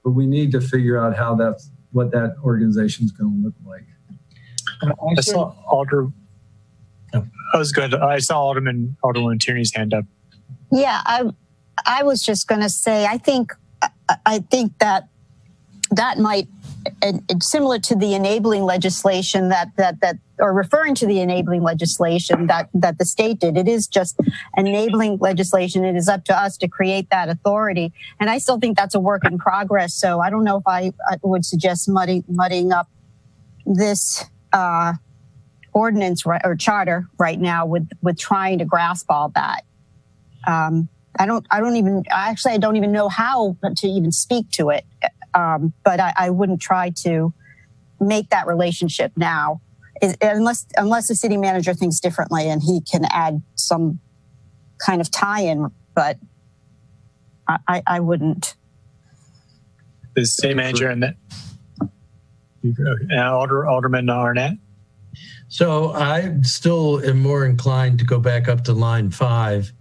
we need to figure out how what that organization is going to look like. I saw I saw Alderwoman Tierney's hand up. Yeah, I was just going to say, I think that might, it's similar to the enabling legislation or referring to the enabling legislation that the state did. It is just enabling legislation. It is up to us to create that authority. And I still think that's a work in progress. So I don't know if I would suggest muddying up this ordinance or charter right now with trying to grasp all that. I don't even know how to even speak to it. But I wouldn't try to make that relationship now, unless the city manager thinks differently and he can add some kind of tie-in. But I wouldn't. The city manager and Alderman Arnett. So I still am more inclined to go back up to line 5,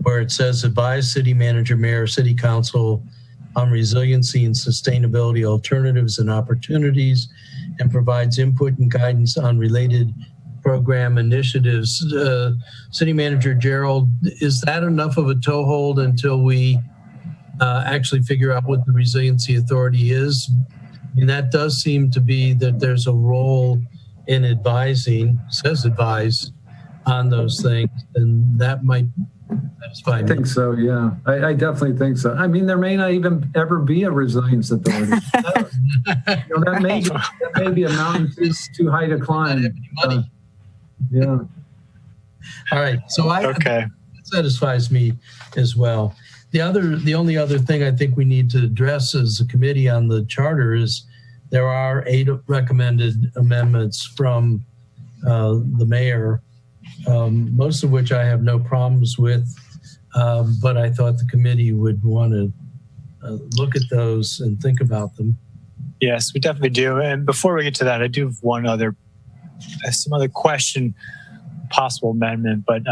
where it says advise city manager, mayor, city council on resiliency and sustainability alternatives and opportunities, and provides input and guidance on related program initiatives. City Manager Gerald, is that enough of a toehold until we actually figure out what the Resiliency Authority is? And that does seem to be that there's a role in advising, says advise on those things, and that might satisfy me. I think so, yeah. I definitely think so. I mean, there may not even ever be a resilience authority. That may be a mountain too high to climb. Yeah. All right. So that satisfies me as well. The only other thing I think we need to address as a committee on the charter is there are 8 recommended amendments from the mayor, most of which I have no problems with, but I thought the committee would want to look at those and think about them. Yes, we definitely do. And before we get to that, I do have some other question, possible amendment, but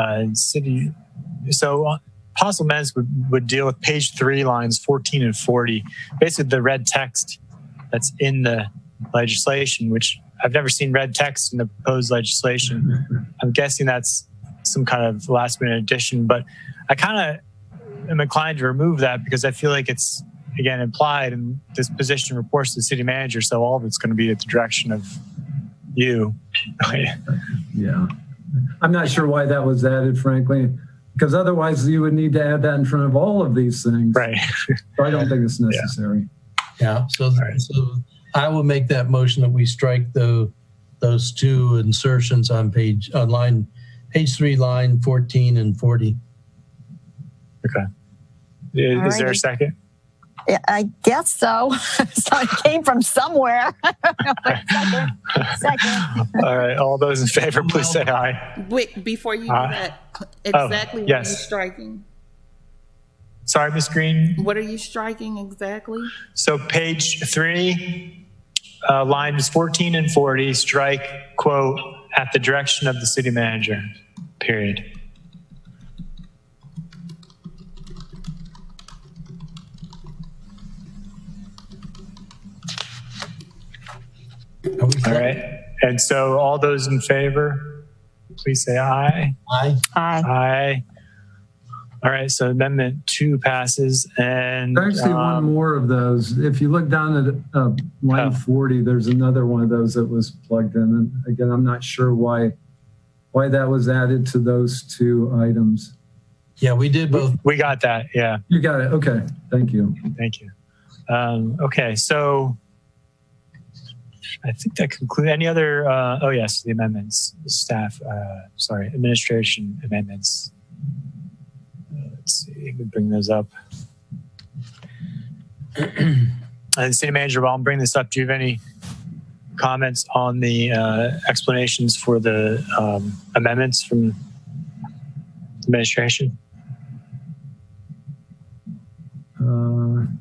possible amendments would deal with page 3, lines 14 and 40, basically the red text that's in the legislation, which I've never seen red text in the proposed legislation. I'm guessing that's some kind of last minute addition, but I kind of am inclined to remove that because I feel like it's, again, implied and this position reports to the city manager. So all of it's going to be at the direction of you. Yeah. I'm not sure why that was added, frankly, because otherwise you would need to add that in front of all of these things. Right. So I don't think it's necessary. Yeah. So I will make that motion that we strike those 2 insertions on page 3, line 14 and 40. Okay. Is there a second? Yeah, I guess so. So it came from somewhere. Second. All right. All those in favor, please say aye. Wait, before you do that, exactly what are you striking? Sorry, Ms. Green. What are you striking exactly? So page 3, lines 14 and 40, strike, quote, at the direction of the city manager, period. All right. And so all those in favor, please say aye. Aye. Aye. Aye. All right. So amendment 2 passes. And There's actually one more of those. If you look down at line 40, there's another one of those that was plugged in. And again, I'm not sure why that was added to those 2 items. Yeah, we did both. We got that. Yeah. You got it. Okay. Thank you. Thank you. Okay. So I think that concludes any other, the amendments, staff, administration amendments. Let's see, we bring those up. And City Manager, while I'm bringing this up, do you have any comments on the explanations for the amendments from administration? I'm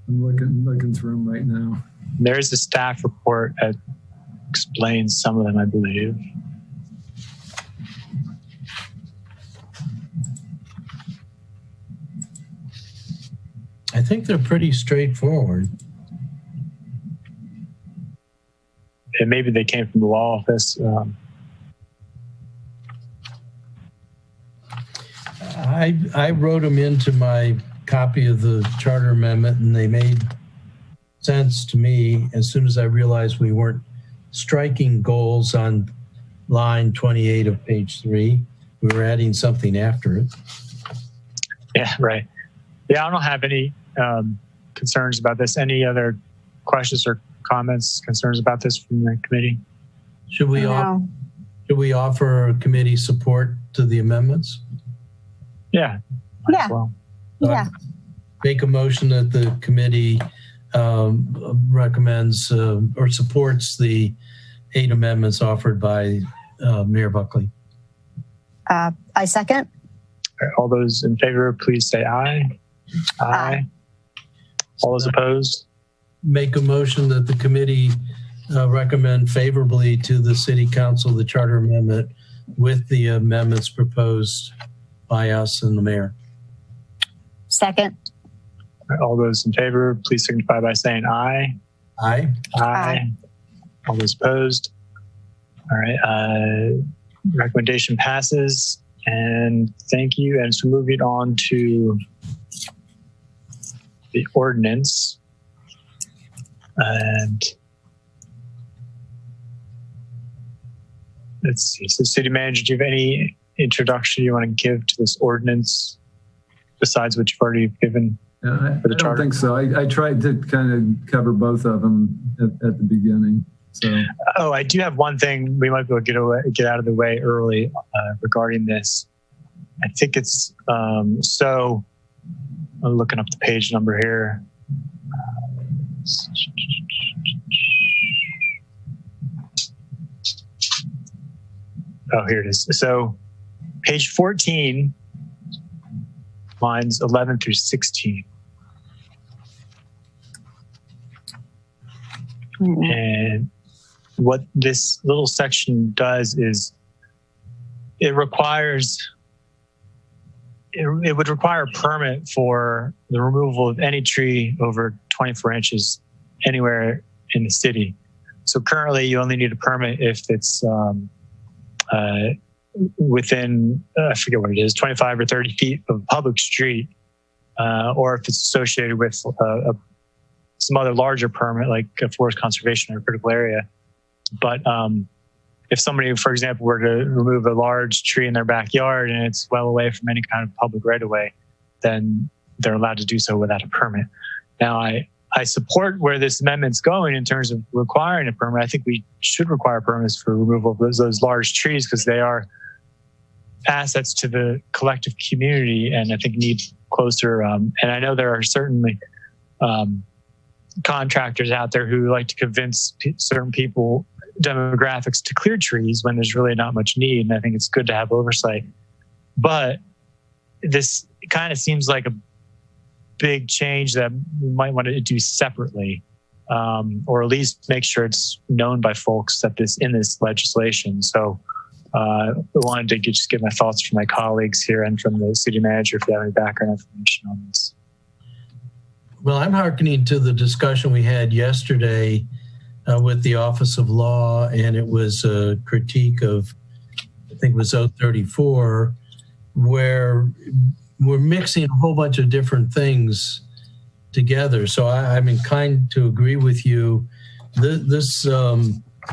looking through them right now. There's a staff report that explains some of them, I believe. I think they're pretty straightforward. And maybe they came from the law office. I wrote them into my copy of the charter amendment, and they made sense to me as soon as I realized we weren't striking goals on line 28 of page 3. We were adding something after it. Yeah, right. Yeah, I don't have any concerns about this. Any other questions or comments, concerns about this from the committee? Should we offer committee support to the amendments? Yeah. Yeah. Well. Yeah. Make a motion that the committee recommends or supports the 8 amendments offered by Mayor Buckley. I second. All those in favor, please say aye. Aye. All those opposed? Make a motion that the committee recommend favorably to the City Council the charter amendment with the amendments proposed by us and the mayor. Second. All those in favor, please signify by saying aye. Aye. Aye. All those opposed? All right. Recommendation passes. And thank you. And so moving on to the ordinance. And let's see. So City Manager, do you have any introduction you want to give to this ordinance besides what you've already given? I don't think so. I tried to kind of cover both of them at the beginning. So. Oh, I do have one thing we might be able to get out of the way early regarding this. I think it's so. I'm looking up the page number here. Oh, here it is. So, page 14, lines 11 through 16. And what this little section does is it would require a permit for the removal of any tree over 24 inches anywhere in the city. So currently you only need a permit if it's within, I forget what it is, 25 or 30 feet of a public street, or if it's associated with some other larger permit like a forest conservation or critical area. But if somebody, for example, were to remove a large tree in their backyard and it's well away from any kind of public right-of-way, then they're allowed to do so without a permit. Now, I support where this amendment's going in terms of requiring a permit. I think we should require permits for removal of those large trees because they are assets to the collective community and I think need closer. And I know there are certainly contractors out there who like to convince certain people, demographics, to clear trees when there's really not much need. And I think it's good to have oversight. But this kind of seems like a big change that we might want to do separately, or at least make sure it's known by folks that this in this legislation. So I wanted to just get my thoughts from my colleagues here and from the city manager if they have any background information on this. Well, I'm hearkening to the discussion we had yesterday with the Office of Law, and it was a critique of, I think it was 034, where we're mixing a whole bunch of different things together. So I'm inclined to agree with you. This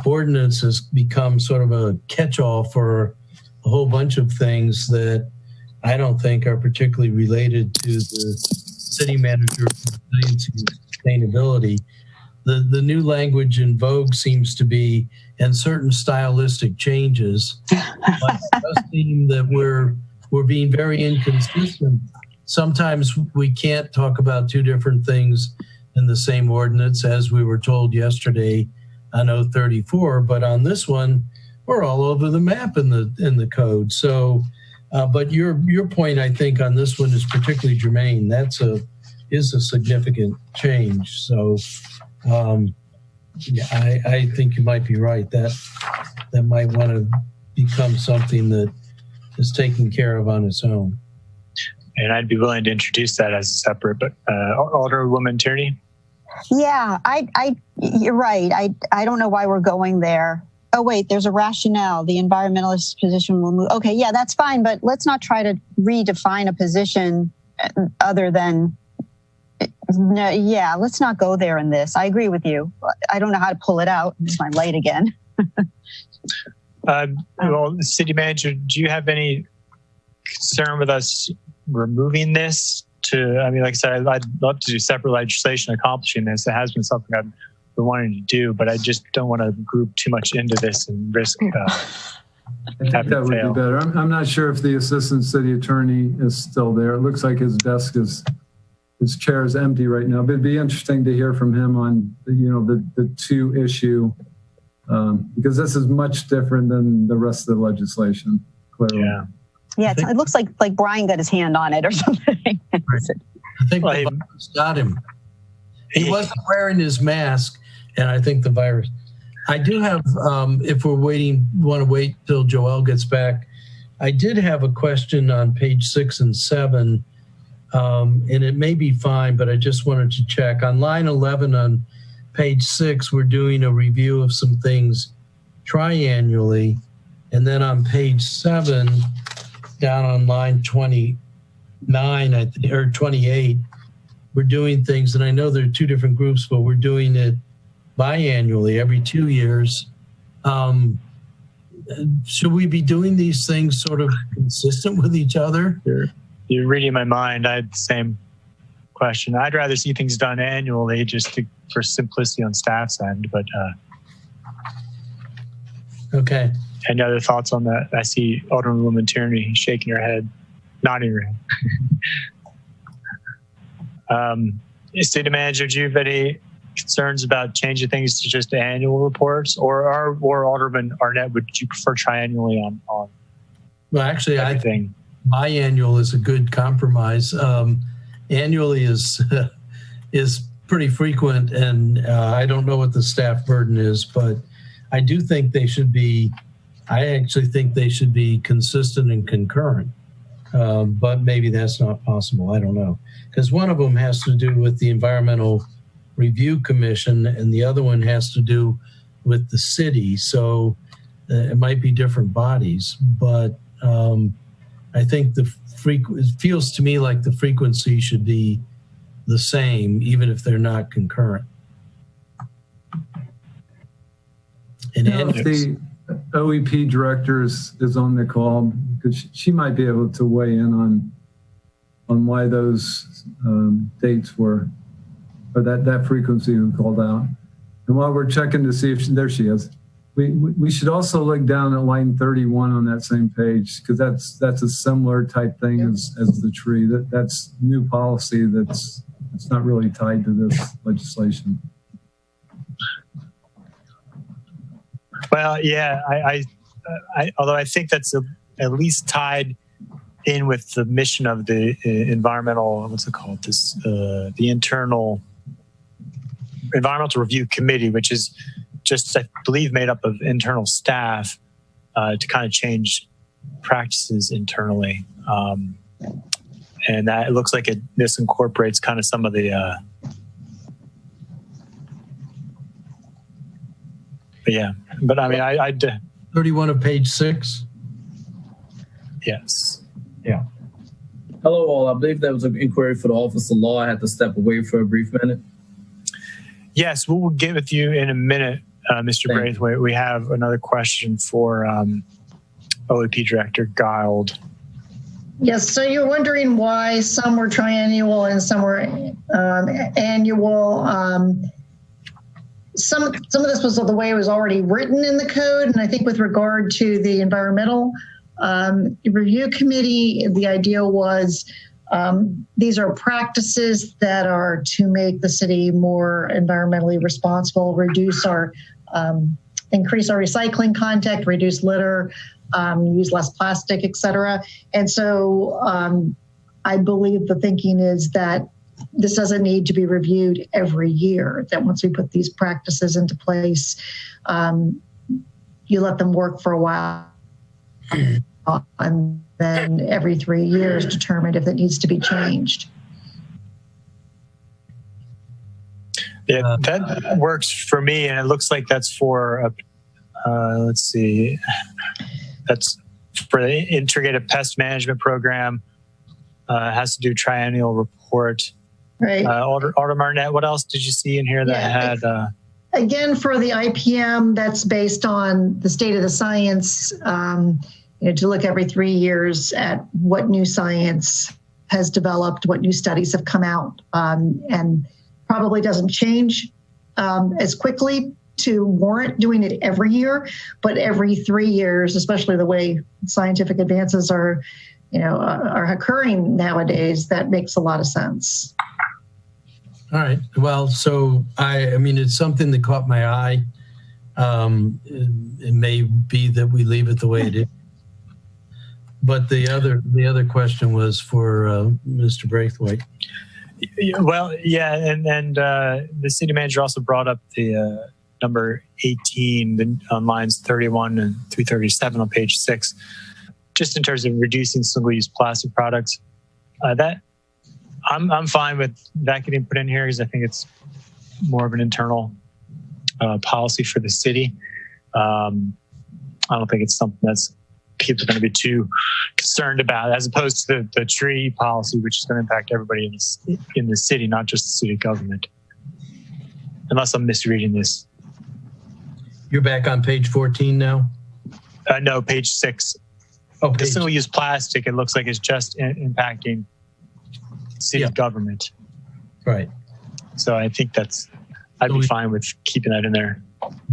ordinance has become sort of a catch-all for a whole bunch of things that I don't think are particularly related to the city manager resiliency and sustainability. The new language in vogue seems to be, and certain stylistic changes, but it does seem that we're being very inconsistent. Sometimes we can't talk about two different things in the same ordinance, as we were told yesterday on 034, but on this one, we're all over the map in the code. So, but your point, I think, on this one is particularly germane. Is a significant change. So Yeah, I think you might be right. That might want to become something that is taken care of on its own. And I'd be willing to introduce that as a separate, but Alderwoman Tierney? Yeah, you're right. I don't know why we're going there. Oh, wait, there's a rationale. The environmentalist position will move. Okay, yeah, that's fine, but let's not try to redefine a position other than, no, yeah, let's not go there in this. I agree with you. I don't know how to pull it out. It's my light again. Well, City Manager, do you have any concern with us removing this? I mean, like I said, I'd love to do separate legislation accomplishing this. It has been something I've been wanting to do, but I just don't want to group too much into this and risk I think that would be better. I'm not sure if the assistant city attorney is still there. It looks like his chair is empty right now, but it'd be interesting to hear from him on, the two issue, because this is much different than the rest of the legislation, clearly. Yeah, it looks like Brian got his hand on it or something. I think the virus got him. He wasn't wearing his mask, and I think the virus. I do have, if we're want to wait till Joelle gets back, I did have a question on page 6 and 7, and it may be fine, but I just wanted to check. On line 11 on page 6, we're doing a review of some things triannually, and then on page 7, down on line 29, or 28, we're doing things, and I know there are two different groups, but we're doing it biannually, every 2 years. Should we be doing these things sort of consistent with each other? You're reading my mind. I had the same question. I'd rather see things done annually just for simplicity on staff's end, but okay. Any other thoughts on that? I see Alderwoman Tierney shaking her head, nodding her head. City Manager, do you have any concerns about changing things to just annual reports, or Alderman Arnett, would you prefer triannually on well, actually, everything? I think biannual is a good compromise. Annually is pretty frequent, and I don't know what the staff burden is, but I do think they should be. I actually think they should be consistent and concurrent, but maybe that's not possible. I don't know, because one of them has to do with the Environmental Review Commission, and the other one has to do with the city. So it might be different bodies, but I think it feels to me like the frequency should be the same, even if they're not concurrent. And if the OEP director is on the call, because she might be able to weigh in on why those dates were, or that frequency was called out. And while we're checking to see if there she is, we should also look down at line 31 on that same page, because that's a similar type thing as the tree. That's new policy that's not really tied to this legislation. Well, yeah, I although I think that's at least tied in with the mission of the environmental, what's it called? The internal Environmental Review Committee, which is just, I believe, made up of internal staff to kind of change practices internally. And that it looks like this incorporates kind of some of the, but yeah, but I mean, I 31 of page 6. Yes. Yeah. Hello, all. I believe there was an inquiry for the Office of Law. I had to step away for a brief minute. Yes, we'll get with you in a minute, Mr. Braithwaite. We have another question for OEP Director Guild. Yes, so you're wondering why some were triennial and some were annual. Some of this was the way it was already written in the code, and I think with regard to the environmental review committee, the idea was these are practices that are to make the city more environmentally responsible, increase our recycling content, reduce litter, use less plastic, et cetera. And so I believe the thinking is that this doesn't need to be reviewed every year, that once we put these practices into place, you let them work for a while and then every 3 years determine if it needs to be changed. Yeah, that works for me, and it looks like that's for, let's see, that's for the Integrated Pest Management Program. Has to do triennial report. Right. Alder Marnett, what else did you see in here that had? Again, for the IPM, that's based on the state of the science, to look every 3 years at what new science has developed, what new studies have come out, and probably doesn't change as quickly to warrant doing it every year, but every 3 years, especially the way scientific advances are occurring nowadays, that makes a lot of sense. All right. Well, so I mean, it's something that caught my eye. It may be that we leave it the way it is. But the other question was for Mr. Braithwaite. Well, yeah, and the city manager also brought up the number 18 on lines 31 and 337 on page 6, just in terms of reducing single-use plastic products. That I'm fine with that getting put in here because I think it's more of an internal policy for the city. I don't think it's something that's people are going to be too concerned about, as opposed to the tree policy, which is going to impact everybody in the city, not just the city government. Unless I'm misreading this. You're back on page 14 now? No, page 6. Oh, the single-use plastic, it looks like it's just impacting city government. Right. So I think I'd be fine with keeping that in there.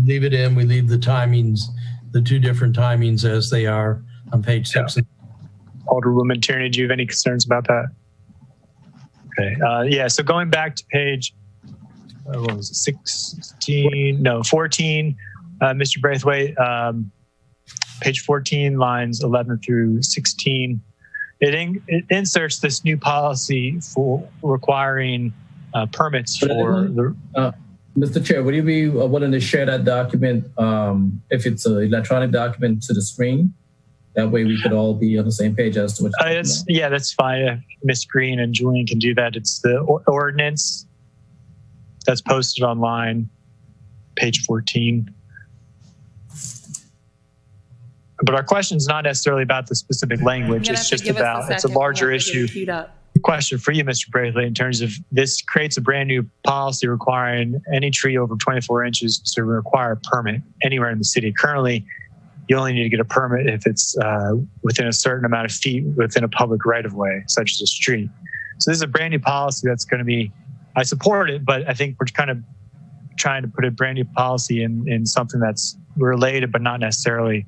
Leave it in. We leave the timings, the 2 different timings as they are on page 6. Alderwoman Tierney, do you have any concerns about that? Okay. So going back to page, what was it, 16? No, 14. Mr. Braithwaite, page 14, lines 11 through 16. It inserts this new policy for requiring permits for the. Mr. Chair, would you be willing to share that document if it's an electronic document to the screen? That way we could all be on the same page as to what you're talking about. Yeah, that's fine. Ms. Green and Julian can do that. It's the ordinance that's posted online, page 14. But our question is not necessarily about the specific language. It's just about, it's a larger issue. Question for you, Mr. Braithwaite, in terms of this creates a brand new policy requiring any tree over 24 inches to require a permit anywhere in the city. Currently, you only need to get a permit if it's within a certain amount of feet within a public right-of-way, such as a street. So this is a brand new policy that's going to be, I support it, but I think we're kind of trying to put a brand new policy in something that's related, but not necessarily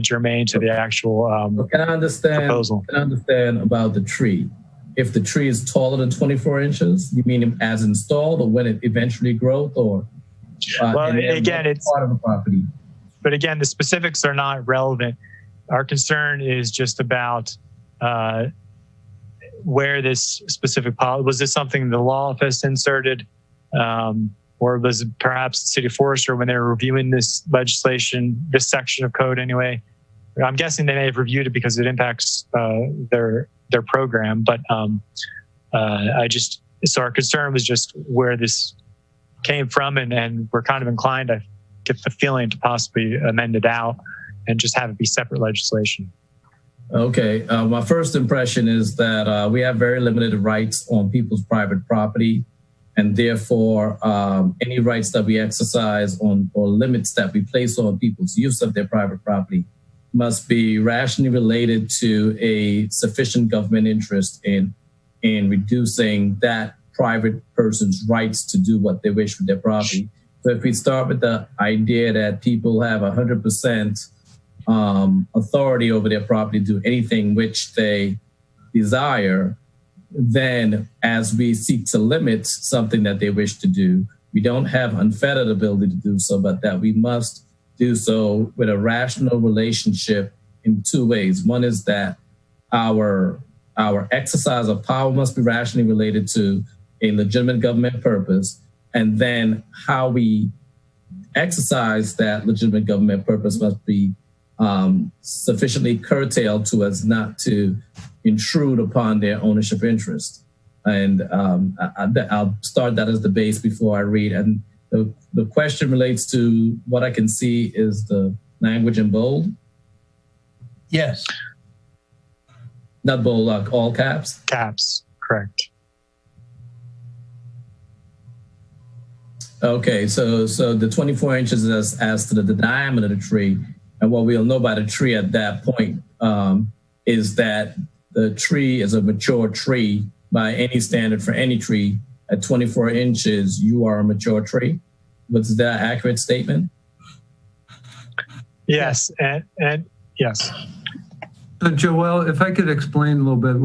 germane to the actual proposal. Can I understand about the tree? If the tree is taller than 24 inches, you mean as installed or when it eventually grows, or well, again, it's part of the property? But again, the specifics are not relevant. Our concern is just about where this specific policy, was this something the law office inserted, or was it perhaps the city forester when they were reviewing this legislation, this section of code anyway? I'm guessing they may have reviewed it because it impacts their program, but so our concern was just where this came from, and we're kind of inclined to get the feeling to possibly amend it out and just have it be separate legislation. Okay, my first impression is that we have very limited rights on people's private property, and therefore any rights that we exercise on or limits that we place on people's use of their private property must be rationally related to a sufficient government interest in reducing that private person's rights to do what they wish with their property. So if we start with the idea that people have 100% authority over their property to do anything which they desire, then as we seek to limit something that they wish to do, we don't have unfettered ability to do so, but that we must do so with a rational relationship in 2 ways. One is that our exercise of power must be rationally related to a legitimate government purpose, and then how we exercise that legitimate government purpose must be sufficiently curtailed to as not to intrude upon their ownership interest. And I'll start that as the base before I read. And the question relates to what I can see is the language in bold. Yes. Not bold, like all caps? Caps, correct. Okay, so the 24 inches is as to the diameter of the tree. And what we'll know by the tree at that point is that the tree is a mature tree by any standard for any tree. At 24 inches, you are a mature tree. Was that an accurate statement? Yes, and yes. So Joelle, if I could explain a little bit.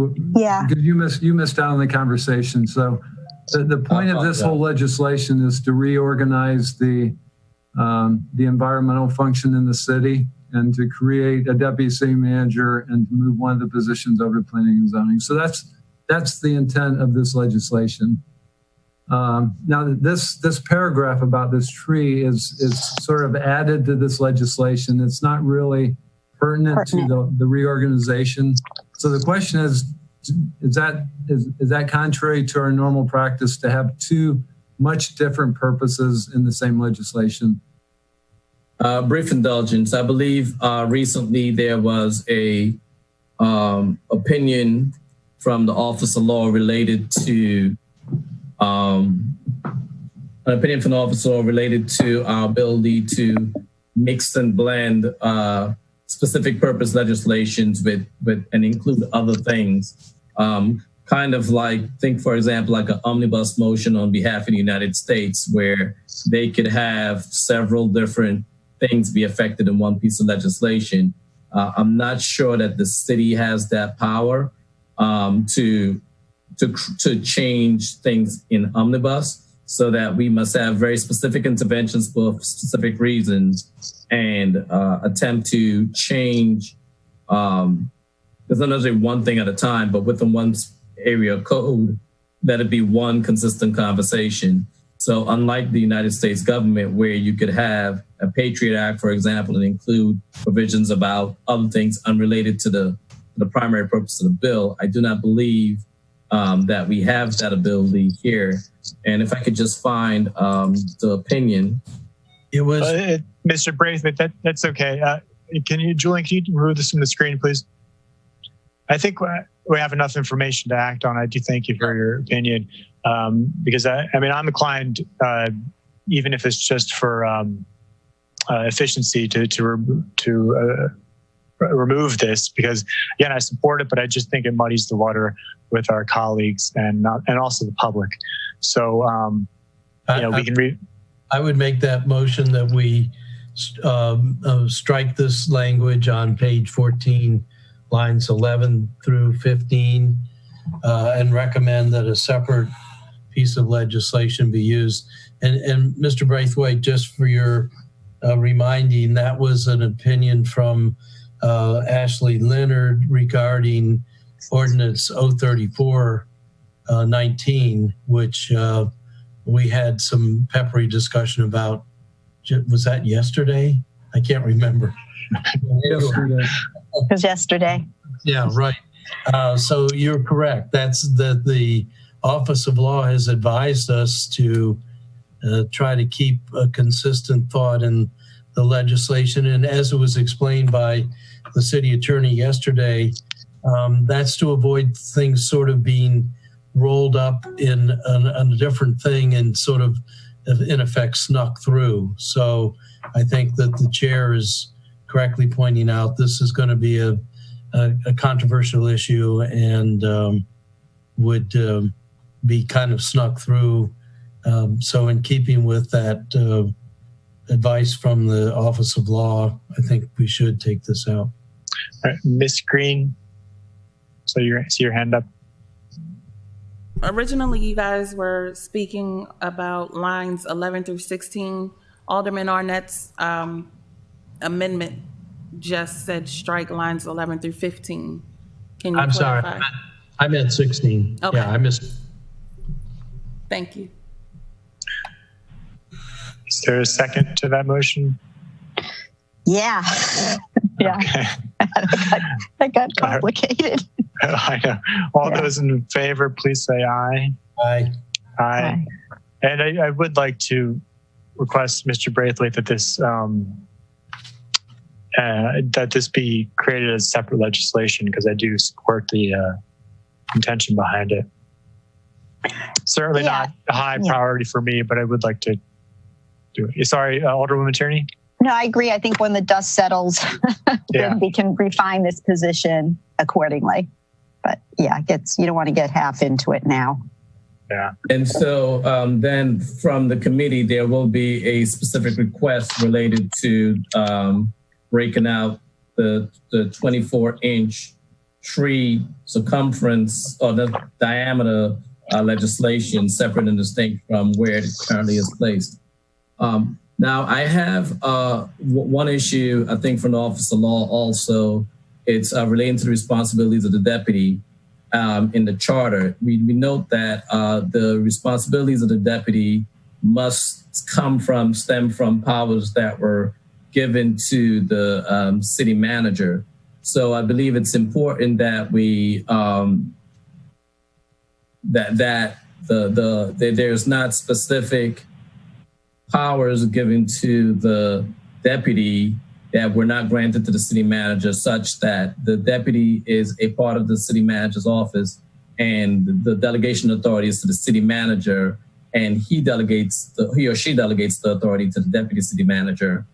Yeah. Because you missed out on the conversation. So the point of this whole legislation is to reorganize the environmental function in the city and to create a deputy city manager and to move one of the positions over to planning and zoning. So that's the intent of this legislation. Now this paragraph about this tree is sort of added to this legislation. It's not really pertinent to the reorganization. So the question is that contrary to our normal practice to have two much different purposes in the same legislation? Brief indulgence. I believe recently there was a opinion from the Office of Law related to our ability to mix and blend specific purpose legislations with and include other things. Kind of like, think for example, like an omnibus motion on behalf of the United States, where they could have several different things be affected in one piece of legislation. I'm not sure that the city has that power to change things in omnibus, so that we must have very specific interventions for specific reasons and attempt to change. There's not necessarily one thing at a time, but within one area of code, that it'd be one consistent conversation. So unlike the United States government, where you could have a Patriot Act, for example, and include provisions about other things unrelated to the primary purpose of the bill, I do not believe that we have that ability here. And if I could just find the opinion. It was Mr. Braithwaite, that's okay. Julian, can you remove this from the screen, please? I think we have enough information to act on. I do thank you for your opinion, because I'm inclined, even if it's just for efficiency, to remove this, because again, I support it, but I just think it muddies the water with our colleagues and also the public. So we can I would make that motion that we strike this language on page 14, lines 11 through 15, and recommend that a separate piece of legislation be used. And Mr. Braithwaite, just for your reminding, that was an opinion from Ashley Leonard regarding Ordinance 034-19, which we had some peppery discussion about. Was that yesterday? I can't remember. It was yesterday. Yeah, right. So you're correct. That's the Office of Law has advised us to try to keep a consistent thought in the legislation. And as it was explained by the city attorney yesterday, that's to avoid things sort of being rolled up in a different thing and sort of, in effect, snuck through. So I think that the chair is correctly pointing out this is going to be a controversial issue and would be kind of snuck through. So in keeping with that advice from the Office of Law, I think we should take this out. Ms. Green, so you see your hand up. Originally, you guys were speaking about lines 11 through 16. Alderman Arnett's amendment just said strike lines 11 through 15. Can you clarify? Sorry, I meant 16. Okay. Yeah, I missed. Thank you. Is there a second to that motion? Yeah. Yeah. Okay. That got complicated. I know. All Yeah. those in favor, please say aye. Aye. Aye. And I would like to request, Mr. Braithwaite, that this be created as separate legislation, because I do support the intention behind it. Certainly not a high priority for me, but I would like to do it. Sorry, Alderwoman Tierney? No, I agree. I think when the dust settles, then we can refine this position accordingly. But yeah, you don't want to get half into it now. Yeah. And so then from the committee, there will be a specific request related to breaking out the 24-inch tree circumference or the diameter legislation separate and distinct from where it currently is placed. Now, I have one issue, I think, from the Office of Law also. It's relating to the responsibilities of the deputy in the charter. We note that the responsibilities of the deputy must stem from powers that were given to the city manager. So I believe it's important that we there's not specific powers given to the deputy that were not granted to the city manager, such that the deputy is a part of the city manager's office and the delegation authority is to the city manager, and he or she delegates the authority to the deputy city manager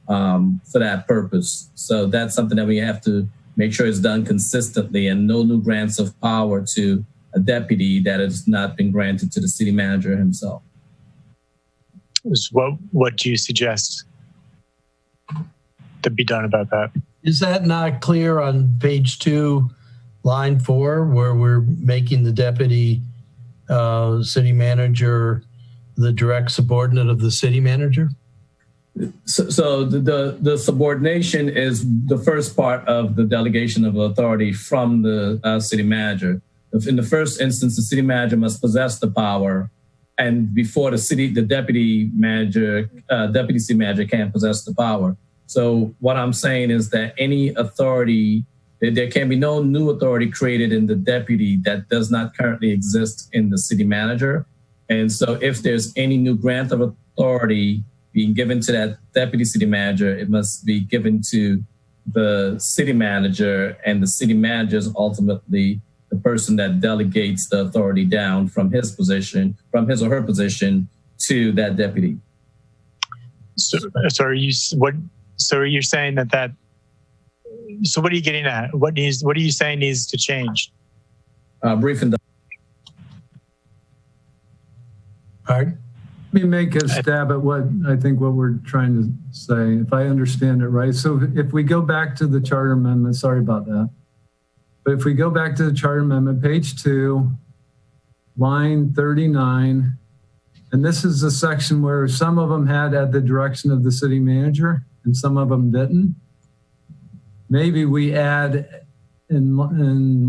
for that purpose. So that's something that we have to make sure is done consistently, and no new grants of power to a deputy that has not been granted to the city manager himself. What do you suggest to be done about that? Is that not clear on page 2, line 4, where we're making the deputy city manager the direct subordinate of the city manager? So the subordination is the first part of the delegation of authority from the city manager. In the first instance, the city manager must possess the power, and before the deputy city manager can't possess the power. So what I'm saying is that any authority, there can be no new authority created in the deputy that does not currently exist in the city manager. And so if there's any new grant of authority being given to that deputy city manager, it must be given to the city manager, and the city manager is ultimately the person that delegates the authority down from his or her position to that deputy. So are you saying that? So what are you getting at? What are you saying needs to change? Brief and. Pardon? Let me make a stab at what we're trying to say, if I understand it right. So if we go back to the charter amendment, sorry about that. But if we go back to the charter amendment, page 2, line 39, and this is the section where some of them had at the direction of the city manager and some of them didn't. Maybe we add in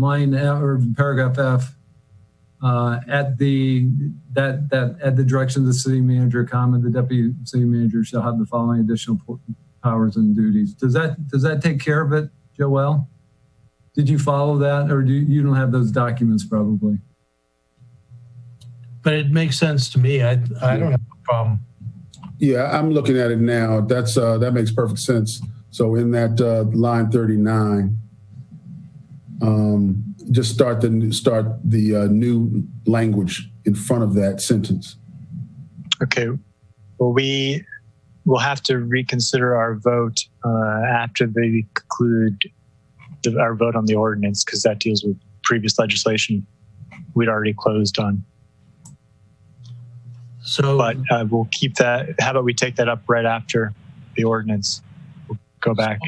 line F, or paragraph F, at the direction of the city manager, the deputy city manager shall have the following additional powers and duties. Does that take care of it, Joelle? Did you follow that, or you don't have those documents probably? But it makes sense to me. I don't have a problem. Yeah, I'm looking at it now. That makes perfect sense. So in that line 39, just start the new language in front of that sentence. Okay. Well, we will have to reconsider our vote after they conclude our vote on the ordinance, because that deals with previous legislation we'd already closed on. So, but we'll keep that. How about we take that up right after the ordinance? We'll go back.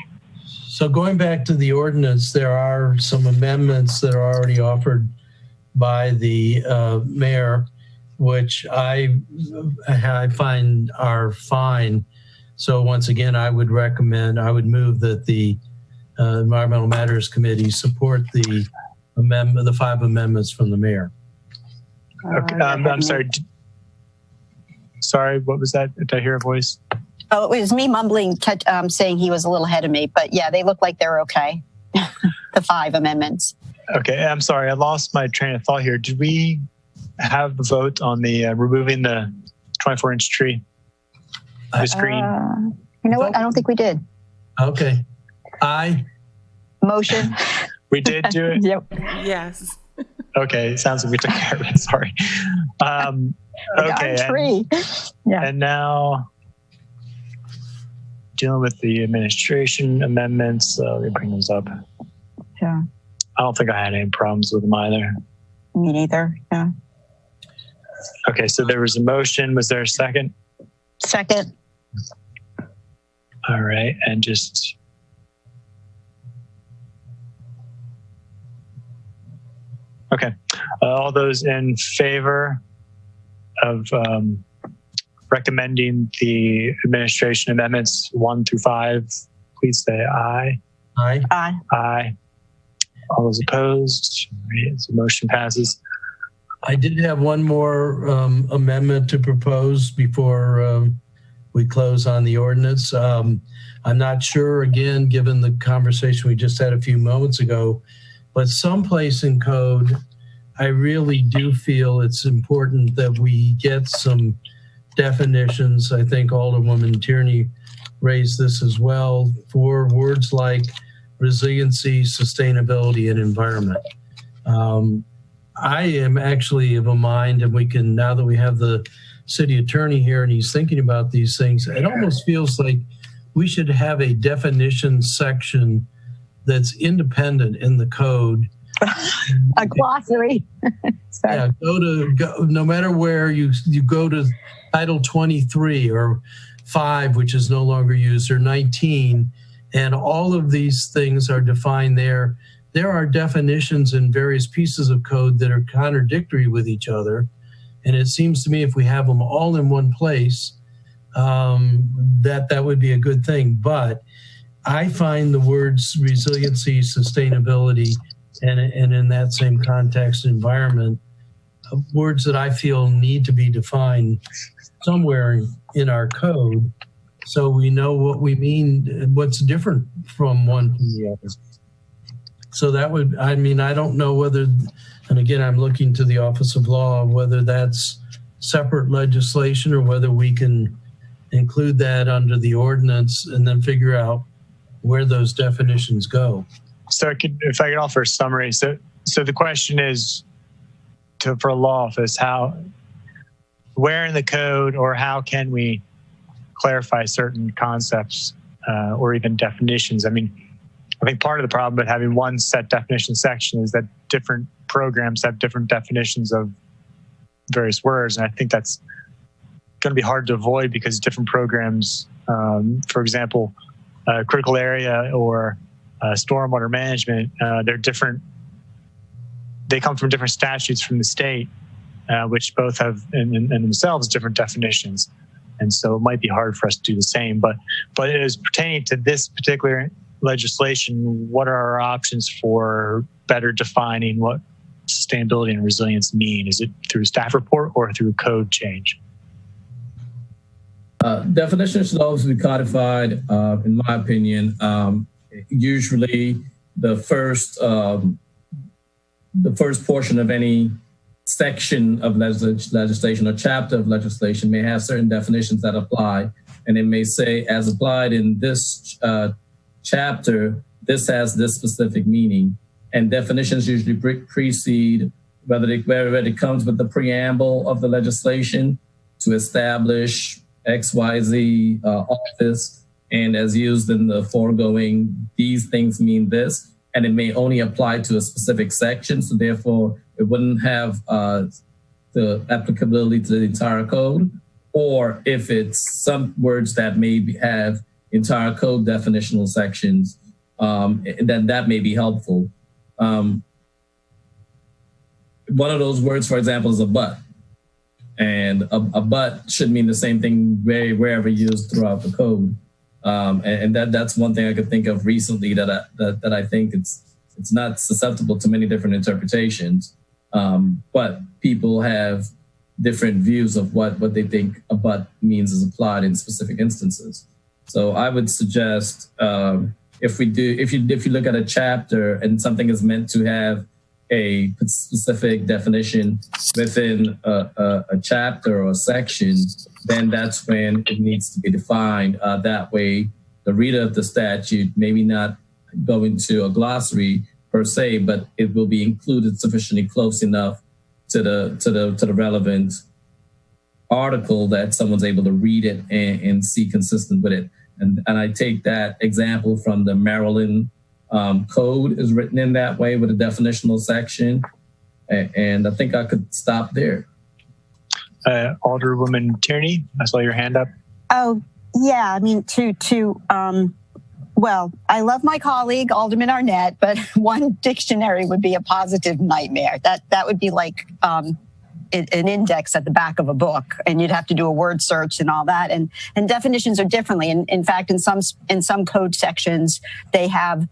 So going back to the ordinance, there are some amendments that are already offered by the mayor, which I find are fine. So once again, I would move that the Environmental Matters Committee support the 5 amendments from the mayor. Okay. I'm sorry. Sorry, what was that? Did I hear a voice? Oh, it was me mumbling, saying he was a little ahead of me. But yeah, they look like they're okay. The 5 amendments. Okay, I'm sorry. I lost my train of thought here. Did we have the vote on the removing the 24-inch tree? The screen? You know what? I don't think we did. Okay. Aye. Motion. We did do it? Yep. Yes. Okay, sounds like we took care of it. Sorry. Okay. Tree. And now dealing with the administration amendments. Let me bring those up. Yeah. I don't think I had any problems with them either. Me neither. Yeah. Okay, so there was a motion. Was there a second? Second. All right, and just okay. All those in favor of recommending the administration amendments 1 through 5, please say aye. Aye. Aye. Aye. All those opposed? All right, so motion passes. I did have one more amendment to propose before we close on the ordinance. I'm not sure, again, given the conversation we just had a few moments ago, but someplace in code, I really do feel it's important that we get some definitions. I think Alderwoman Tierney raised this as well, for words like resiliency, sustainability, and environment. I am actually of a mind, and we can, now that we have the city attorney here and he's thinking about these things, it almost feels like we should have a definition section that's independent in the code. A glossary. Yeah, no matter where you go to Title 23 or 5, which is no longer used, or 19, and all of these things are defined there. There are definitions in various pieces of code that are contradictory with each other. And it seems to me if we have them all in one place, that would be a good thing. But I find the words resiliency, sustainability, and in that same context, environment, words that I feel need to be defined somewhere in our code so we know what we mean, what's different from one to the other. So that would, I mean, I don't know whether, and again, I'm looking to the Office of Law, whether that's separate legislation or whether we can include that under the ordinance and then figure out where those definitions go. So if I could offer a summary. So the question is, for a law office, where in the code or how can we clarify certain concepts or even definitions? I mean, I think part of the problem with having one set definition section is that different programs have different definitions of various words. And I think that's going to be hard to avoid because different programs, for example, critical area or stormwater management, they're different. They come from different statutes from the state, which both have in themselves different definitions. And so it might be hard for us to do the same. But as pertaining to this particular legislation, what are our options for better defining what sustainability and resilience mean? Is it through staff report or through code change? Definitions should always be codified, in my opinion. Usually the first portion of any section of legislation or chapter of legislation may have certain definitions that apply. And it may say, as applied in this chapter, this has this specific meaning. And definitions usually precede, whether it comes with the preamble of the legislation to establish XYZ office, and as used in the foregoing, these things mean this, and it may only apply to a specific section, so therefore it wouldn't have the applicability to the entire code, or if it's some words that may have entire code definitional sections, then that may be helpful. One of those words, for example, is a but. And a but should mean the same thing wherever used throughout the code. And that's one thing I could think of recently that I think it's not susceptible to many different interpretations. But people have different views of what they think a but means is applied in specific instances. So I would suggest if you look at a chapter and something is meant to have a specific definition within a chapter or a section, then that's when it needs to be defined. That way, the reader of the statute maybe not go into a glossary per se, but it will be included sufficiently close enough to the relevant article that someone's able to read it and see consistent with it. And I take that example from the Maryland code is written in that way with a definitional section. And I think I could stop there. Alderwoman Tierney, I saw your hand up. Oh, yeah. I mean, well, I love my colleague, Alderman Arnett, but one dictionary would be a positive nightmare. That would be like an index at the back of a book, and you'd have to do a word search and all that. And definitions are differently. And in fact, in some code sections, they have,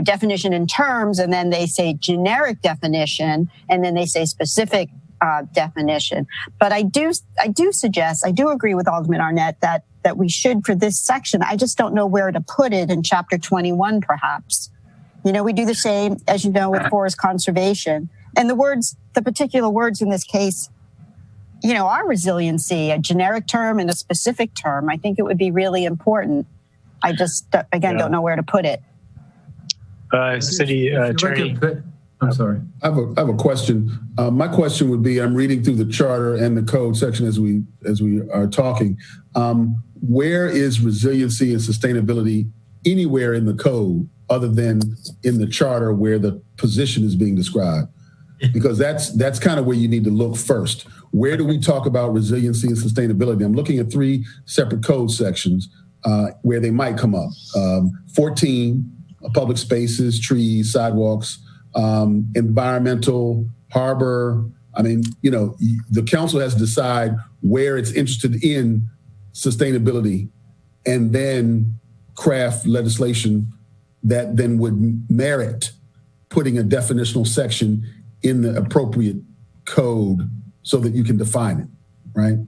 definition in terms, and then they say generic definition, and then they say specific definition. But I do agree with Alderman Arnett that we should, for this section, I just don't know where to put it in chapter 21, perhaps. We do the same, as you know, with forest conservation. And the particular words in this case, are resiliency, a generic term and a specific term. I think it would be really important. I just, don't know where to put it. City Attorney. I'm sorry. I have a question. My question would be, I'm reading through the charter and the code section as we are talking. Where is resiliency and sustainability anywhere in the code other than in the charter where the position is being described? Because that's kind of where you need to look first. Where do we talk about resiliency and sustainability? I'm looking at 3 separate code sections where they might come up. 14, public spaces, trees, sidewalks, environmental, harbor. I mean, the council has to decide where it's interested in sustainability and then craft legislation that then would merit putting a definitional section in the appropriate code so that you can define it, right?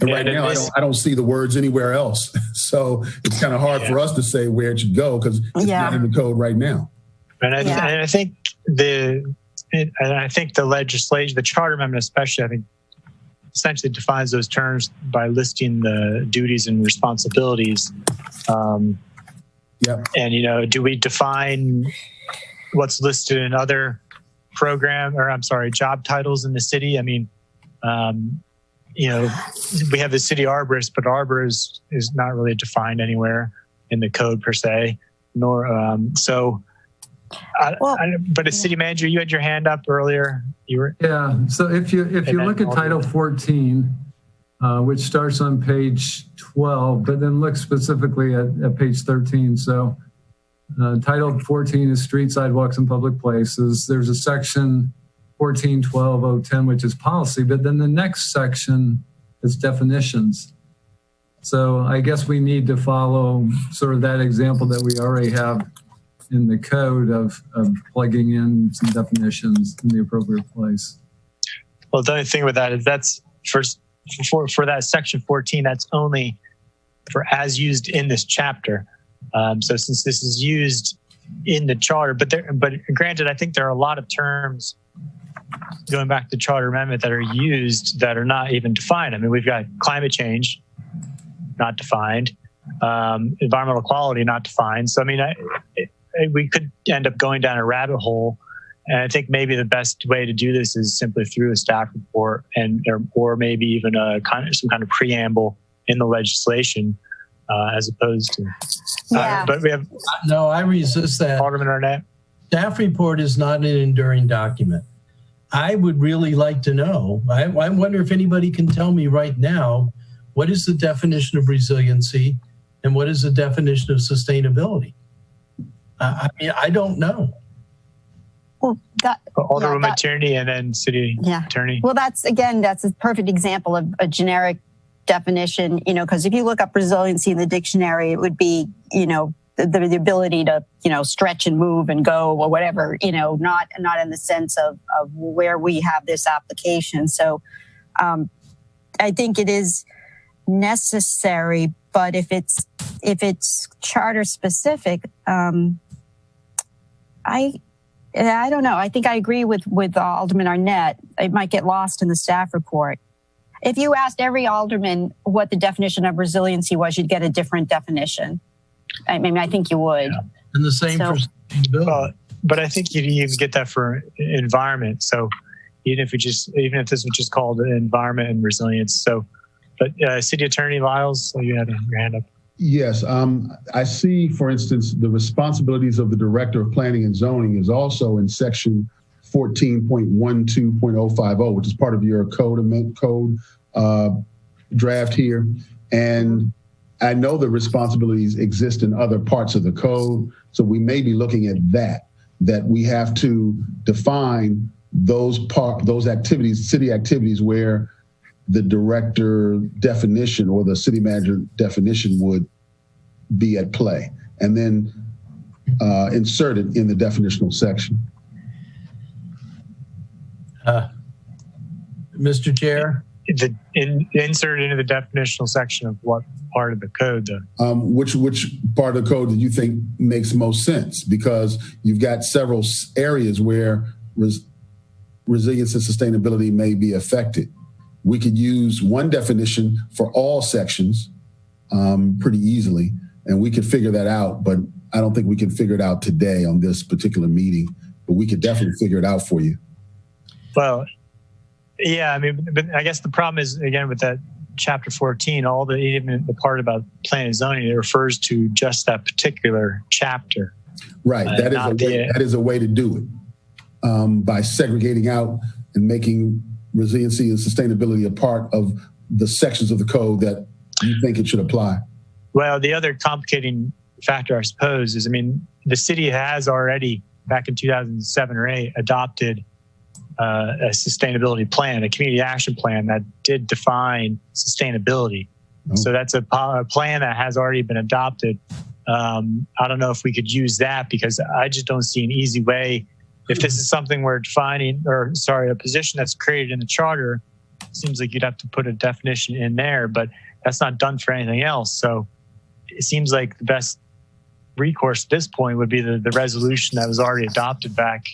And right now, I don't see the words anywhere else. So it's kind of hard for us to say where it should go because it's not in the code right now. And I think the legislation, the charter amendment especially, I think essentially defines those terms by listing the duties and responsibilities. And, do we define what's listed in other job titles in the city? I mean, we have the city arborist, but arborist is not really defined anywhere in the code per se, nor, but as city manager, you had your hand up earlier. So if you look at Title 14, which starts on page 12, but then look specifically at page 13. So Title 14 is street, sidewalks, and public places. There's a section 14.12.010, which is policy, but then the next section is definitions. So I guess we need to follow sort of that example that we already have in the code of plugging in some definitions in the appropriate place. Well, the only thing with that is that's for that section 14, that's only for as used in this chapter. So since this is used in the charter, but granted, I think there are a lot of terms going back to the charter amendment that are used that are not even defined. I mean, we've got climate change not defined, environmental quality not defined. So, I mean, we could end up going down a rabbit hole. And I think maybe the best way to do this is simply through a staff report or maybe even some kind of preamble in the legislation as opposed to. But we have. No, I resist that. Alderman Arnett. Staff report is not an enduring document. I would really like to know. I wonder if anybody can tell me right now, what is the definition of resiliency and what is the definition of sustainability? I mean, I don't know. Well, Alderwoman Tierney and then City Attorney. Well, that's a perfect example of a generic definition, because if you look up resiliency in the dictionary, it would be, the ability to, stretch and move and go or whatever, not in the sense of where we have this application. So I think it is necessary, but if it's charter specific, I don't know. I think I agree with Alderman Arnett. It might get lost in the staff report. If you asked every alderman what the definition of resiliency was, you'd get a different definition. I mean, I think you would. Yeah. And the same for sustainability. But I think you even get that for environment. So even if this was just called environment and resilience. So, but City Attorney Lyles, you had your hand up. Yes, I see, for instance, the responsibilities of the Director of Planning and Zoning is also in section 14.12.050, which is part of your code draft here. And I know the responsibilities exist in other parts of the code, so we may be looking at that we have to define those activities, city activities, where the director definition or the city manager definition would be at play, and then insert it in the definitional section. Mr. Chair? Insert into the definitional section of what part of the code, though? Which part of the code do you think makes most sense? Because you've got several areas where resilience and sustainability may be affected. We could use one definition for all sections pretty easily, and we could figure that out, but I don't think we can figure it out today on this particular meeting, but we could definitely figure it out for you. Well, yeah, I mean, but I guess the problem is, again, with that chapter 14, even the part about plan and zoning, it refers to just that particular chapter. Right, that is a way to do it, by segregating out and making resiliency and sustainability a part of the sections of the code that you think it should apply. Well, the other complicating factor, I suppose, is, I mean, the city has already, back in 2007 or 8, adopted a sustainability plan, a community action plan that did define sustainability. Oh. So that's a plan that has already been adopted. I don't know if we could use that, because I just don't see an easy way. If this is something we're defining, a position that's created in the charter, it seems like you'd have to put a definition in there, but that's not done for anything else. So it seems like the best recourse at this point would be the resolution that was already adopted back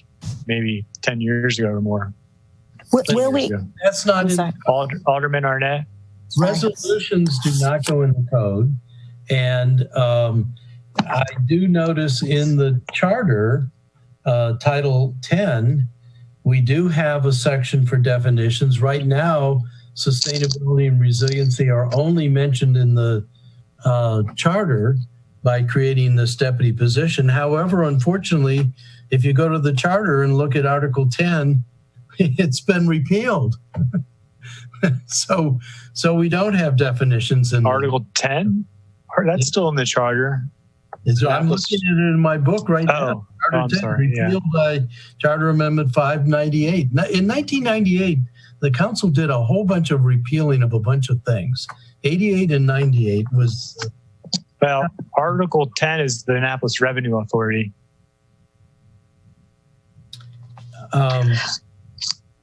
maybe 10 years ago or more. Will we? That's not in Alderman Arnett. Resolutions do not go in the code. And I do notice in the charter, Title 10, we do have a section for definitions. Right now, sustainability and resiliency are only mentioned in the charter by creating this deputy position. However, unfortunately, if you go to the charter and look at Article 10, it's been repealed. So we don't have definitions in Article 10? That's still in the charter. I'm looking at it in my book right now. I'm sorry. Repealed by Charter Amendment 598. In 1998, the council did a whole bunch of repealing of a bunch of things. 88 and 98 was... Well, Article 10 is the Annapolis Revenue Authority. But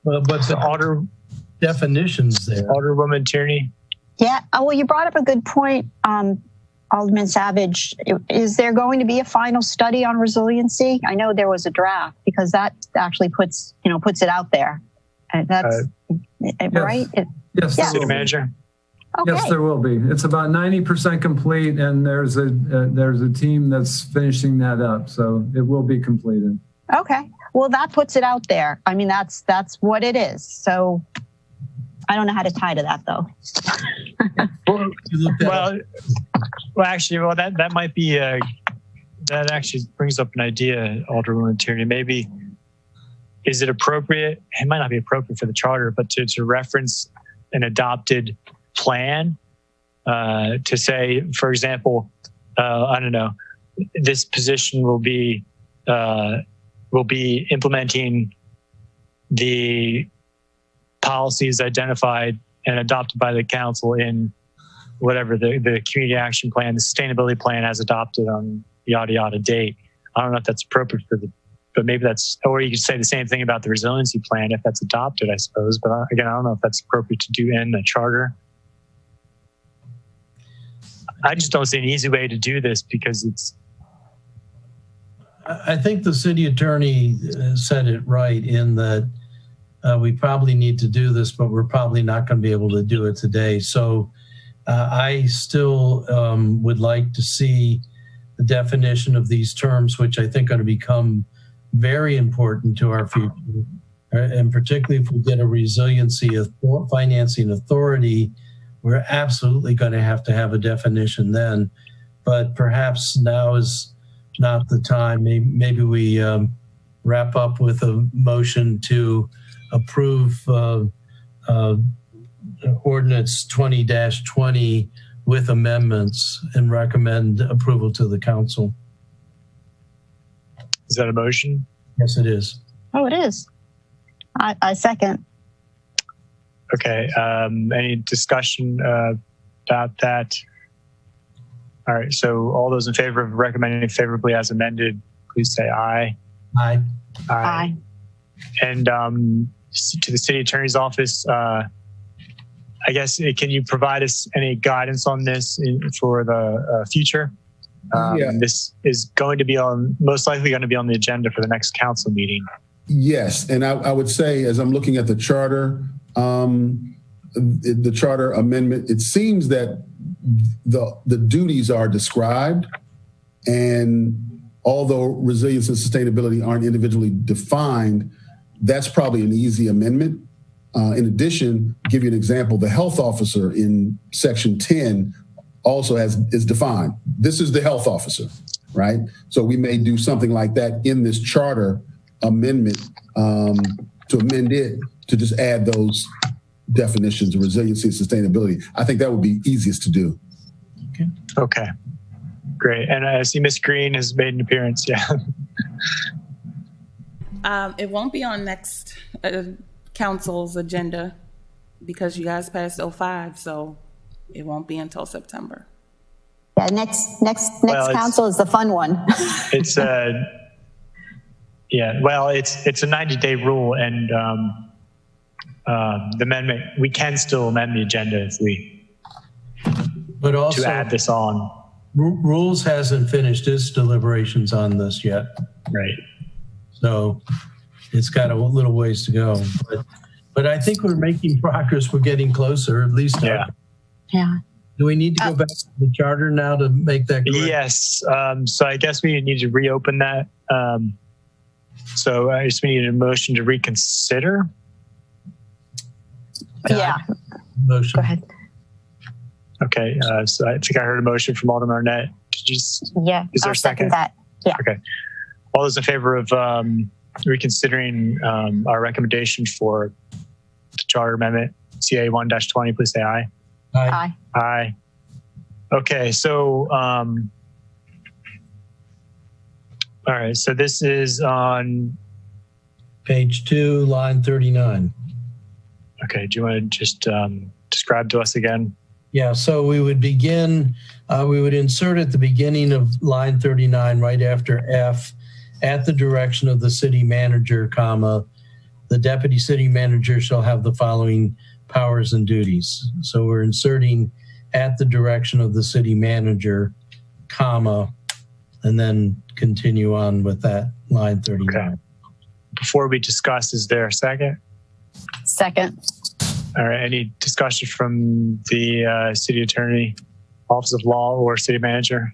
the definitions there. Alderwoman Tierney. Yeah. Well, you brought up a good point, Alderman Savage. Is there going to be a final study on resiliency? I know there was a draft, because that actually puts it out there. That's right. Yes, City Manager. Okay. Yes, there will be. It's about 90% complete, and there's a team that's finishing that up, so it will be completed. Okay. Well, that puts it out there. I mean, that's what it is. So I don't know how to tie to that, though. That might be that actually brings up an idea, Alderwoman Tierney. Maybe, is it appropriate? It might not be appropriate for the charter, but to reference an adopted plan, to say, for example, I don't know, this position will be implementing the policies identified and adopted by the council in whatever the community action plan, the sustainability plan as adopted on yada, yada date. I don't know if that's appropriate but maybe that's, or you could say the same thing about the resiliency plan if that's adopted, I suppose. But again, I don't know if that's appropriate to do in the charter. I just don't see an easy way to do this because I think the city attorney said it right in that we probably need to do this, but we're probably not going to be able to do it today. So I still would like to see the definition of these terms, which I think are going to become very important to our future. And particularly if we get a resiliency of financing authority, we're absolutely going to have a definition then. But perhaps now is not the time. Maybe we wrap up with a motion to approve ordinance 20-20 with amendments and recommend approval to the council. Is that a motion? Yes, it is. Oh, it is. I second. Okay. Any discussion about that? All right. So all those in favor of recommending favorably as amended, please say aye. Aye. Aye. And to the city attorney's office, I guess, can you provide us any guidance on this for the future? Yeah. This is going to be most likely going to be on the agenda for the next council meeting. Yes, and I would say, as I'm looking at the charter amendment, it seems that the duties are described, and although resilience and sustainability aren't individually defined, that's probably an easy amendment. In addition, give you an example, the health officer in section 10 also is defined. This is the health officer, right? So we may do something like that in this charter amendment to amend it to just add those definitions of resiliency and sustainability. I think that would be easiest to do. Okay. Great. And I see Ms. Green has made an appearance. Yeah. It won't be on next council's agenda because you guys passed 05, so it won't be until September. Yeah, next council is the fun one. It's yeah. Well, it's a 90-day rule, and the amendment, we can still amend the agenda if we to add this on. Rules hasn't finished its deliberations on this yet. Right. So it's got a little ways to go, but I think we're making progress. We're getting closer, at least. Yeah. Yeah. Do we need to go back to the charter now to make that correct? Yes. So I guess we need to reopen that. So I guess we need a motion to reconsider. Yeah. Motion. Go ahead. Okay. So I think I heard a motion from Alderman Arnett. Yeah. Is there I'll a second? that. Yeah. Okay. All those in favor of reconsidering our recommendation for the charter amendment, CA 1-20, please say aye. Aye. Aye. Okay. So, all right. So this is on page 2, line 39. Okay. Do you want to just describe to us again? Yeah. So we would begin, we would insert at the beginning of line 39, right after F, at the direction of the city manager, comma, the deputy city manager shall have the following powers and duties. So we're inserting at the direction of the city manager, comma, and then continue on with that line 39. Okay. Before we discuss, is there a second? Second. All right. Any discussion from the city attorney, office of law, or city manager?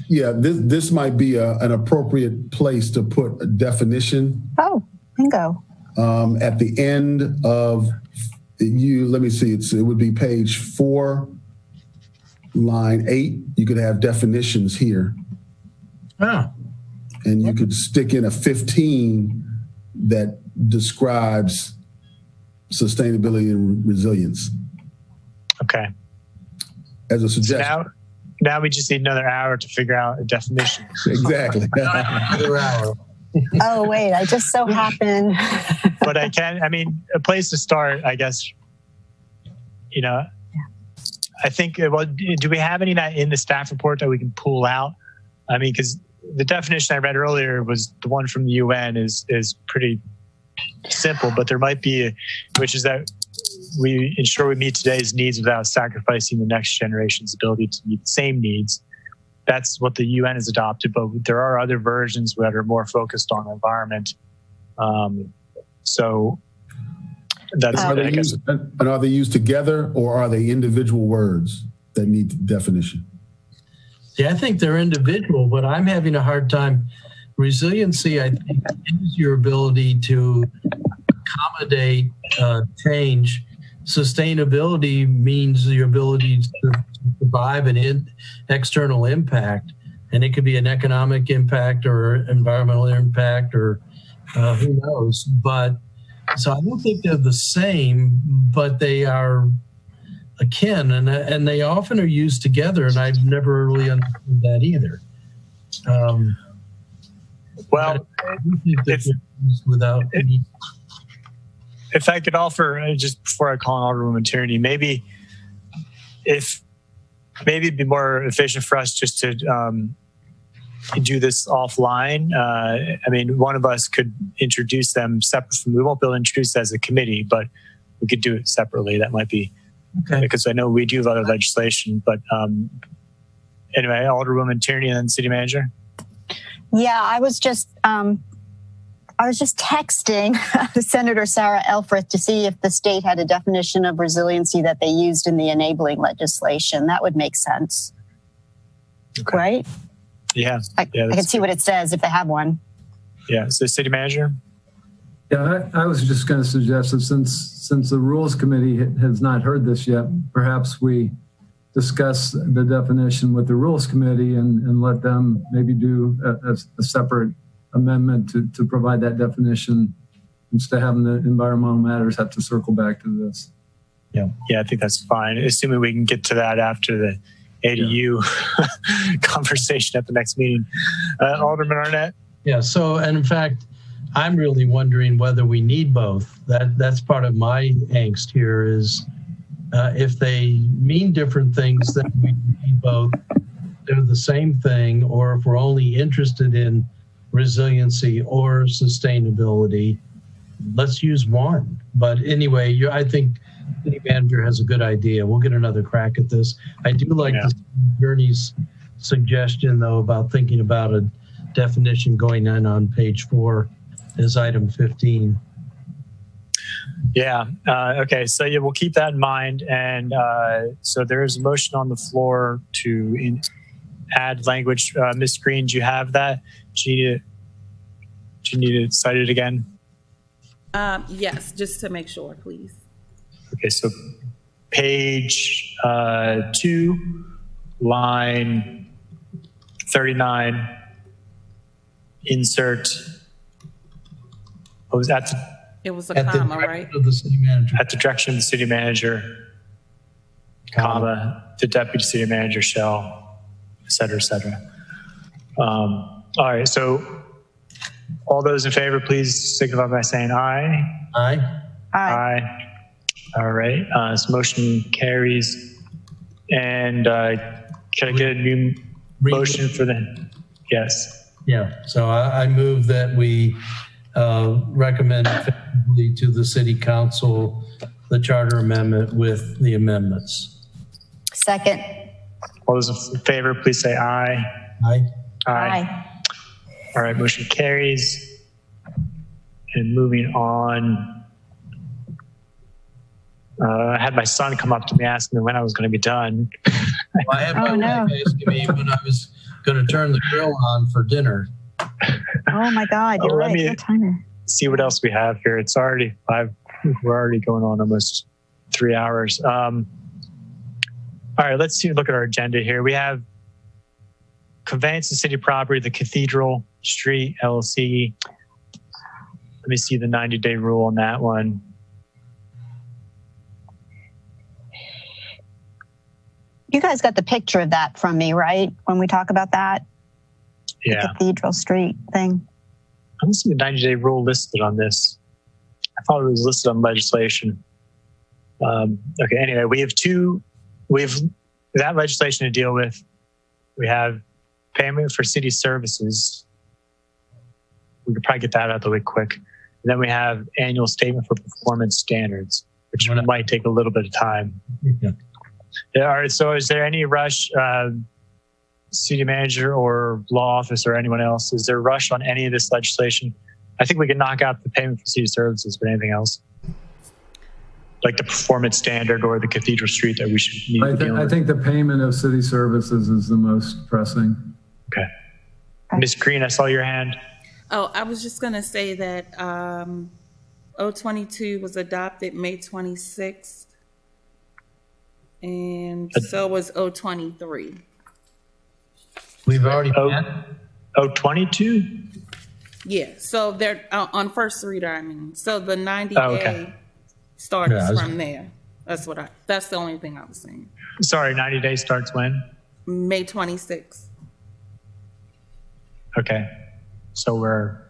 Yeah, this might be an appropriate place to put a definition. Oh, bingo. At the end of let me see, it would be page 4, line 8. You could have definitions here. Ah. And you could stick in a 15 that describes sustainability and resilience. Okay. As a suggestion. So now we just need another hour to figure out a definition. Exactly. Another hour. Oh, wait, I just so happen. But a place to start, I guess, I think, do we have any in the staff report that we can pull out I mean, because the definition I read earlier was the one from the UN is pretty simple, but there might be, which is that we ensure we meet today's needs without sacrificing the next generation's ability to meet the same needs. That's what the UN has adopted, but there are other versions that are more focused on the environment. So that's are they used together, or are they individual words that need definition? Yeah, I think they're individual, but I'm having a hard time. Resiliency, I think, is your ability to accommodate change. Sustainability means your ability to survive an external impact, and it could be an economic impact or environmental impact, or who knows. But so I don't think they're the same, but they are akin, and they often are used together, and I've never really understood that either. Well, if I could offer, just before I call on Alderwoman Tierney, maybe it'd be more efficient for us just to do this offline. I mean, one of us could introduce them separate from, we won't be able to introduce it as a committee, but we could do it separately. That might be, okay. Because I know we do have other legislation, but anyway, Alderwoman Tierney and then City Manager. Yeah, I was just texting Senator Sarah Elfreth to see if the state had a definition of resiliency that they used in the enabling legislation. That would make sense, okay. Right? Yeah, I can see what it says if they have one. Yeah, so City Manager. Yeah, I was just going to suggest that since the Rules Committee has not heard this yet, perhaps we discuss the definition with the Rules Committee and let them maybe do a separate amendment to provide that definition instead of having the environmental matters have to circle back to this. Yeah, I think that's fine. Assuming we can get to that after the ADU conversation at the next meeting. Alderman Arnett? Yeah, so, and in fact, I'm really wondering whether we need both. That's part of my angst here is if they mean different things, then we need both. They're the same thing, or if we're only interested in resiliency or sustainability, let's use one. But anyway, I think City Manager has a good idea. We'll get another crack at this. I do like the attorney's suggestion, though, about thinking about a definition going in on page 4 as item 15. Yeah. Okay. So yeah, we'll keep that in mind. And so there is a motion on the floor to add language. Ms. Green, do you have that? Do you need to cite it again? Yes, just to make sure, please. Okay. So page 2, line 39, insert. What was that? It was a comma, right? Of the city manager. At the direction of the city manager, comma, the deputy city manager shall, et cetera, et cetera. All right, so all those in favor, please signify by saying aye. Aye. Aye. All right, this motion carries. And can I get a new motion for the, yes. Yeah, so I move that we recommend favorably to the City Council the charter amendment with the amendments. Second. All those in favor, please say aye. Aye. Aye. All right, motion carries. And moving on, I had my son come up to me asking me when I was going to be done. Well, I had my wife asking me when I was going to turn the grill on for dinner. Oh my God, you're right. What timer? See what else we have here. It's already 5. We're already going on almost 3 hours. All right, let's look at our agenda here. We have conveyance of city property, the Cathedral Street LLC. Let me see the 90-day rule on that one. You guys got the picture of that from me, right? When we talk about that? Yeah. The Cathedral Street thing. I don't see the 90-day rule listed on this. I thought it was listed on legislation. Okay, anyway, we have that legislation to deal with. We have payment for city services. We could probably get that out of the way quick. And then we have annual statement for performance standards, which might take a little bit of time. Yeah. All right. So is there any rush, city manager or law office or anyone else? Is there a rush on any of this legislation? I think we can knock out the payment for city services, but anything else? Like the performance standard or the Cathedral Street that we should need to deal with? I think the payment of city services is the most pressing. Okay. Ms. Green, I saw your hand. Oh, I was just going to say that 022 was adopted May 26th, and so was 023. We've already met. 022? Yeah, so they're on first reader, I mean. So the 90-day starts from there. That's the only thing I was saying. Sorry, 90 days starts when? May 26th. Okay. So we're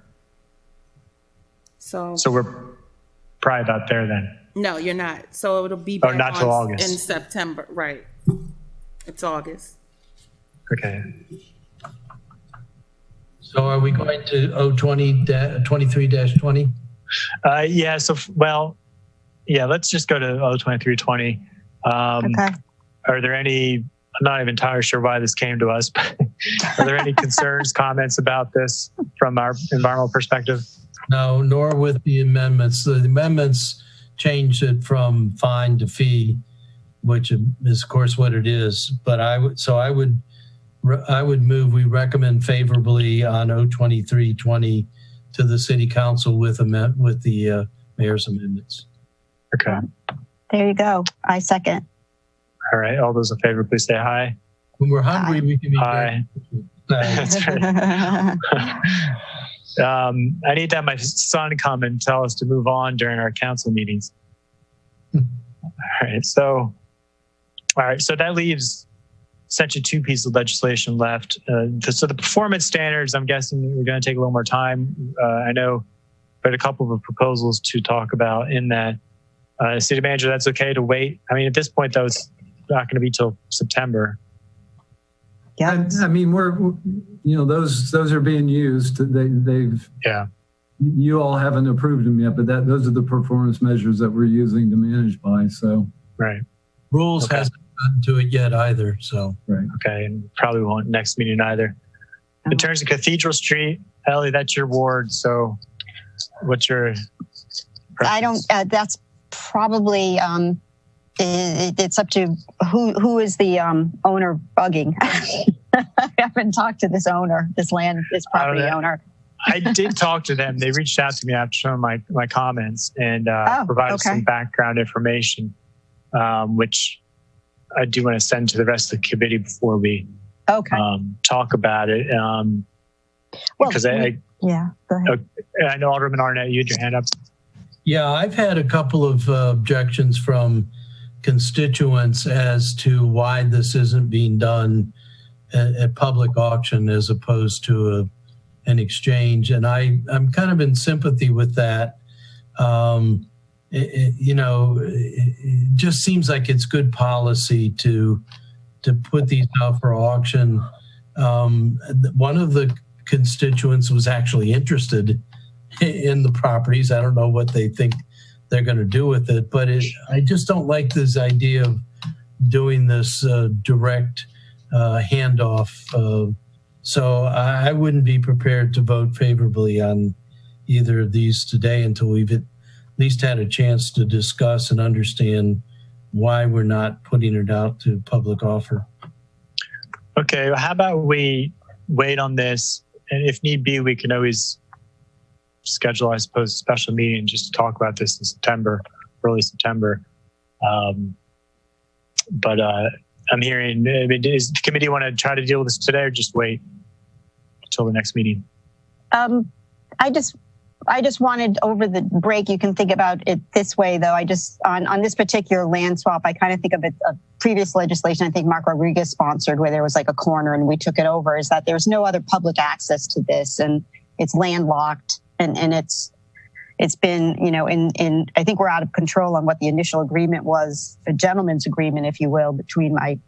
probably about there then. No, you're not. So it'll be back not till August. In September, right? It's August. Okay. So are we going to 23-20? Yeah. So let's just go to 02320. Okay. Are there any? I'm not even entirely sure why this came to us, but are there any concerns, comments about this from our environmental perspective? No, nor with the amendments. The amendments changed it from fine to fee, which is of course what it is. But I would move we recommend favorably on 02320 to the City Council with the mayor's amendments. Okay. There you go. I second. All right. All those in favor, please say aye. When we're hungry, we can be aye. That's right. I need to have my son come and tell us to move on during our council meetings. All right. So that leaves essentially two pieces of legislation left. So the performance standards, I'm guessing we're going to take a little more time. I know we had a couple of proposals to talk about in that. City manager, that's okay to wait. I mean, at this point, though, it's not going to be till September. Yeah. I mean, those are being used. They've. Yeah. You all haven't approved them yet, but those are the performance measures that we're using to manage by. So. Right. Rules hasn't gotten to it yet either. So. Right. Okay, and probably won't next meeting either. In terms of Cathedral Street, Ellie, that's your ward. So, what's your? Preference? That's probably. It's up to who is the owner bugging. I haven't talked to this property owner. I did talk to them. They reached out to me after showing my comments and provided some background information, which I do want to send to the rest of the committee before we talk about it. Because go ahead. I know Alderman Arnett, you had your hand up. Yeah, I've had a couple of objections from constituents as to why this isn't being done at public auction as opposed to an exchange. And I'm kind of in sympathy with that. It just seems like it's good policy to put these out for auction. One of the constituents was actually interested in the properties. I don't know what they think they're going to do with it, but I just don't like this idea of doing this direct handoff. So I wouldn't be prepared to vote favorably on either of these today until we've at least had a chance to discuss and understand why we're not putting it out to public offer. Okay, well, how about we wait on this, and if need be, we can always schedule, I suppose, a special meeting just to talk about this in September, early September. But I'm hearing, does the committee want to try to deal with this today or just wait until the next meeting? I just wanted over the break, you can think about it this way, though. On this particular land swap, I kind of think of it, previous legislation, I think Mark Rodriguez sponsored, where there was like a corner and we took it over, is that there's no other public access to this and it's landlocked. And it's been, I think we're out of control on what the initial agreement was, a gentleman's agreement, if you will, between my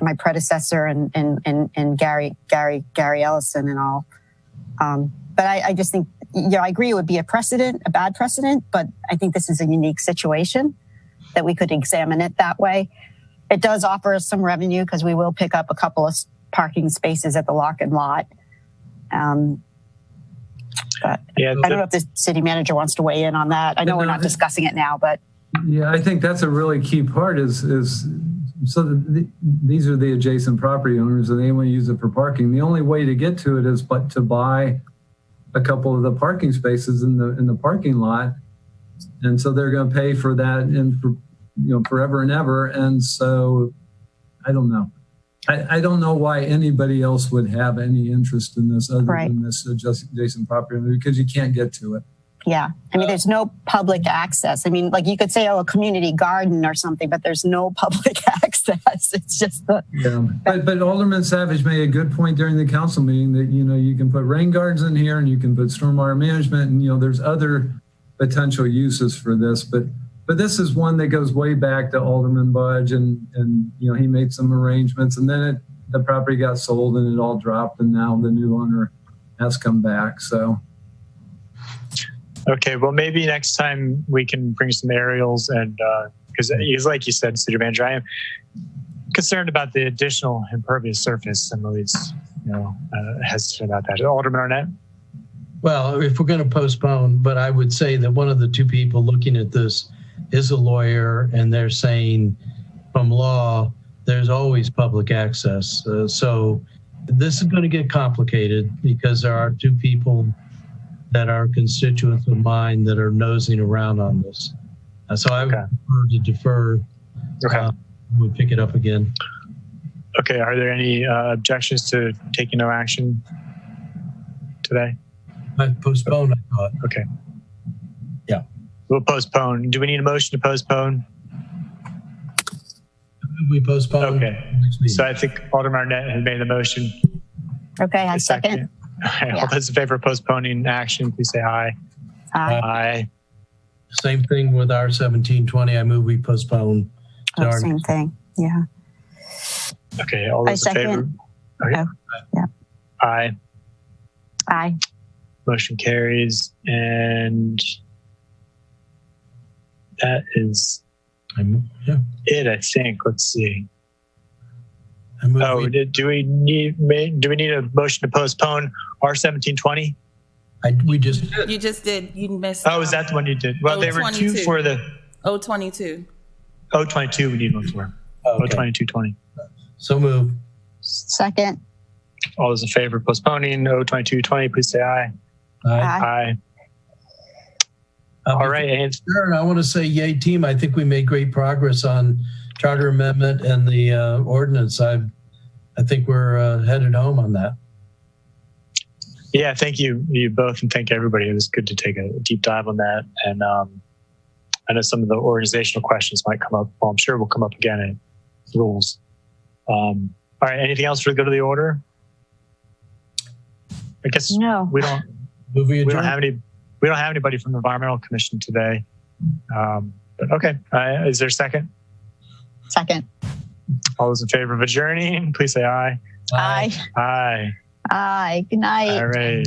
my predecessor and Gary Ellison and all. But I just think, I agree it would be a bad precedent, but I think this is a unique situation that we could examine it that way. It does offer us some revenue because we will pick up a couple of parking spaces at the lock and lot. But I don't know if the city manager wants to weigh in on that. I know we're not discussing it now, but. Yeah, I think that's a really key part is so these are the adjacent property owners and they want to use it for parking. The only way to get to it is but to buy a couple of the parking spaces in the parking lot. And so they're going to pay for that and for, forever and ever. And so I don't know. I don't know why anybody else would have any interest in this other than this adjacent property owner, because you can't get to it. Yeah. I mean, there's no public access. I mean, like you could say, a community garden or something, but there's no public access. It's just But Alderman Savage made a good point during the council meeting that, you can put rain gardens in here and you can put stormwater management and, there's other potential uses for this. But this is one that goes way back to Alderman Budge and he made some arrangements and then the property got sold and it all dropped and now the new owner has come back. So. Okay, well, maybe next time we can bring some aerials and because like you said, City Manager, I am concerned about the additional impervious surface. I'm always, hesitant about that. Alderman Arnett? Well, if we're going to postpone, but I would say that one of the two people looking at this is a lawyer and they're saying from law, there's always public access. So this is going to get complicated because there are two people that are constituents of mine that are nosing around on this. So I would prefer to defer. Okay. We'll pick it up again. Okay. Are there any objections to taking no action today? I postpone, I thought. Okay. Yeah. We'll postpone. Do we need a motion to postpone? We postpone. Okay. So I think Alderman Arnett has made the motion. Okay, I second. All those in favor of postponing action, please say aye. Aye. Aye. Same thing with our 1720. I move we postpone. Same thing. Yeah. Okay. All those in favor. Okay. Yeah. Aye. Aye. Motion carries, and that is it. I think. Let's see. Do we need a motion to postpone R1720? We just did. You just did. You missed. Oh, is that the one you did? Well, there were two for the 022. 022 we need one for. Okay. 02220. So move. Second. All those in favor of postponing 02220, please say aye. Aye. All right. And I want to say, yay, team. I think we made great progress on charter amendment and the ordinance. I think we're headed home on that. Yeah, thank you both, and thank everybody. It was good to take a deep dive on that. And I know some of the organizational questions might come up. Well, I'm sure will come up again in rules. All right. Anything else for the good of the order? I guess no. We don't have anybody from the Environmental Commission today. But okay. Is there a second? Second. All those in favor of adjourning, please say aye. Aye. Aye. Aye. Good night. All right.